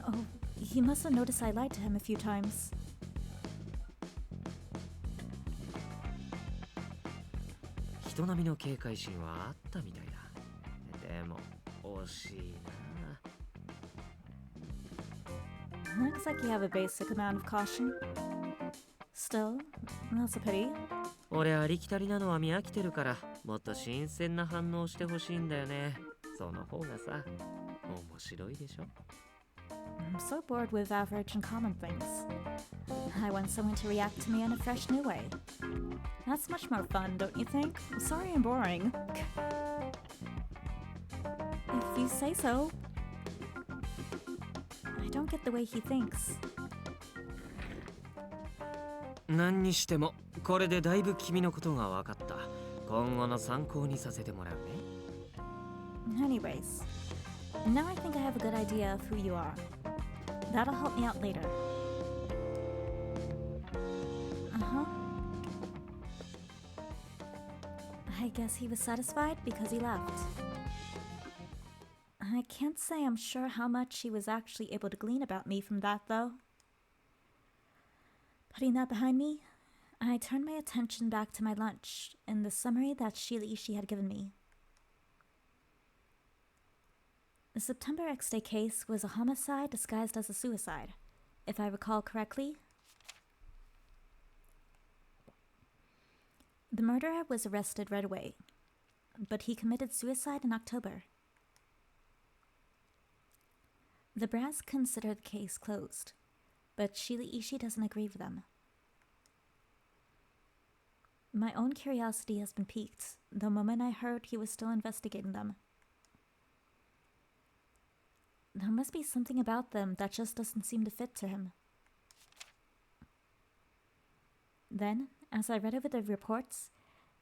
A: Oh, he must have noticed I lied to him a few times.
C: 人並みの警戒心はあったみたいだ。でも惜しいな。
A: Looks like you have a basic amount of caution. Still, that's a pity.
C: 俺ありきたりなのは見飽きてるから、もっと新鮮な反応してほしいんだよね。その方がさ、面白いでしょ。
A: I'm so bored with average and common things. I want someone to react to me in a fresh new way. That's much more fun, don't you think? Sorry I'm boring. If you say so. I don't get the way he thinks.
C: 何にしてもこれでだいぶ君のことが分かった。今後の参考にさせてもらうね。
A: Anyways, now I think I have a good idea of who you are. That'll help me out later. Uh-huh. I guess he was satisfied because he left. I can't say I'm sure how much he was actually able to glean about me from that, though. Putting that behind me, I turned my attention back to my lunch and the summary that Shiraishis had given me. The September X-Day case was a homicide disguised as a suicide, if I recall correctly. The murderer was arrested right away, but he committed suicide in October. The brass consider the case closed, but Shiraishis doesn't agree with them. My own curiosity has been piqued the moment I heard he was still investigating them. There must be something about them that just doesn't seem to fit to him. Then, as I read over the reports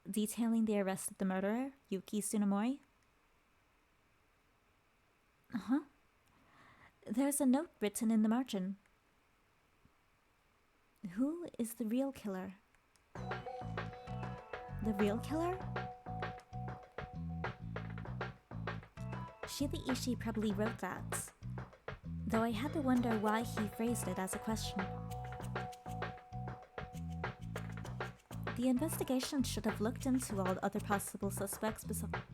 A: detailing the arrest of the murderer, Yuki Tsunemori, there's a note written in the margin. Who is the real killer? The real killer? Shiraishis probably wrote that, though I had to wonder why he phrased it as a question. The investigation should have looked into all other possible suspects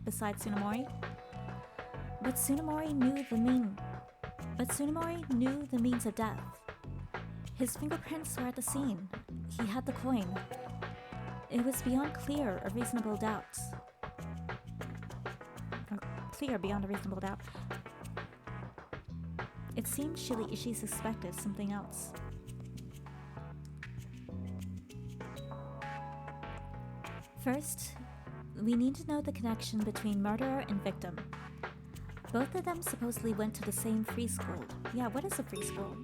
A: besides Tsunemori, but Tsunemori knew the means of death. His fingerprints were at the scene. He had the coin. It was beyond clear a reasonable doubt. Clear beyond a reasonable doubt. It seemed Shiraishis suspected something else. First, we need to know the connection between murderer and victim. Both of them supposedly went to the same free school. Yeah, what is a free school?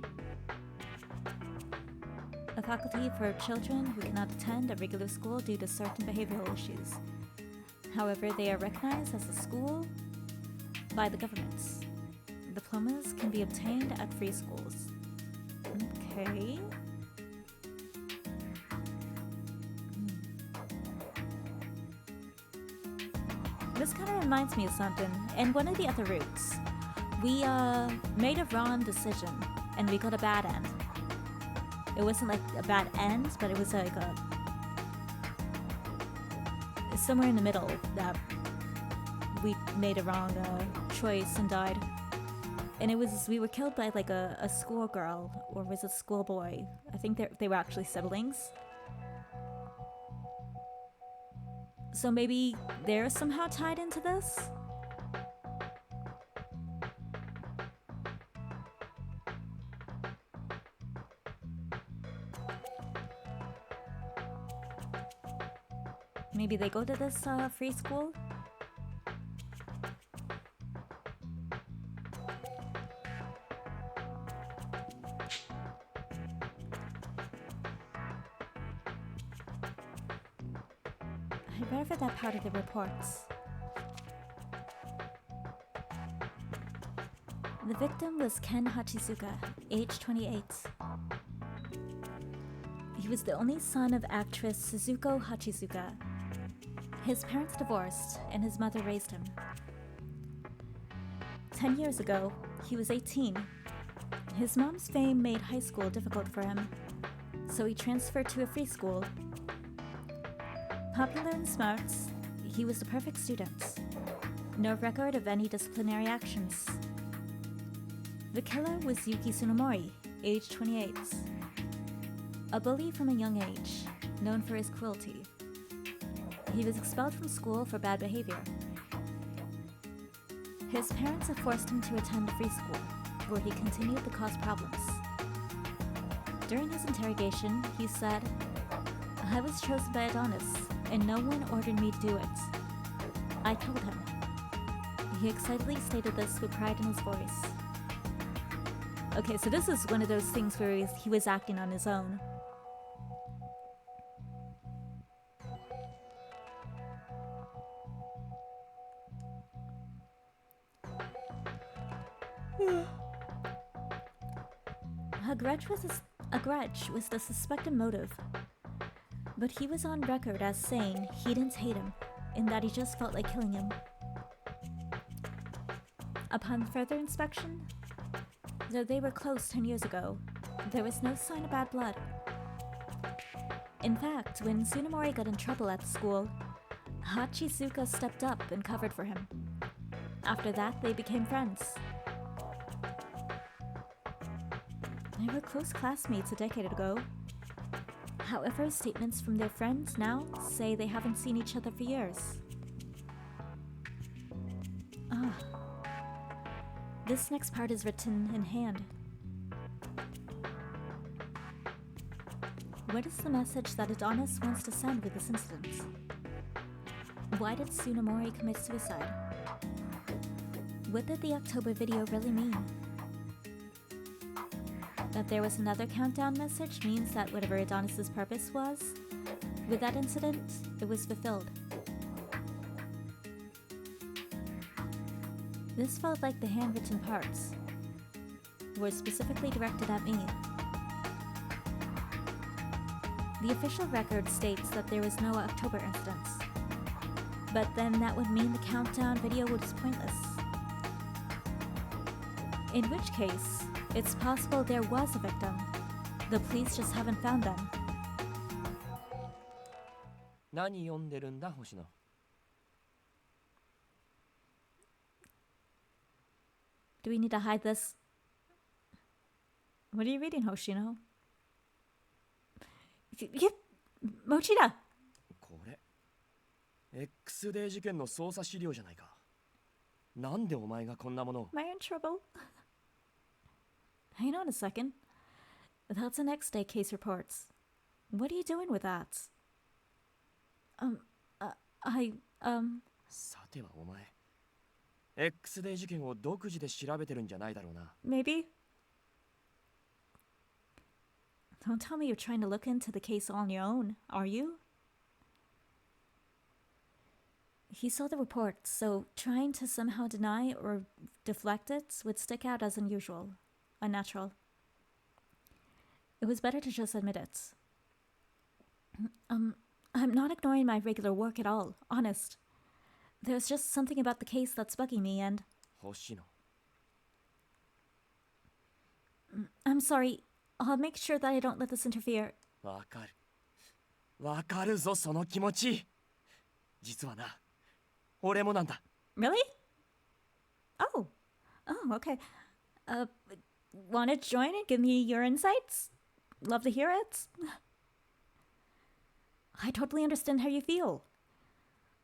A: A faculty for children who cannot attend a regular school due to certain behavioral issues. However, they are recognized as a school by the government. Diplomas can be obtained at free schools. Okay. This kind of reminds me of something. In one of the other routes, we made a wrong decision and we got a bad end. It wasn't like a bad end, but it was like somewhere in the middle that we made a wrong choice and died. And we were killed by like a schoolgirl, or was it a schoolboy? I think they were actually siblings. So maybe they're somehow tied into this? Maybe they go to this free school? I better read that part of the reports. The victim was Ken Hachizuka, age 28. He was the only son of actress Suzuko Hachizuka. His parents divorced, and his mother raised him. 10 years ago, he was 18. His mom's fame made high school difficult for him, so he transferred to a free school. Popular and smart, he was the perfect student. No record of any disciplinary actions. The killer was Yuki Tsunomori, age 28. A bully from a young age, known for his cruelty. He was expelled from school for bad behavior. His parents had forced him to attend a free school, where he continued to cause problems. During his interrogation, he said, "I was chosen by Adonis, and no one ordered me to do it. I killed him." He excitedly stated this with pride in his voice. Okay, so this is one of those things where he was acting on his own. A grudge was the suspected motive, but he was on record as saying he didn't hate him, and that he just felt like killing him. Upon further inspection, though they were close 10 years ago, there was no sign of bad blood. In fact, when Tsunomori got in trouble at the school, Hachizuka stepped up and covered for him. After that, they became friends. They were close classmates a decade ago. However, statements from their friends now say they haven't seen each other for years. This next part is written in hand. What is the message that Adonis wants to send with this incident? Why did Tsunomori commit suicide? What did the October video really mean? That there was another countdown message means that whatever Adonis's purpose was, with that incident, it was fulfilled. This felt like the handwritten parts were specifically directed at me. The official record states that there was no October incidents, but then that would mean the countdown video was pointless. In which case, it's possible there was a victim. The police just haven't found them.
E: 何読んでるんだ、星野。
A: Do we need to hide this? What are you reading, Hoshino? Yep, Mochida!
E: これ X デー事件の捜査資料じゃないか。なんでお前がこんなものを。
A: Am I in trouble? Hang on a second. That's an X-Day case reports. What are you doing with that?
E: さてはお前 X デー事件を独自で調べてるんじゃないだろうな。
A: Maybe? Don't tell me you're trying to look into the case on your own, are you? He saw the report, so trying to somehow deny or deflect it would stick out as unusual, unnatural. It was better to just admit it. I'm not ignoring my regular work at all, honest. There's just something about the case that's bugging me and...
E: 星野。
A: I'm sorry. I'll make sure that I don't let this interfere.
E: わかる。わかるぞ、その気持ち。実はな、俺もなんだ。
A: Really? Oh, okay. Wanna join and give me your insights? Love to hear it. I totally understand how you feel.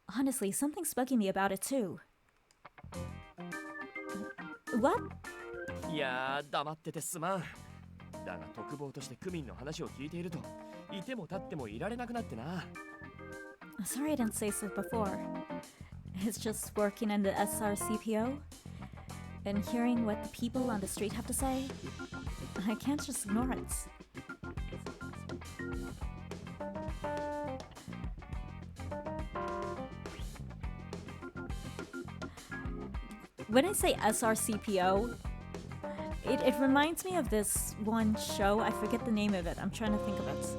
A: Honestly, something's bugging me about it too. What?
E: いやー、黙っててすまん。だが特防としてクミンの話を聞いていると、いても立ってもいられなくなってな。
A: Sorry I didn't say so before. It's just working in the SRCPO and hearing what the people on the street have to say. I can't just ignore it. When I say SRCPO, it reminds me of this one show. I forget the name of it. I'm trying to think of it.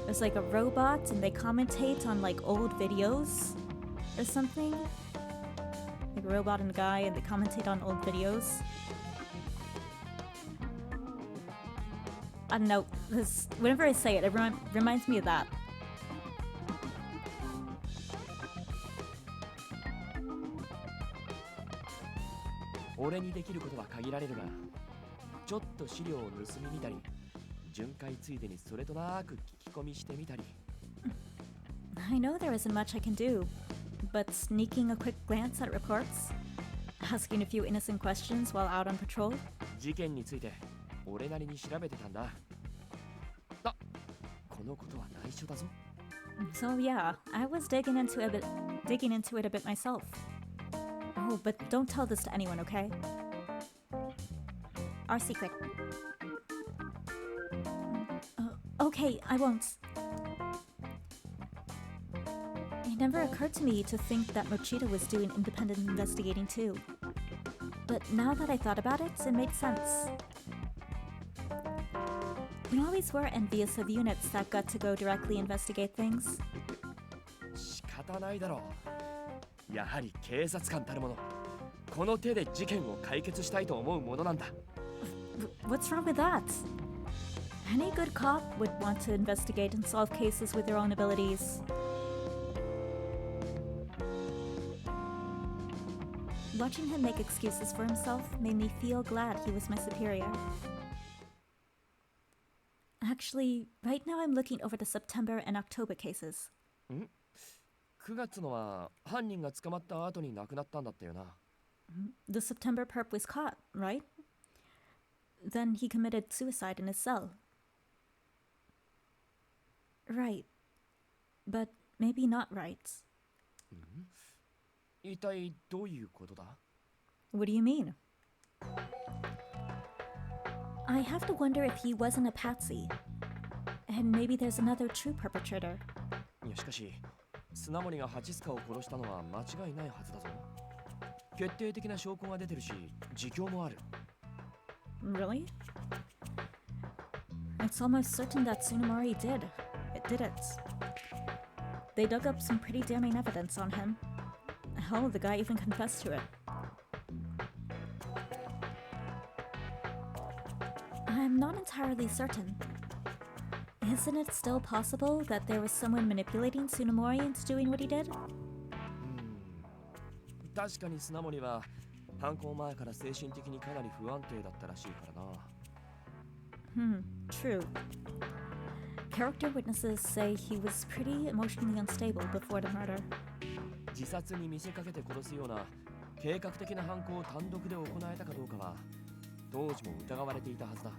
A: It's like a robot and they commentate on like old videos or something. Like a robot and a guy and they commentate on old videos. I don't know, this, whenever I say it, it reminds me of that.
E: 俺にできることは限られるが、ちょっと資料を盗み見たり、巡回ついでにそれとなく聞き込みしてみたり。
A: I know there isn't much I can do, but sneaking a quick glance at reports, asking a few innocent questions while out on patrol.
E: 事件について俺なりに調べてたんだ。あ、このことは内緒だぞ。
A: So yeah, I was digging into it a bit myself. Oh, but don't tell this to anyone, okay? Our secret. Okay, I won't. It never occurred to me to think that Mochita was doing independent investigating too. But now that I thought about it, it made sense. We always were envious of units that got to go directly investigate things.
E: 仕方ないだろう。やはり警察官たるもの、この手で事件を解決したいと思うものなんだ。
A: What's wrong with that? Any good cop would want to investigate and solve cases with their own abilities. Watching him make excuses for himself made me feel glad he was my superior. Actually, right now I'm looking over the September and October cases.
E: 9月のは犯人が捕まった後に亡くなったんだったよな。
A: The September perp was caught, right? Then he committed suicide in his cell. Right. But maybe not right.
E: 一体どういうことだ？
A: What do you mean? I have to wonder if he wasn't a patsy. And maybe there's another true perpetrator.
E: いやしかし、砂森がハチスカを殺したのは間違いないはずだぞ。決定的な証拠が出てるし、自供もある。
A: Really? It's almost certain that Tsunemori did it. They dug up some pretty damning evidence on him. Hell, the guy even confessed to it. I'm not entirely certain. Isn't it still possible that there was someone manipulating Tsunemori into doing what he did?
E: 確かに砂森は犯行前から精神的にかなり不安定だったらしいからな。
A: True. Character witnesses say he was pretty emotionally unstable before the murder.
E: 自殺に見せかけて殺すような計画的な犯行を単独で行えたかどうかは当時も疑われていたはずだ。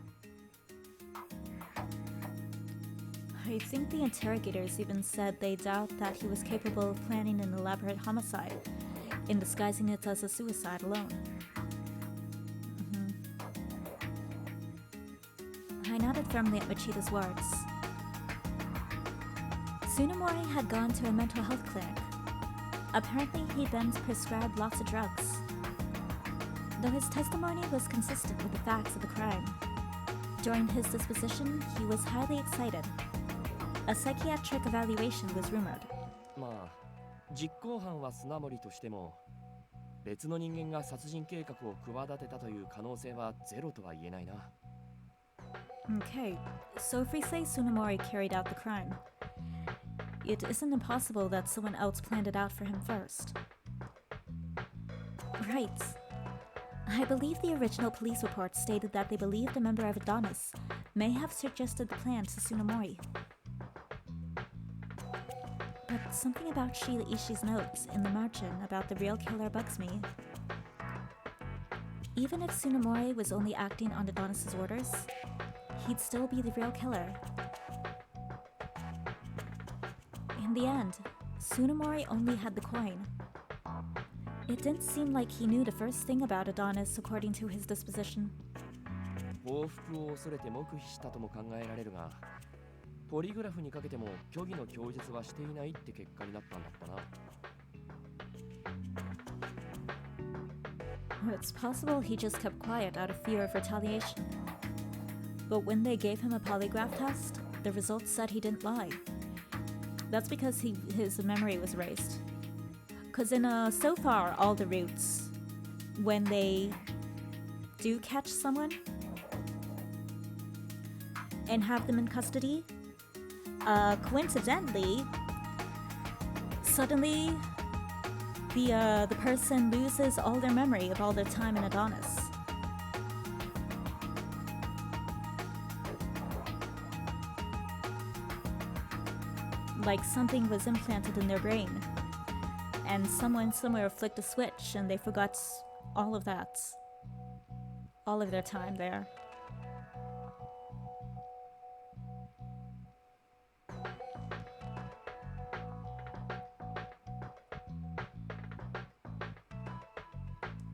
A: I think the interrogators even said they doubt that he was capable of planning an elaborate homicide in disguising it as a suicide alone. I nodded firmly at Machita's words. Tsunemori had gone to a mental health clinic. Apparently, he'd been prescribed lots of drugs. Though his testimony was consistent with the facts of the crime, during his disposition, he was highly excited. A psychiatric evaluation was rumored.
E: まあ、実行犯は砂森としても、別の人間が殺人計画を企てたという可能性はゼロとは言えないな。
A: Okay, so if we say Tsunemori carried out the crime, it isn't impossible that someone else planned it out for him first. Right. I believe the original police report stated that they believed a member of Adonis may have suggested the plan to Tsunemori. But something about Shiraishi's notes in the margin about the real killer bugs me. even if Tsunemori was only acting on Adonis's orders, he'd still be the real killer. In the end, Tsunemori only had the coin. It didn't seem like he knew the first thing about Adonis according to his disposition.
E: 報復を恐れて黙秘したとも考えられるが、ポリグラフにかけても虚偽の供述はしていないって結果になったんだったな。
A: It's possible he just kept quiet out of fear of retaliation. But when they gave him a polygraph test, the results said he didn't lie. That's because his memory was erased. Because in so far, all the routes, when they do catch someone and have them in custody, coincidentally, suddenly the person loses all their memory of all their time in Adonis. Like something was implanted in their brain, and someone somewhere flicked a switch and they forgot all of that. All of their time there.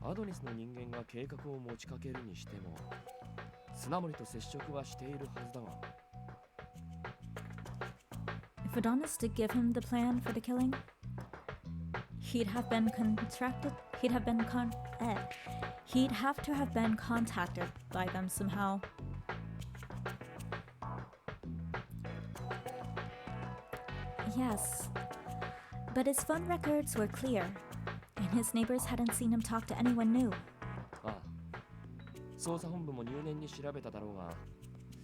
E: Adonis の人間が計画を持ちかけるにしても、砂森と接触はしているはずだが。
A: If Adonis did give him the plan for the killing, he'd have been contracted. He'd have to have been contacted by them somehow. Yes, but his phone records were clear, and his neighbors hadn't seen him talk to anyone new.
E: ああ、捜査本部も入念に調べただろうが、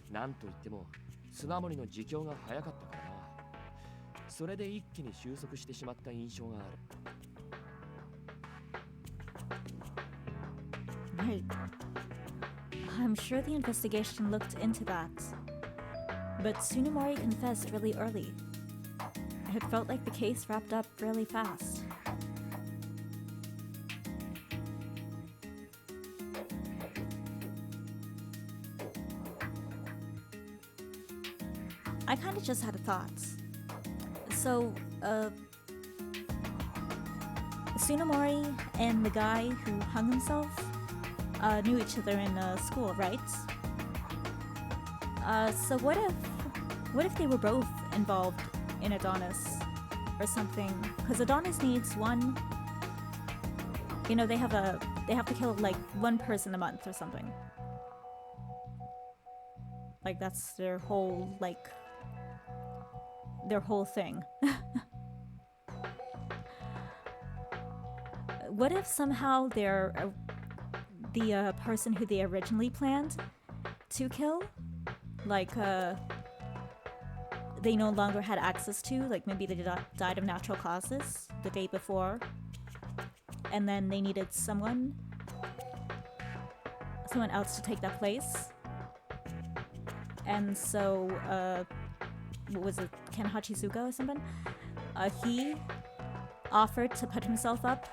E: なんといっても砂森の自供が早かったからな。それで一気に収束してしまった印象がある。
A: Right. I'm sure the investigation looked into that. But Tsunemori confessed really early. It felt like the case wrapped up really fast. I kind of just had a thought. So, Tsunemori and the guy who hung himself knew each other in school, right? So what if they were both involved in Adonis or something? Because Adonis needs one. You know, they have to kill like one person a month or something. Like that's their whole thing. What if somehow they're the person who they originally planned to kill, like they no longer had access to, like maybe they died of natural causes the day before, and then they needed someone else to take that place, and so what was it, Ken Hachizuka or something? He offered to put himself up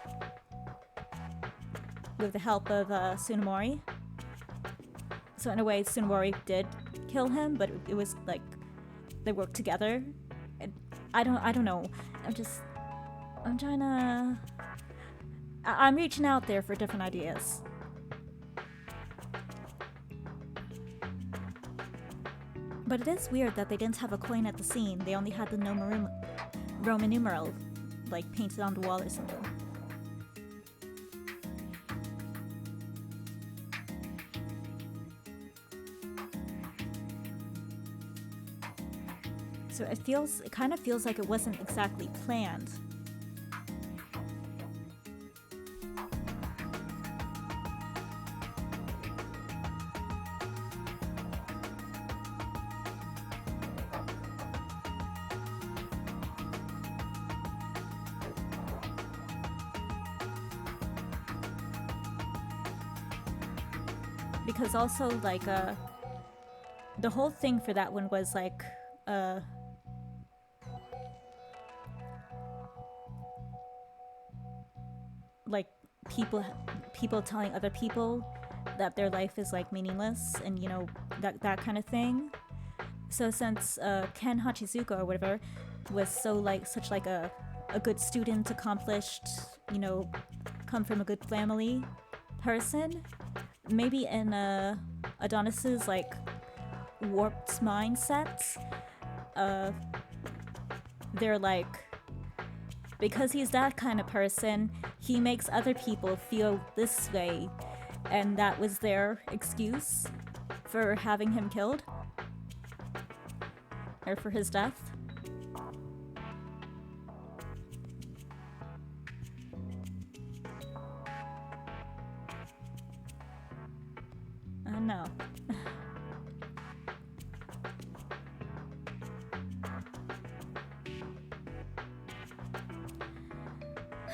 A: with the help of Tsunemori. So in a way, Tsunemori did kill him, but it was like they worked together. I don't know. I'm reaching out there for different ideas. But it is weird that they didn't have a coin at the scene. They only had the Roman numeral, like painted on the wall or something. So it kind of feels like it wasn't exactly planned. Because also like the whole thing for that one was like people telling other people that their life is like meaningless, and you know, that kind of thing. So since Ken Hachizuka or whatever was such a good student, accomplished, you know, come from a good family person, maybe in Adonis's like warped mindset, they're like, because he's that kind of person, he makes other people feel this way, and that was their excuse for having him killed, or for his death. No.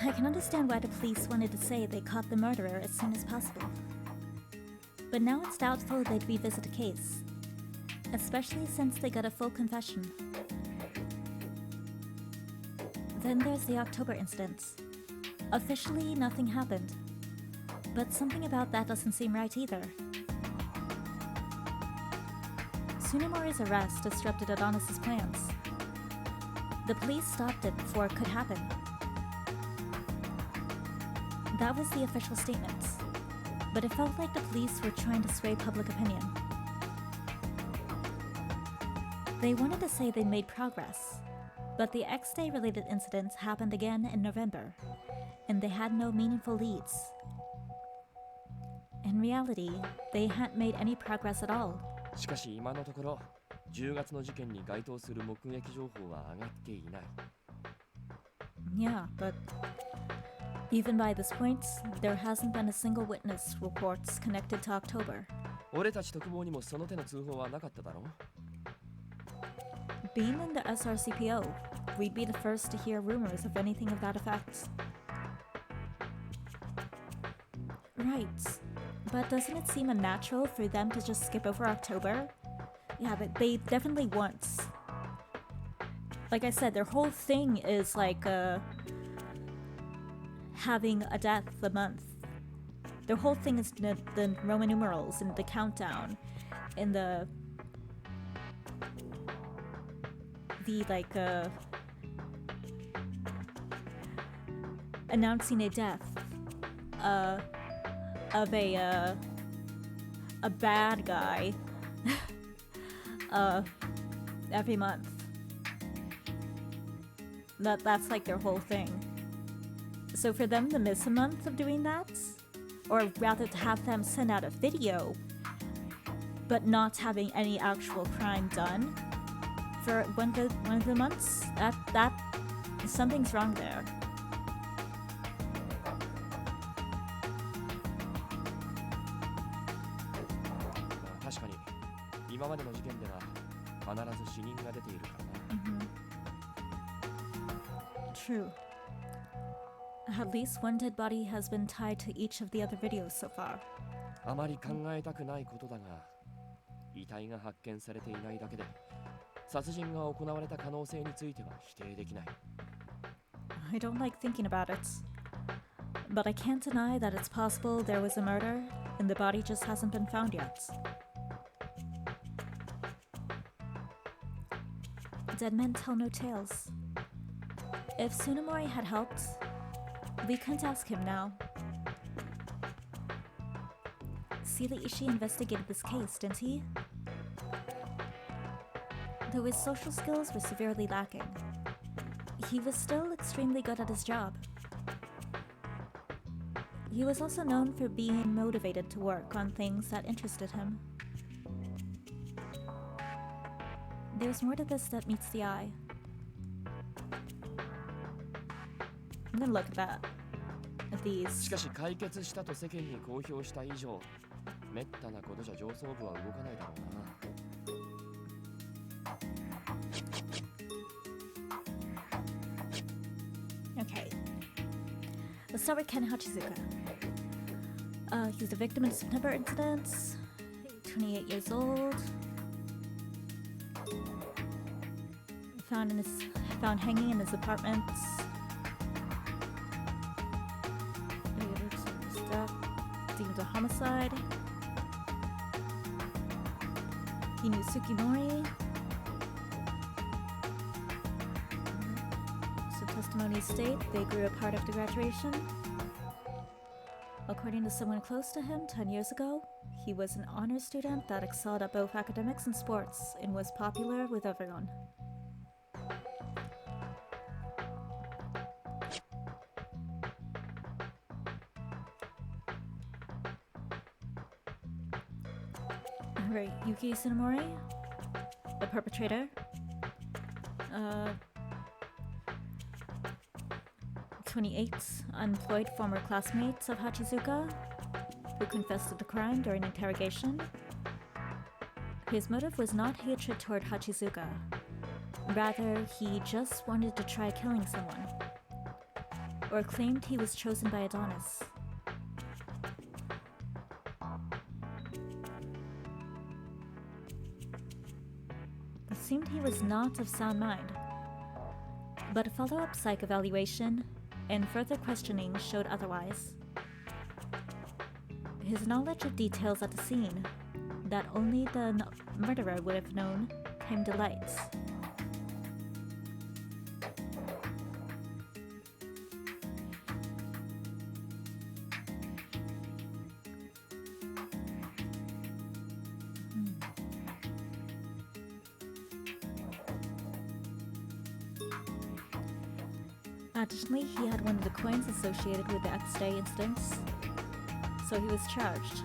A: I can understand why the police wanted to say they caught the murderer as soon as possible. But now it's doubtful they'd revisit the case, especially since they got a full confession. Then there's the October incident. Officially, nothing happened, but something about that doesn't seem right either. Tsunemori's arrest disrupted Adonis's plans. The police stopped it before it could happen. That was the official statement, but it felt like the police were trying to sway public opinion. They wanted to say they made progress, but the X-Day related incidents happened again in November, and they had no meaningful leads. In reality, they hadn't made any progress at all.
E: しかし今のところ10月の事件に該当する目撃情報は上がっていない。
A: Yeah, but even by this point, there hasn't been a single witness reports connected to October.
E: 俺たち特防にもその手の通報はなかっただろう。
A: Being in the SRCPO, we'd be the first to hear rumors of anything of that effect. Right. But doesn't it seem unnatural for them to just skip over October? Yeah, but they definitely want. Like I said, their whole thing is like having a death a month. Their whole thing is the Roman numerals and the countdown and the like announcing a death of a bad guy every month. That's like their whole thing. So for them to miss a month of doing that, or rather to have them send out a video but not having any actual crime done for one of the months, that something's wrong there.
E: 確かに今までの事件では必ず死人が出ているからな。
A: True. At least one dead body has been tied to each of the other videos so far.
E: あまり考えたくないことだが、遺体が発見されていないだけで殺人が行われた可能性については否定できない。
A: I don't like thinking about it, but I can't deny that it's possible there was a murder and the body just hasn't been found yet. Dead men tell no tales. If Tsunemori had helped, we couldn't ask him now. Seela Ishii investigated this case, didn't he? Though his social skills were severely lacking, he was still extremely good at his job. He was also known for being motivated to work on things that interested him. There's more to this that meets the eye. I'm gonna look at these.
E: しかし解決したと世間に公表した以上、めったなことじゃ上層部は動かないだろうな。
A: Okay. Let's start with Ken Hachizuka. He was the victim of the September incident. 28 years old. Found hanging in his apartment. homicide. He knew Tsukimori. So testimonies state they grew apart after graduation. According to someone close to him 10 years ago, he was an honor student that excelled at both academics and sports and was popular with everyone. Alright, Yuki Tsunemori, the perpetrator. 28 unemployed former classmates of Hachizuka who confessed to the crime during interrogation. His motive was not hatred toward Hachizuka. Rather, he just wanted to try killing someone, or claimed he was chosen by Adonis. It seemed he was not of sound mind, but a follow-up psych evaluation and further questioning showed otherwise. His knowledge of details at the scene that only the murderer would have known came to light. Additionally, he had one of the coins associated with the X-Day incidents, so he was charged.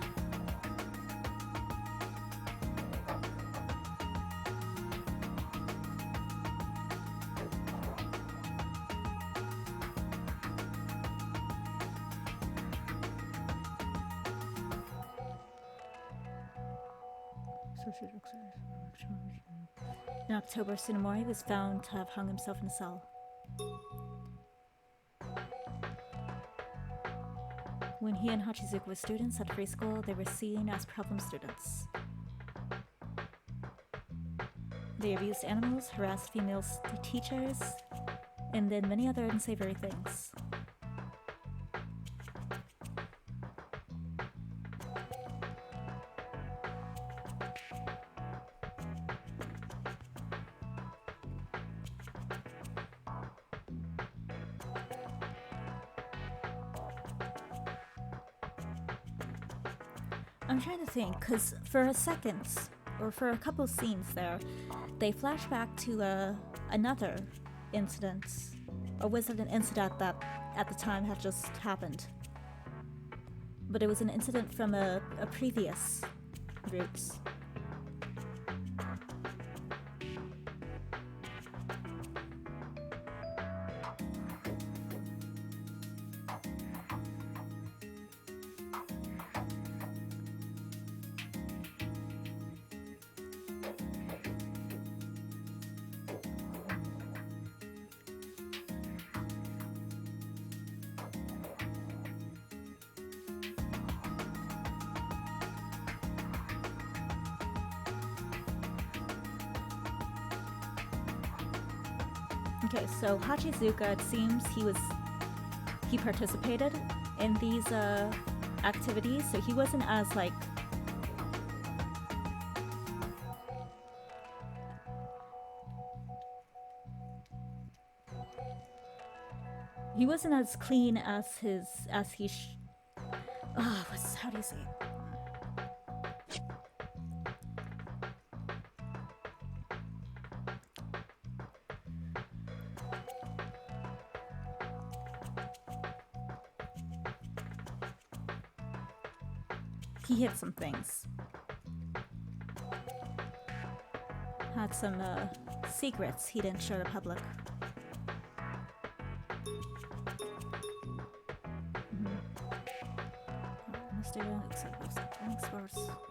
A: In October, Tsunemori was found to have hung himself in a cell. When he and Hachizuka were students at free school, they were seen as problem students. They abused animals, harassed female teachers, and did many other unsavory things. I'm trying to think, because for a second, or for a couple scenes there, they flash back to another incident. Or was it an incident that at the time had just happened? But it was an incident from a previous route. Okay, so Hachizuka, it seems he participated in these activities, so he wasn't as like he wasn't as clean as how do you say it? He hid some things. Had some secrets he didn't show the public.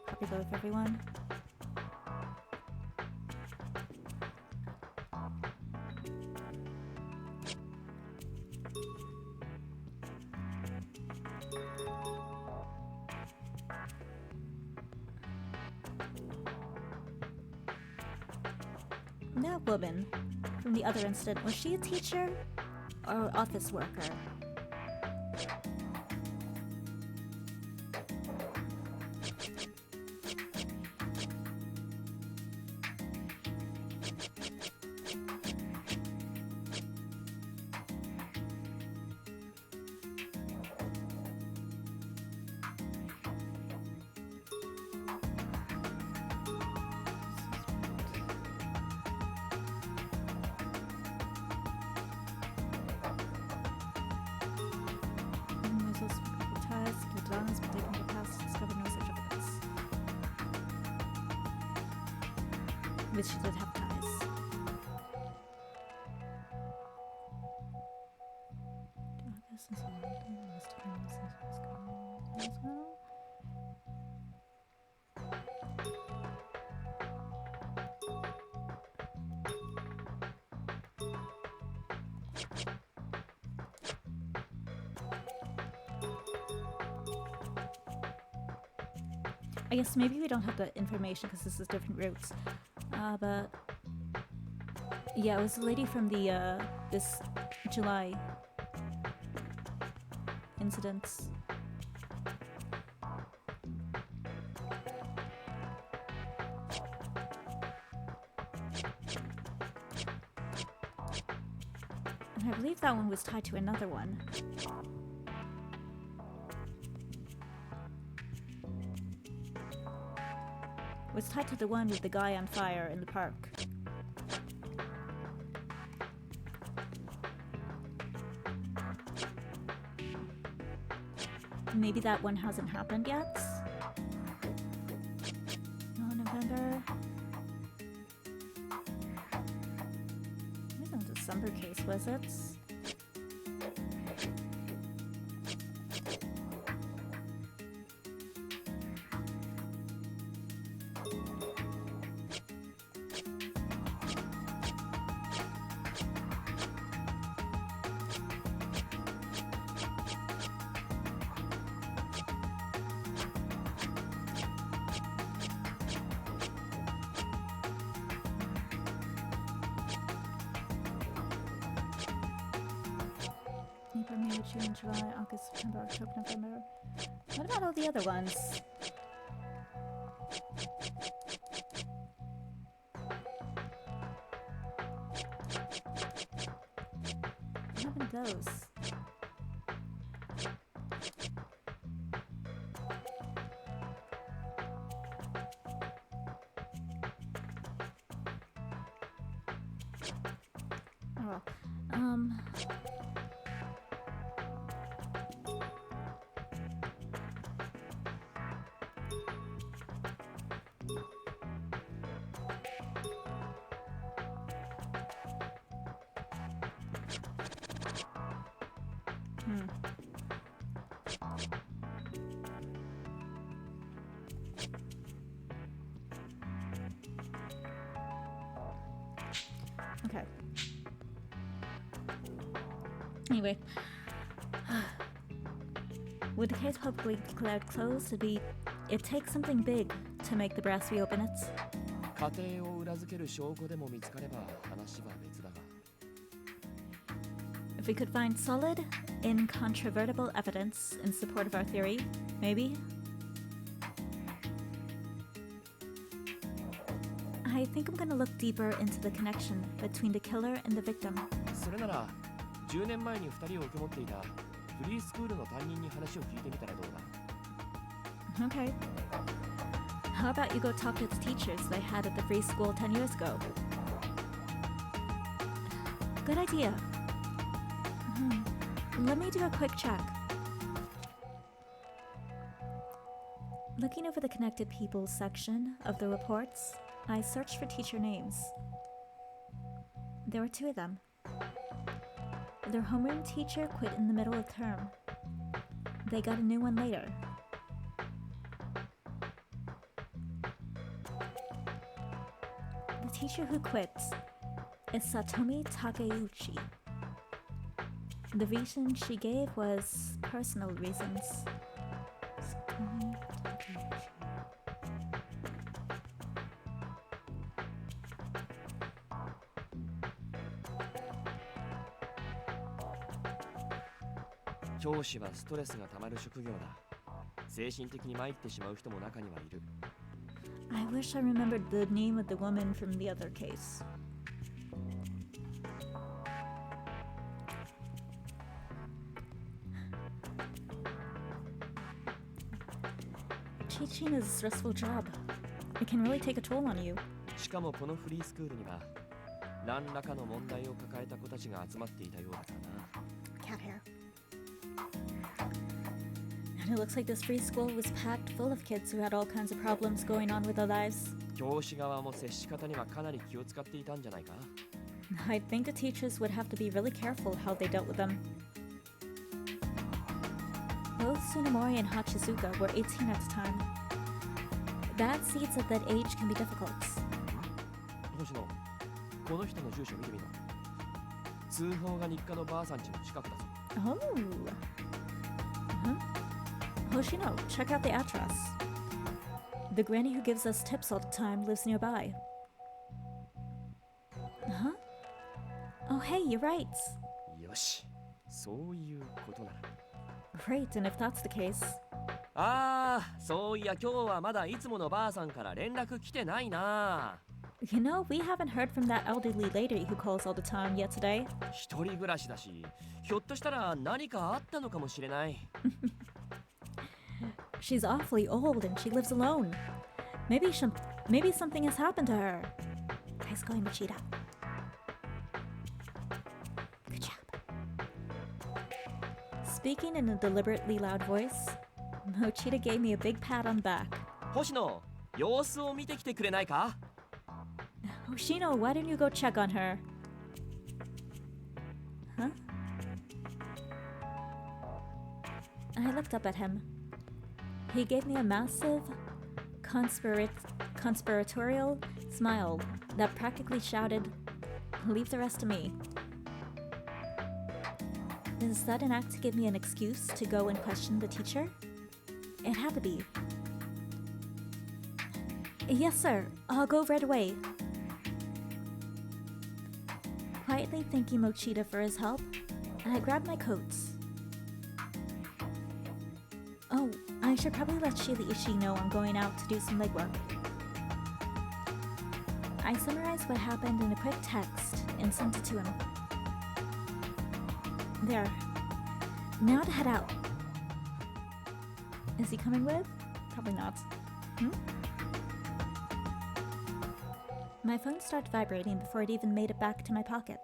A: Popular with everyone. That woman from the other incident, was she a teacher or office worker? But she did have ties. As well. I guess maybe we don't have the information because this is different routes. But yeah, it was the lady from the this July incidents. And I believe that one was tied to another one. It was tied to the one with the guy on fire in the park. Maybe that one hasn't happened yet? No, November. It wasn't a December case, was it? April, May, June, July, August, September, October, November. What about all the other ones? What happened to those? Oh well. Okay. Anyway. With the case publicly declared closed, it takes something big to make the brass reopen it.
E: 家庭を裏付ける証拠でも見つかれば話は別だが。
A: If we could find solid, incontrovertible evidence in support of our theory, maybe? I think I'm gonna look deeper into the connection between the killer and the victim.
E: それなら10年前に2人を受け持っていたフリースクールの担任に話を聞いてみたらどうだ？
A: Okay. How about you go talk to the teachers they had at the free school 10 years ago? Good idea. Let me do a quick check. Looking over the connected people section of the reports, I searched for teacher names. There were 2 of them. Their homeroom teacher quit in the middle of term. They got a new one later. The teacher who quit is Satomi Takeuchi. The reason she gave was personal reasons. Satomi Takeuchi.
E: 「教師はストレスがたまる職業だ。精神的に参ってしまう人も中にはいる。
A: I wish I remembered the name of the woman from the other case. Teaching is a stressful job. It can really take a toll on you.
E: しかもこのフリースクールには何らかの問題を抱えた子たちが集まっていたようだからな。
A: Cat hair. And it looks like this free school was packed full of kids who had all kinds of problems going on with their lives.
E: 教師側も接し方にはかなり気を使っていたんじゃないか。
A: I think the teachers would have to be really careful how they dealt with them. Both Tsunemori and Hachizuka were 18 at the time. Bad seeds at that age can be difficult.
E: 星野、この人の住所見てみろ。通報が日課のばあさん家の近くだぞ。
A: Oh. Hoshino, check out the address. The granny who gives us tips all the time lives nearby. Huh? Oh, hey, you're right.
E: よし、そういうことなら。
A: Great, and if that's the case...
E: ああ、そういや今日はまだいつものばあさんから連絡来てないな。
A: You know, we haven't heard from that elderly lady who calls all the time yet today.
E: 一人暮らしだし、ひょっとしたら何かあったのかもしれない。
A: She's awfully old and she lives alone. Maybe something has happened to her. Nice going, Machida. Good job. Speaking in a deliberately loud voice, Mochida gave me a big pat on the back.
E: 星野、様子を見てきてくれないか？
A: Hoshino, why don't you go check on her? Huh? I looked up at him. He gave me a massive, conspiratorial smile that practically shouted, "Leave the rest to me." Is that an act to give me an excuse to go and question the teacher? It had to be. Yes, sir. I'll go right away. Quietly thanking Mochida for his help, I grabbed my coats. Oh, I should probably let Shiraishis know I'm going out to do some legwork. I summarized what happened in a quick text and sent it to him. There. Now to head out. Is he coming with? Probably not. My phone started vibrating before it even made it back to my pocket.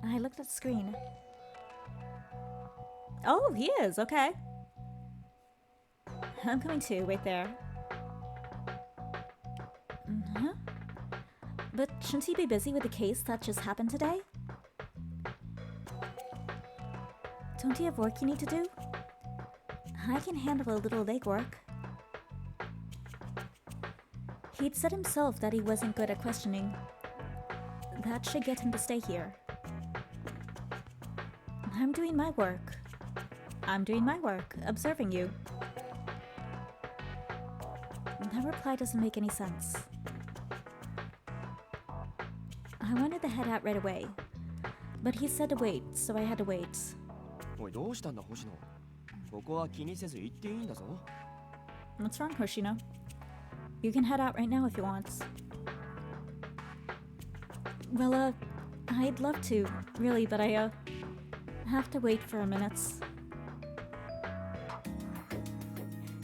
A: I looked at the screen. Oh, he is, okay. I'm coming too, right there. But shouldn't he be busy with the case that just happened today? Don't you have work you need to do? I can handle a little legwork. He'd said himself that he wasn't good at questioning. That should get him to stay here. I'm doing my work. I'm doing my work, observing you. That reply doesn't make any sense. I wanted to head out right away, but he said to wait, so I had to wait.
E: おい、どうしたんだ星野。ここは気にせず行っていいんだぞ。
A: What's wrong, Hoshino? You can head out right now if you want. Well, I'd love to, really, but I, have to wait for a minute.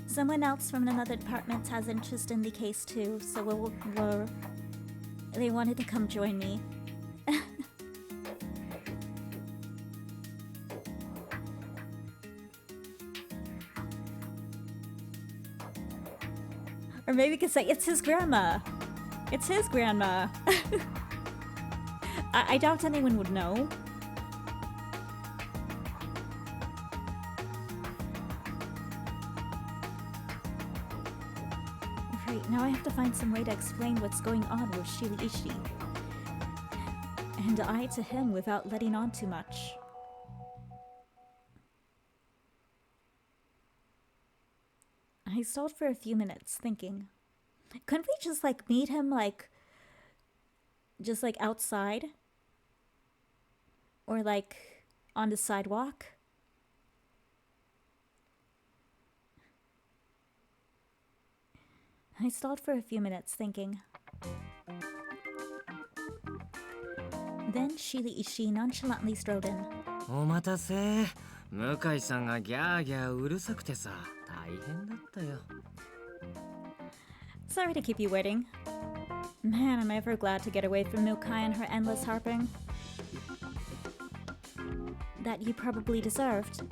A: Someone else from another department has interest in the case too, so they wanted to come join me. Or maybe we could say it's his grandma. It's his grandma. I doubt anyone would know. Right, now I have to find some way to explain what's going on with Shiraishis. And I to him without letting on too much. I stalled for a few minutes, thinking, couldn't we just, meet him, just, outside? Or, on the sidewalk? I stalled for a few minutes, thinking. Then Shiraishis nonchalantly strode in.
C: お待たせ。向井さんがギャーギャーうるさくてさ、大変だったよ。
A: Sorry to keep you waiting. Man, am I ever glad to get away from Milkai and her endless harping. That you probably deserved.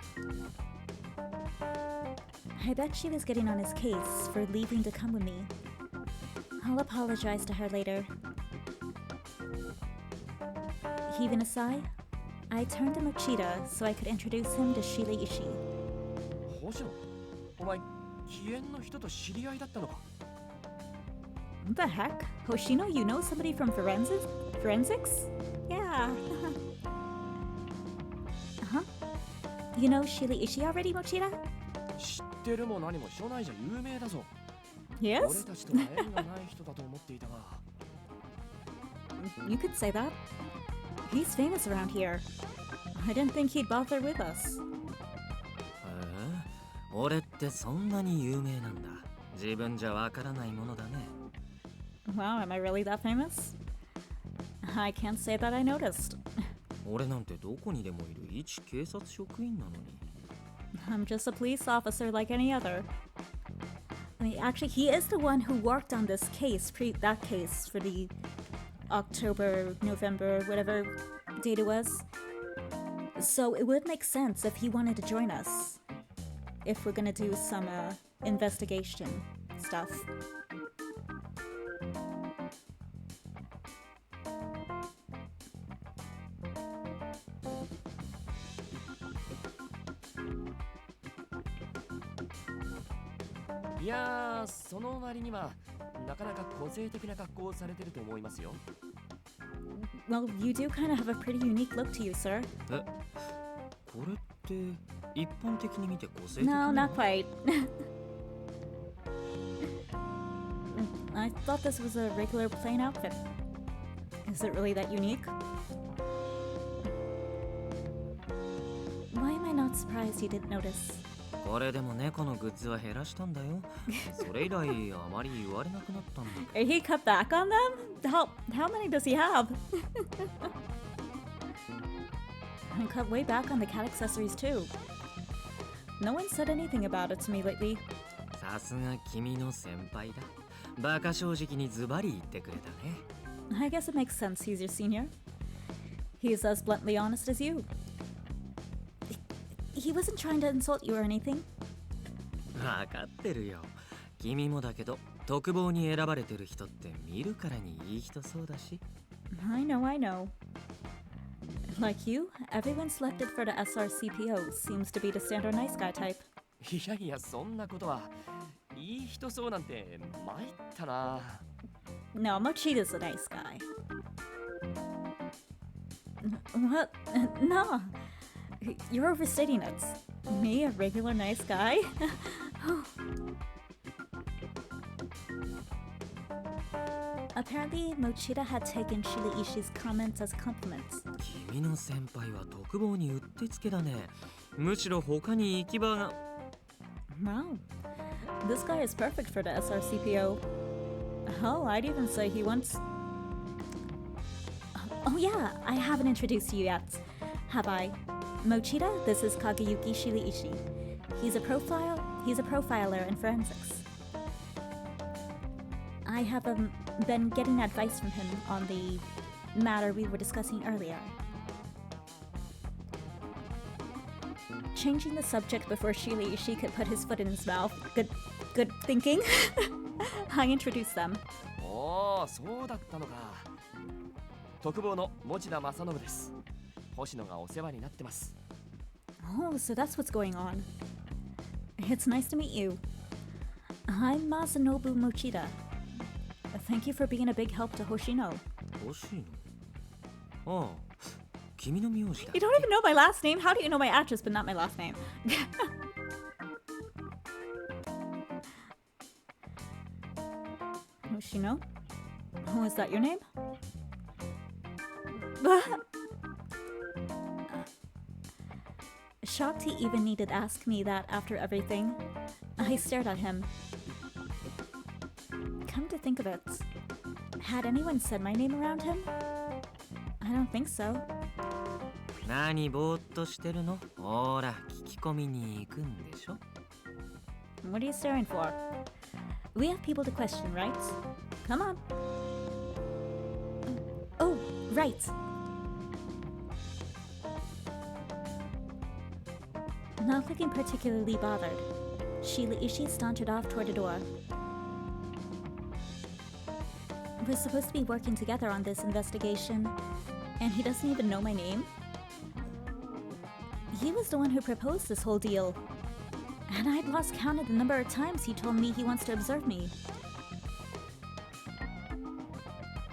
A: I bet she was getting on his case for leaving to come with me. I'll apologize to her later. Heaving a sigh, I turned to Mochida so I could introduce him to Shiraishi.
E: 星野、お前、気縁の人と知り合いだったのか？
A: What the heck? Hoshino, you know somebody from forensics? Yeah. Huh? You know Shiraishi already, Mochida?
E: 知ってるも何も署内じゃ有名だぞ。
A: Yes?
E: 俺たちとは縁がない人だと思っていたが。
A: You could say that. He's famous around here. I didn't think he'd bother with us.
C: 俺ってそんなに有名なんだ。自分じゃわからないものだね。
A: Wow, am I really that famous? I can't say that I noticed.
C: 俺なんてどこにでもいる一警察職員なのに。
A: I'm just a police officer like any other. I mean, actually, he is the one who worked on this case, that case for the October, November, whatever date it was. So it would make sense if he wanted to join us. If we're gonna do some investigation stuff.
E: いやー、その割にはなかなか個性的な格好をされてると思いますよ。
A: Well, you do kind of have a pretty unique look to you, sir.
C: これって一般的に見て個性的
A: No,
C: な
A: not quite. I thought this was a regular plain outfit. Is it really that unique? Why am I not surprised you didn't notice?
C: これでも猫のグッズは減らしたんだよ。それ以来あまり言われなくなったんだ。
A: He cut back on them? How many does he have? And cut way back on the cat accessories too. No one said anything about it to me lately.
C: さすが君の先輩だ。バカ正直にズバリ言ってくれたね。
A: I guess it makes sense he's your senior. He's as bluntly honest as you. He wasn't trying to insult you or anything.
C: わかってるよ。君もだけど、特防に選ばれてる人って見るからにいい人そうだし。
A: I know. Like you, everyone selected for the SRCPO seems to be the standard nice guy type.
E: いやいや、そんなことは。いい人そうなんて参ったな。
A: No, Mochida's a nice guy. What? No. You're overstating it. Me, a regular nice guy? Apparently, Mochida had taken Shiraishi's comments as compliments.
C: 君の先輩は特防にうってつけだね。むしろ他に行き場が。
A: Wow. This guy is perfect for the SRCPO. Hell, I'd even say he wants... Oh yeah, I haven't introduced you yet. Have I? Mochida, this is Kageyuki Shiraishi. He's a profiler in forensics. I have been getting advice from him on the matter we were discussing earlier. Changing the subject before Shiraishi could put his foot in his mouth. Good thinking. I introduced them.
E: おお、そうだったのか。特防の持田正信です。星野がお世話になってます。
A: Oh, so that's what's going on. It's nice to meet you. I'm Masanobu Mochida. Thank you for being a big help to Hoshino.
C: 星野？ああ、君の名字だ。
A: You don't even know my last name? How do you know my address but not my last name? Hoshino? Oh, is that your name? Shocked he even needed to ask me that after everything. I stared at him. Come to think of it, had anyone said my name around him? I don't think so.
C: 何ぼーっとしてるの？ほら、聞き込みに行くんでしょ？
A: What are you staring for? We have people to question, right? Come on. Oh, right. Not looking particularly bothered, Shiraishi sauntered off toward the door. We're supposed to be working together on this investigation, and he doesn't even know my name? He was the one who proposed this whole deal, and I'd lost count of the number of times he told me he wants to observe me.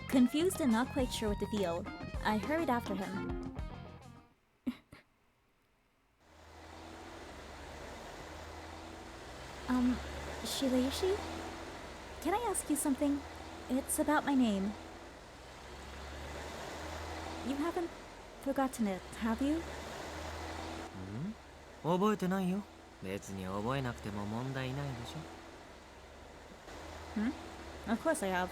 A: Confused and not quite sure what to feel, I hurried after him. Shiraishi? Can I ask you something? It's about my name. You haven't forgotten it, have you?
C: 覚えてないよ。別に覚えなくても問題ないでしょ。
A: Of course I have.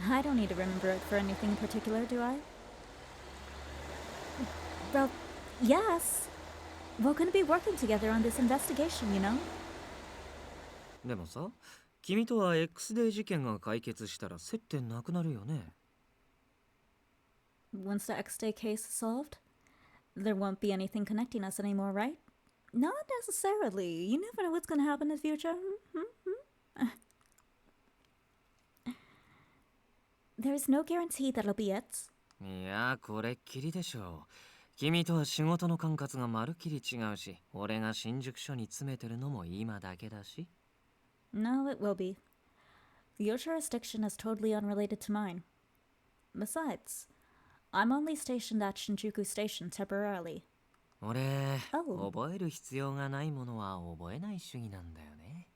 A: I don't need to remember it for anything in particular, do I? Well, yes. We're gonna be working together on this investigation, you know?
C: でもさ、君とは X デー事件が解決したら接点なくなるよね。
A: Once the X-Day case is solved, there won't be anything connecting us anymore, right? Not necessarily. You never know what's gonna happen in the future. There's no guarantee that'll be it.
C: いや、これっきりでしょう。君とは仕事の管轄がまるっきり違うし、俺が新宿署に詰めてるのも今だけだし。
A: No, it will be. Your jurisdiction is totally unrelated to mine. Besides, I'm only stationed at Shinjuku Station temporarily.
C: 俺、
A: Oh.
C: 覚える必要がないものは覚えない主義なんだよね。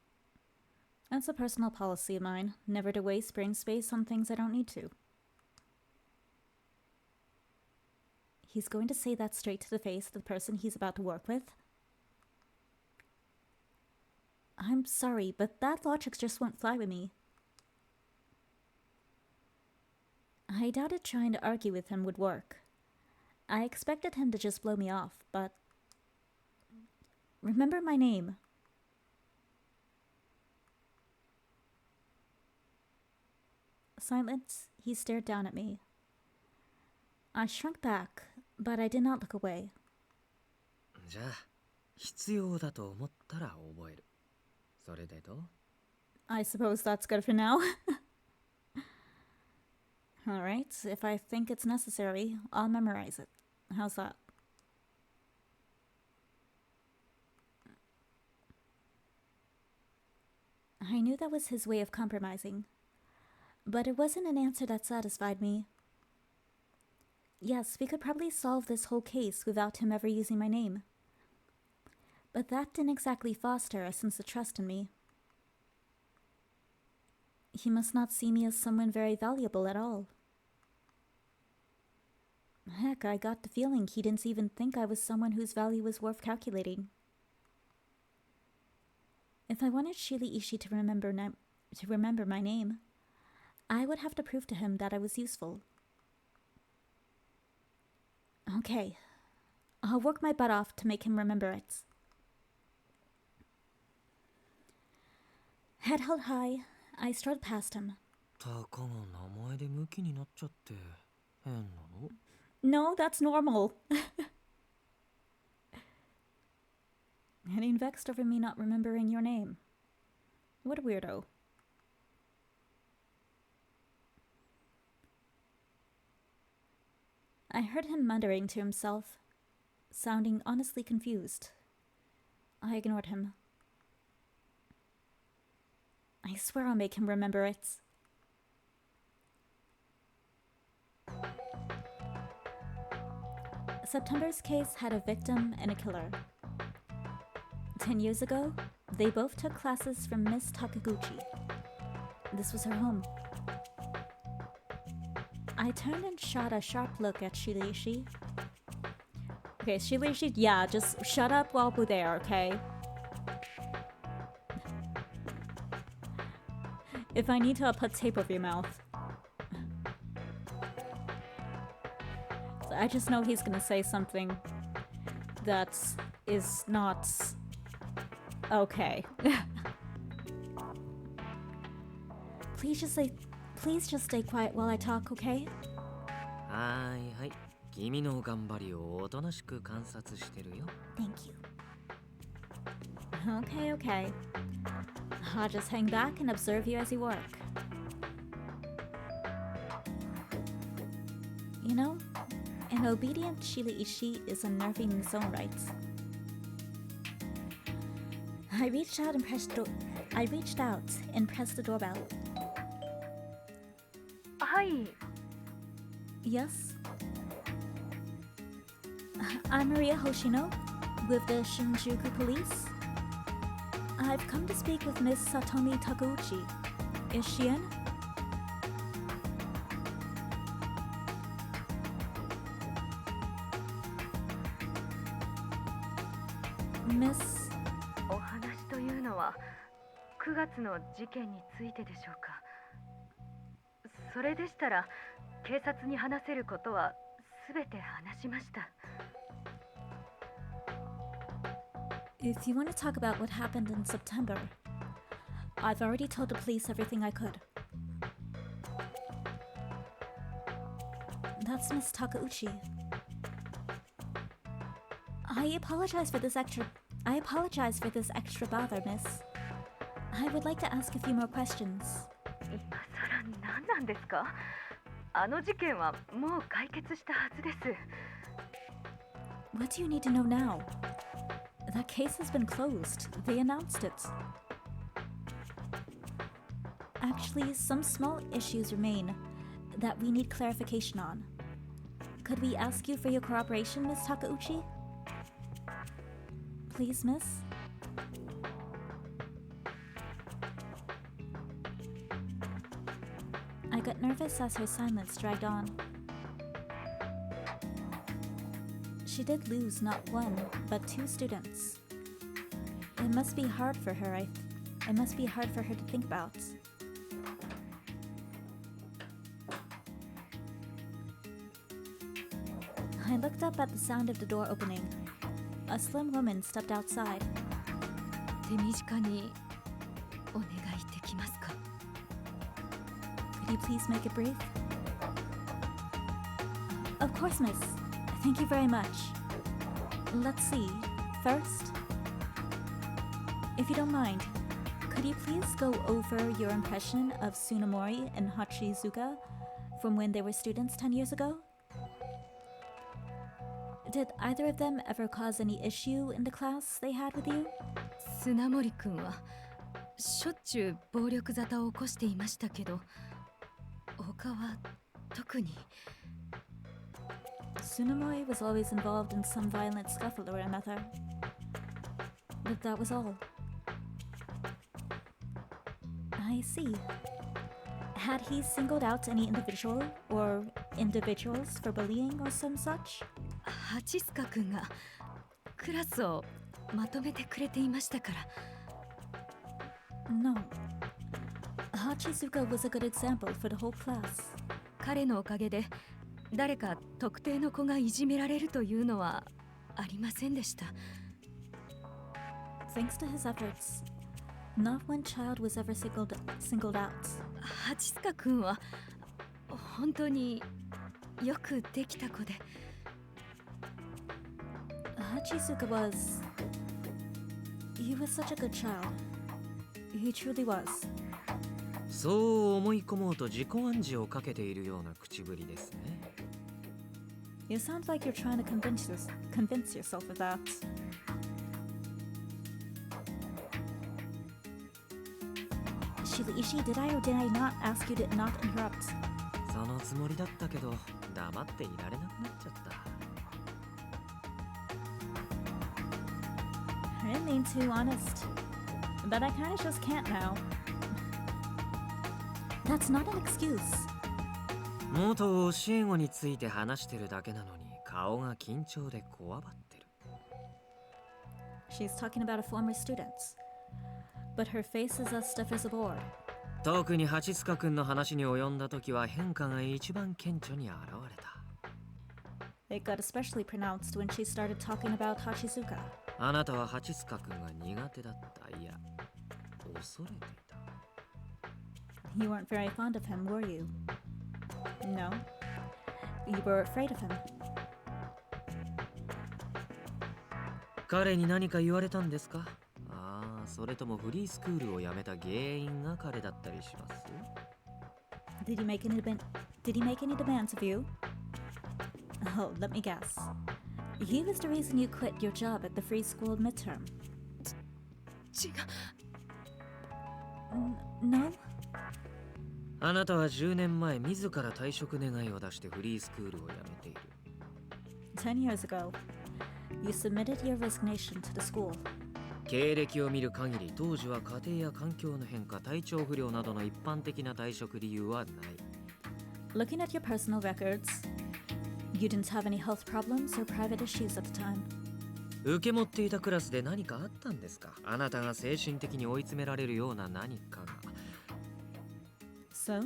A: That's a personal policy of mine, never to waste brain space on things I don't need to. He's going to say that straight to the face of the person he's about to work with? I'm sorry, but that logic just won't fly with me. I doubted trying to argue with him would work. I expected him to just blow me off, but... Remember my name. Silence, he stared down at me. I shrunk back, but I did not look away.
C: じゃあ、必要だと思ったら覚える。それでどう？
A: I suppose that's good for now. Alright, if I think it's necessary, I'll memorize it. How's that? I knew that was his way of compromising, but it wasn't an answer that satisfied me. Yes, we could probably solve this whole case without him ever using my name. But that didn't exactly foster a sense of trust in me. He must not see me as someone very valuable at all. Heck, I got the feeling he didn't even think I was someone whose value was worth calculating. If I wanted Shiraishi to remember my name, I would have to prove to him that I was useful. Okay, I'll work my butt off to make him remember it. Head held high, I strode past him.
C: たかが名前でムキになっちゃって変なの？
A: No, that's normal. Getting vexed over me not remembering your name. What a weirdo. I heard him muttering to himself, sounding honestly confused. I ignored him. I swear I'll make him remember it. September's case had a victim and a killer. 10 years ago, they both took classes from Miss Takaguchi. This was her home. I turned and shot a sharp look at Shiraishi. Okay, Shiraishi, yeah, just shut up while we're there, okay? If I need to, I'll put tape over your mouth. I just know he's gonna say something that is not okay. Please just stay quiet while I talk, okay?
C: はいはい。君の頑張りをおとなしく観察してるよ。
A: Thank you. Okay, okay. I'll just hang back and observe you as you work. You know, an obedient Shiraishi is unnerving in its own right. I reached out and pressed the doorbell.
K: はい。
A: Yes? I'm Maria Hoshino, with the Shinjuku Police. I've come to speak with Miss Satomi Takeuchi. Is she in? Miss...
K: お話というのは9月の事件についてでしょうか。それでしたら警察に話せることはすべて話しました。
A: If you want to talk about what happened in September, I've already told the police everything I could. That's Miss Takeuchi. I apologize for this extra bother, miss. I would like to ask a few more questions.
K: 今さら何なんですか？あの事件はもう解決したはずです。
A: What do you need to know now? That case has been closed. They announced it. Actually, some small issues remain that we need clarification on. Could we ask you for your cooperation, Miss Takeuchi? Please, miss? I got nervous as her silence dragged on. She did lose not one, but 2 students. It must be hard for her, it must be hard for her to think about. I looked up at the sound of the door opening. A slim woman stepped outside.
F: 手短にお願いできますか？
A: Could you please make it brief? Of course, miss. Thank you very much. Let's see. First, if you don't mind, could you please go over your impression of Tsunemori and Hachizuka from when they were students 10 years ago? Did either of them ever cause any issue in the class they had with you?
F: 砂森くんはしょっちゅう暴力沙汰を起こしていましたけど、他は特に。
A: Tsunemori was always involved in some violent scuffle or another. But that was all. I see. Had he singled out any individual or individuals for bullying or some such?
F: ハチスカくんがクラスをまとめてくれていましたから。
A: No. Hachizuka was a good example for the whole class.
F: 彼のおかげで誰か特定の子がいじめられるというのはありませんでした。
A: Thanks to his efforts, not one child was ever singled out.
F: ハチスカくんは本当によくできた子で。
A: Hachizuka was... He was such a good child. He truly was.
C: そう思い込もうと自己暗示をかけているような口ぶりですね。
A: You sound like you're trying to convince yourself of that. Shiraishi, did I or did I not ask you to not interrupt?
C: そのつもりだったけど、黙っていられなくなっちゃった。
A: I didn't mean to, honest. But I kinda just can't now. That's not an excuse.
C: 元教え子について話してるだけなのに顔が緊張でこわばってる。
A: She's talking about a former student. But her face is as stiff as a board.
C: 特にハチスカ君の話に及んだ時は変化が一番顕著に現れた。
A: It got especially pronounced when she started talking about Hachizuka.
C: あなたはハチスカ君が苦手だった。いや、恐れていた。
A: You weren't very fond of him, were you? No. You were afraid of him.
C: 彼に何か言われたんですか？ああ、それともフリースクールを辞めた原因が彼だったりします？
A: Did he make any demands of you? Oh, let me guess. He was the reason you quit your job at the free school midterm.
F: 違う。
A: No?
C: あなたは10年前自ら退職願を出してフリースクールを辞めている。
A: 10 years ago, you submitted your resignation to the school.
C: 経歴を見る限り当時は家庭や環境の変化、体調不良などの一般的な退職理由はない。
A: Looking at your personal records, you didn't have any health problems or private issues at the time.
C: 受け持っていたクラスで何かあったんですか？あなたが精神的に追い詰められるような何かが。
A: So,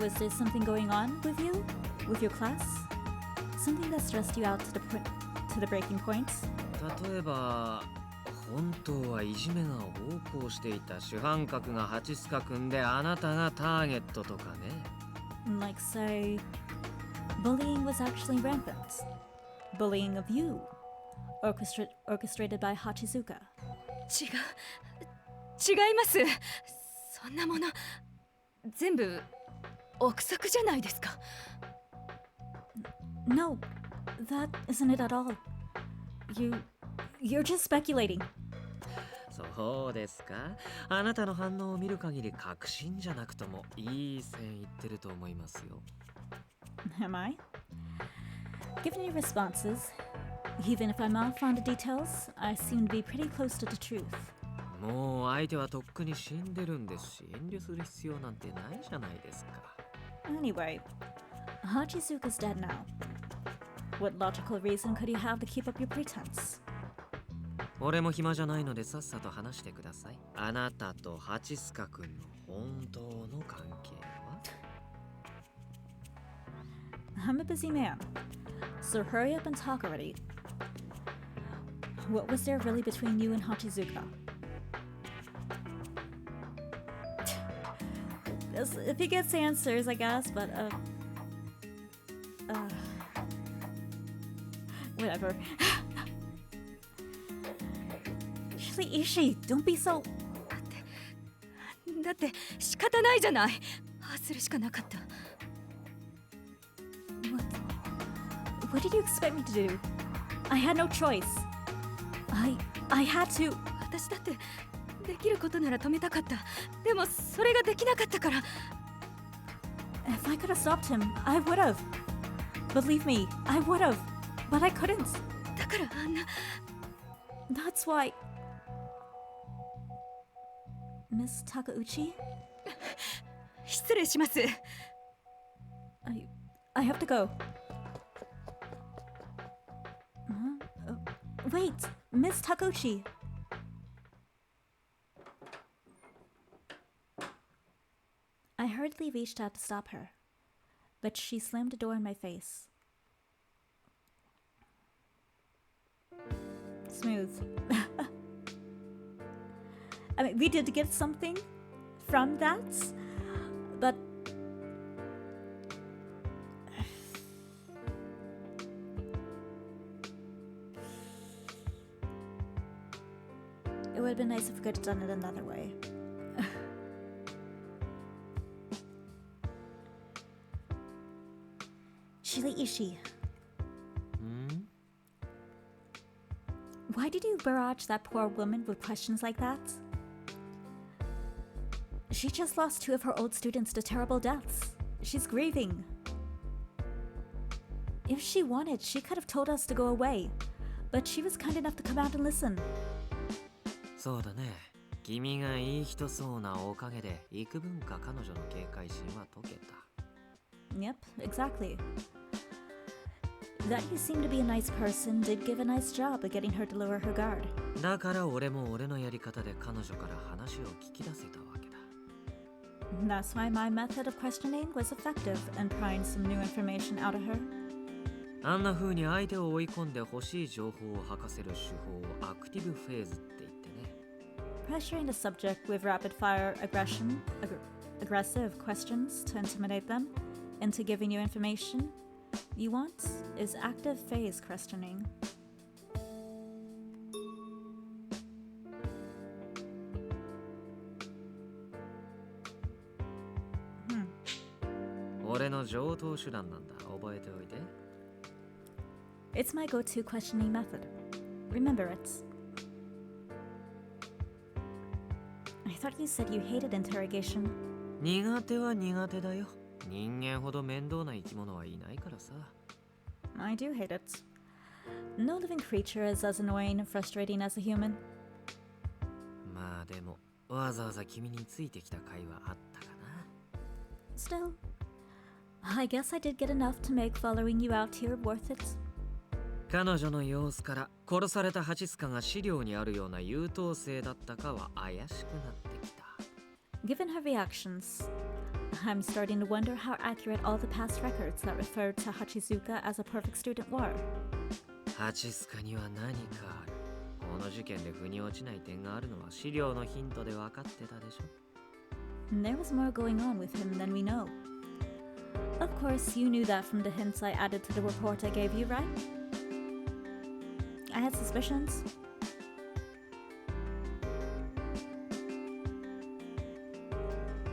A: was there something going on with you? With your class? Something that stressed you out to the breaking point?
C: 例えば、本当はいじめが横行していた、主犯格がハチスカ君であなたがターゲットとかね。
A: Like, say, bullying was actually rampant. Bullying of you. Orchestrated by Hachizuka.
F: 違います。そんなもの全部憶測じゃないですか。
A: No, that isn't it at all. You're just speculating.
C: そうですか？あなたの反応を見る限り確信じゃなくともいい線いってると思いますよ。
A: Am I? Given your responses, even if I'm off on the details, I seem to be pretty close to the truth.
C: もう相手はとっくに死んでるんですし、遠慮する必要なんてないじゃないですか。
A: Anyway, Hachizuka's dead now. What logical reason could you have to keep up your pretense?
C: 俺も暇じゃないのでさっさと話してください。あなたとハチスカ君の本当の関係は？
A: I'm a busy man, so hurry up and talk already. What was there really between you and Hachizuka? If he gets answers, I guess, but whatever. Shiraishi, don't be so.
F: だって仕方ないじゃない。ああするしかなかった。
A: What did you expect me to do? I had no choice. I had to.
F: 私だってできることなら止めたかった。でもそれができなかったから。
A: If I could have stopped him, I would have. Believe me, I would have. But I couldn't.
F: だからあんな。
A: That's why. Miss Takauchi?
F: 失礼します。
A: I have to go. Wait, Miss Takauchi. I hurriedly reached out to stop her, but she slammed the door in my face. Smooth. I mean, we did get something from that, but it would have been nice if we could have done it another way. Shiraishi. Why did you barrage that poor woman with questions like that? She just lost 2 of her old students to terrible deaths. She's grieving. If she wanted, she could have told us to go away. But she was kind enough to come out and listen.
C: そうだね。君がいい人そうなおかげで幾分か彼女の警戒心は解けた。
A: Yep, exactly. That you seem to be a nice person did give a nice job of getting her to lower her guard.
C: だから俺も俺のやり方で彼女から話を聞き出せたわけだ。
A: That's why my method of questioning was effective in prying some new information out of her.
C: あんな風に相手を追い込んで欲しい情報を吐かせる手法をアクティブフェーズって言ってね。
A: Pressuring the subject with rapid-fire aggressive questions to intimidate them into giving you information you want is active phase questioning.
C: Hmm. 俺の上等手段なんだ。覚えておいて。
A: It's my go-to questioning method. Remember it. I thought you said you hated interrogation.
C: 苦手は苦手だよ。人間ほど面倒な生き物はいないからさ。
A: I do hate it. No living creature is as annoying and frustrating as a human.
C: まあでも、わざわざ君についてきた甲斐はあったかな。
A: Still, I guess I did get enough to make following you out here worth it.
C: 彼女の様子から殺されたハチスカが資料にあるような優等生だったかは怪しくなってきた。
A: Given her reactions, I'm starting to wonder how accurate all the past records that referred to Hachizuka as a perfect student were.
C: ハチスカには何かある。この事件で腑に落ちない点があるのは資料のヒントで分かってたでしょ。
A: There was more going on with him than we know. Of course, you knew that from the hints I added to the report I gave you, right? I had suspicions.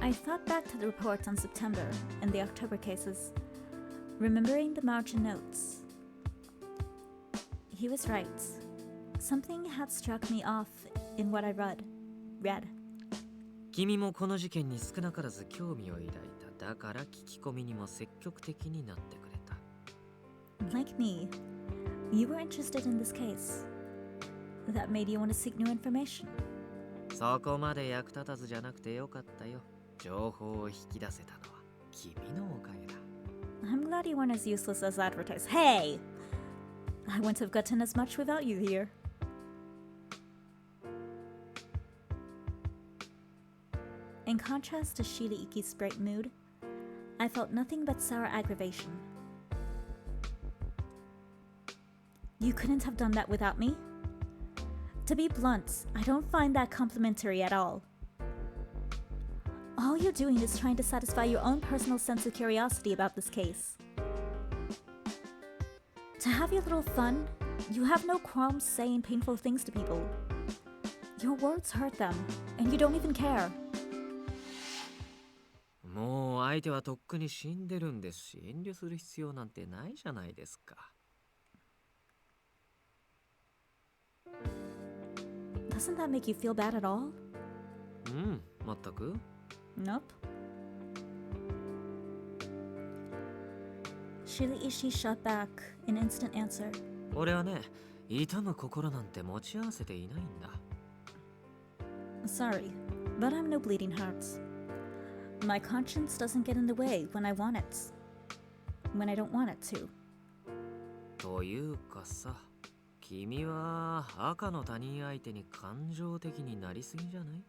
A: I thought back to the reports on September and the October cases, remembering the margin notes. He was right. Something had struck me off in what I read.
C: 君もこの事件に少なからず興味を抱いた。だから聞き込みにも積極的になってくれた。
A: Like me, you were interested in this case. That made you want to seek new information.
C: そこまで役立たずじゃなくてよかったよ。情報を引き出せたのは君のおかげだ。
A: I'm glad you weren't as useless as advertised. Hey! I wouldn't have gotten as much without you here. In contrast to Shiraiki's bright mood, I felt nothing but sour aggravation. You couldn't have done that without me? To be blunt, I don't find that complimentary at all. All you're doing is trying to satisfy your own personal sense of curiosity about this case. To have your little fun, you have no qualms saying painful things to people. Your words hurt them, and you don't even care.
C: もう相手はとっくに死んでるんですし、遠慮する必要なんてないじゃないですか。
A: Doesn't that make you feel bad at all?
C: 全く
A: Nope. Shiraishi shot back in instant answer.
C: 俺はね、痛む心なんて持ち合わせていないんだ。
A: Sorry, but I'm no bleeding heart. My conscience doesn't get in the way when I want it. When I don't want it to.
C: というかさ、君は赤の他人相手に感情的になりすぎじゃない？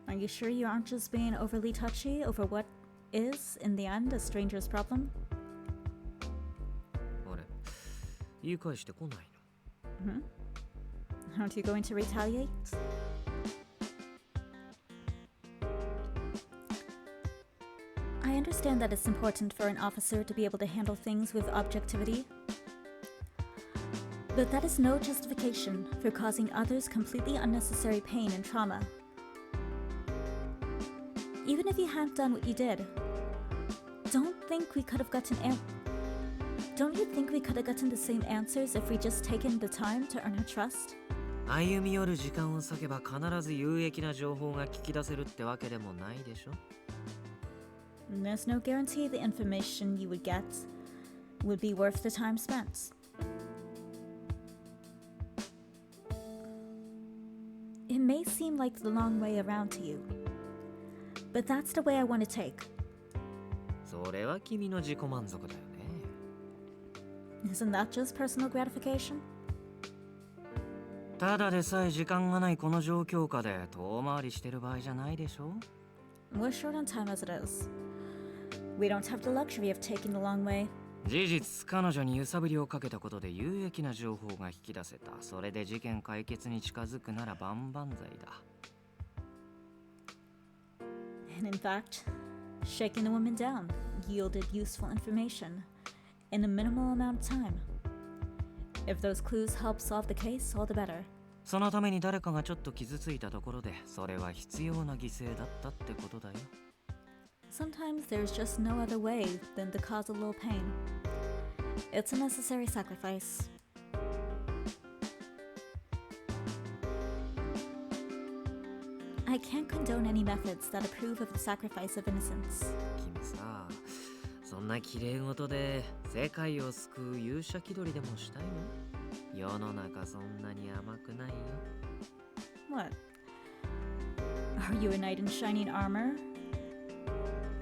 A: Are you sure you aren't just being overly touchy over what is, in the end, a stranger's problem?
C: 俺、言い返してこないの。
A: Aren't you going to retaliate? I understand that it's important for an officer to be able to handle things with objectivity. But that is no justification for causing others completely unnecessary pain and trauma. Even if you hadn't done what you did, don't you think we could have gotten the same answers if we just taken the time to earn her trust?
C: 歩み寄る時間を割けば必ず有益な情報が聞き出せるってわけでもないでしょ。
A: There's no guarantee the information you would get would be worth the time spent. It may seem like the long way around to you, but that's the way I want to take.
C: それは君の自己満足だよね。
A: Isn't that just personal gratification?
C: ただでさえ時間がないこの状況下で遠回りしてる場合じゃないでしょ。
A: We're short on time as it is. We don't have the luxury of taking the long way.
C: 事実、彼女に揺さぶりをかけたことで有益な情報が引き出せた。それで事件解決に近づくなら万々歳だ。
A: And in fact, shaking the woman down yielded useful information in a minimal amount of time. If those clues help solve the case, all the better.
C: そのために誰かがちょっと傷ついたところで、それは必要な犠牲だったってことだよ。
A: Sometimes there's just no other way than to cause a little pain. It's a necessary sacrifice. I can't condone any methods that approve of the sacrifice of innocence.
C: 君さ、そんな綺麗事で世界を救う勇者気取りでもしたいの？世の中そんなに甘くないよ。
A: What? Are you a knight in shining armor?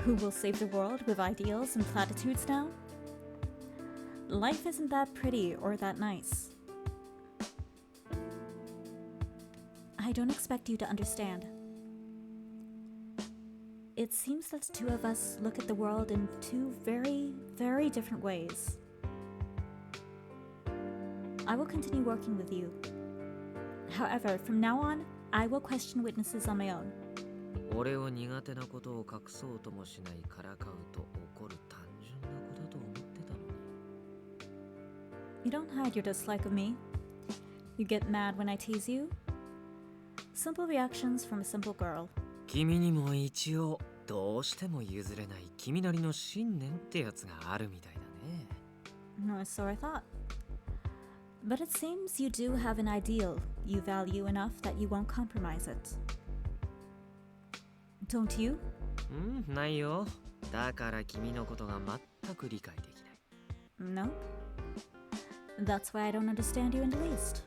A: Who will save the world with ideals and platitudes now? Life isn't that pretty or that nice. I don't expect you to understand. It seems that the two of us look at the world in two very, very different ways. I will continue working with you. However, from now on, I will question witnesses on my own.
C: 俺を苦手なことを隠そうともしないからかうと怒る単純な子だと思ってたのに。
A: You don't hide your dislike of me. You get mad when I tease you. Simple reactions from a simple girl.
C: 君にも一応どうしても譲れない君なりの信念ってやつがあるみたいだね。
A: No, so I thought. But it seems you do have an ideal you value enough that you won't compromise it. Don't you?
C: ないよ。だから君のことが全く理解できない。
A: No. That's why I don't understand you in the least.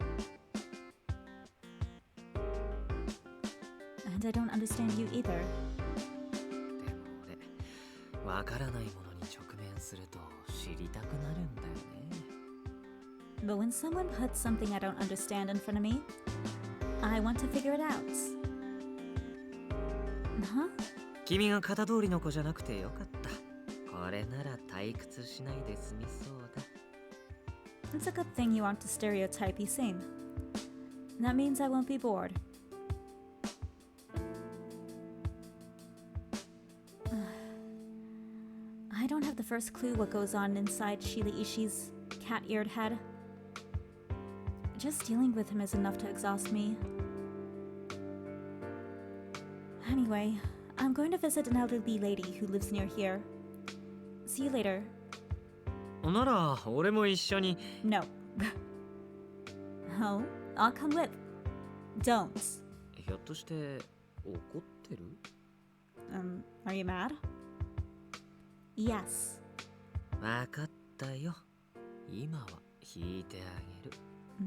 A: And I don't understand you either.
C: でも俺、わからないものに直面すると知りたくなるんだよね。
A: But when someone puts something I don't understand in front of me, I want to figure it out. Huh?
C: 君が型通りの子じゃなくてよかった。これなら退屈しないで済みそうだ。
A: It's a good thing you aren't the stereotype you seem. That means I won't be bored. I don't have the first clue what goes on inside Shiraishis cat-eared head. Just dealing with him is enough to exhaust me. Anyway, I'm going to visit an elderly lady who lives near here. See you later.
C: なら俺も一緒に。
A: No. Oh, I'll come with. Don't.
C: ひょっとして怒ってる？
A: Are you mad? Yes.
C: わかったよ。今は引いてあげる。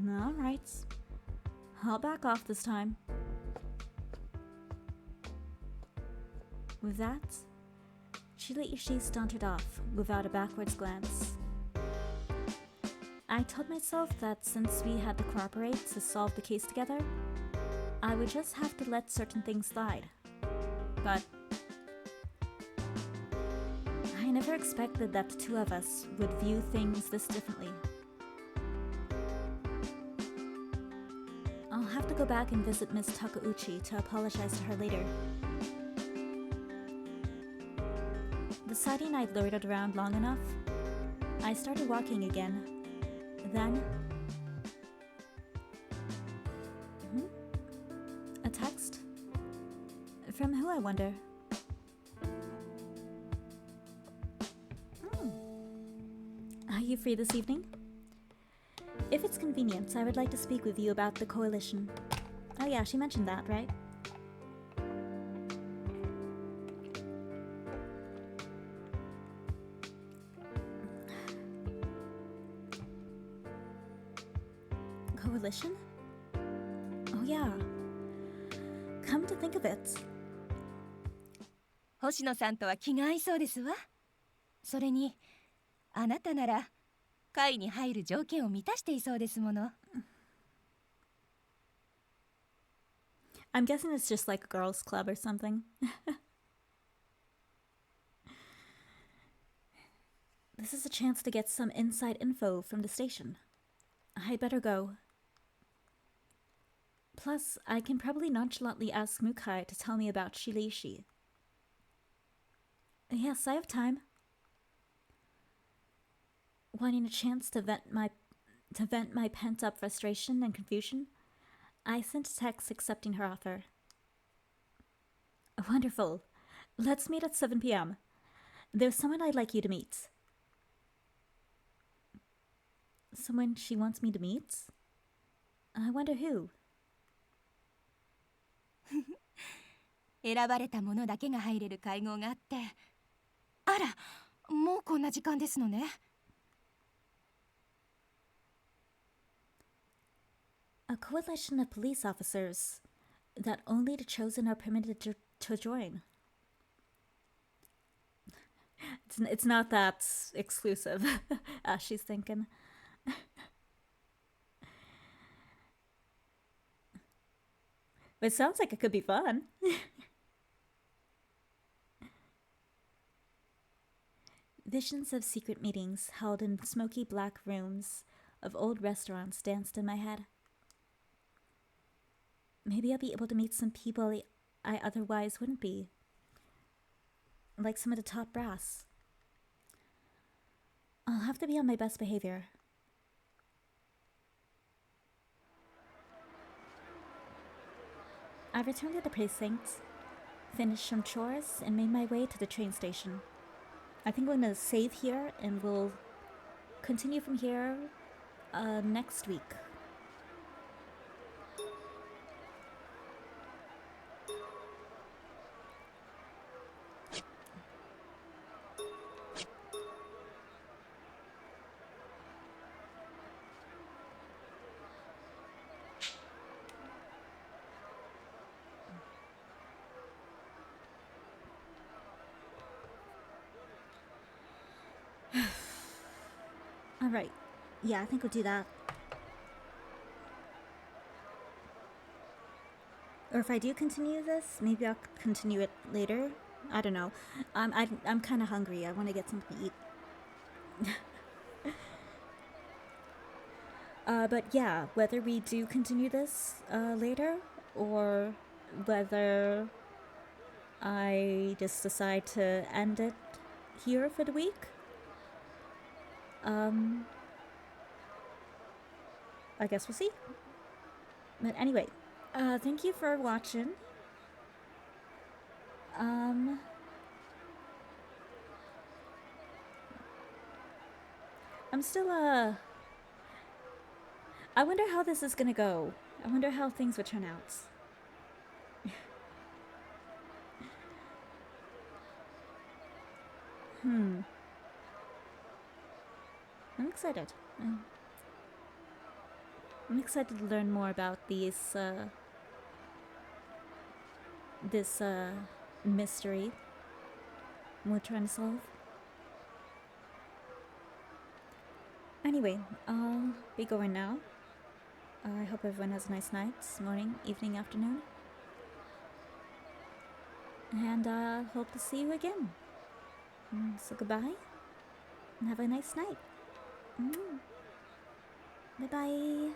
A: Alright. I'll back off this time. With that, Shiraishi sauntered off without a backwards glance. I told myself that since we had to cooperate to solve the case together, I would just have to let certain things slide. But I never expected that the two of us would view things this differently. I'll have to go back and visit Miss Takauchi to apologize to her later. Deciding I'd loitered around long enough, I started walking again. Then... A text? From who, I wonder? Are you free this evening? If it's convenient, I would like to speak with you about the coalition. Oh yeah, she mentioned that, right? Coalition? Oh yeah. Come to think of it.
F: 星野さんとは気が合いそうですわ。それにあなたなら会に入る条件を満たしていそうですもの。
A: I'm guessing it's just like a girls' club or something. This is a chance to get some inside info from the station. I'd better go. Plus, I can probably nonchalantly ask Mukai to tell me about Shiraishi. Yes, I have time. Wanting a chance to vent my pent-up frustration and confusion, I sent a text accepting her offer. Wonderful. Let's meet at 7 p.m. There's someone I'd like you to meet. Someone she wants me to meet? I wonder who.
F: 選ばれた者だけが入れる会合があって。あら、もうこんな時間ですのね。
A: A coalition of police officers that only the chosen are permitted to join. It's not that exclusive, as she's thinking. But it sounds like it could be fun. Visions of secret meetings held in smoky black rooms of old restaurants danced in my head. Maybe I'll be able to meet some people I otherwise wouldn't be. Like some of the top brass. I'll have to be on my best behavior. I returned to the precinct, finished some chores, and made my way to the train station. I think I'm going to save here and we'll continue from here next week. Alright. Yeah, I think we'll do that. Or if I do continue this, maybe I'll continue it later. I don't know. I'm kind of hungry. I want to get something to eat. But yeah, whether we do continue this later, or whether I just decide to end it here for the week, I guess we'll see. But anyway, thank you for watching. I'm still, I wonder how this is gonna go. I wonder how things would turn out. I'm excited. I'm excited to learn more about these, this, mystery we're trying to solve. Anyway, I'll be going now. I hope everyone has a nice night, morning, evening, afternoon. And I hope to see you again. So goodbye, and have a nice night. Bye-bye.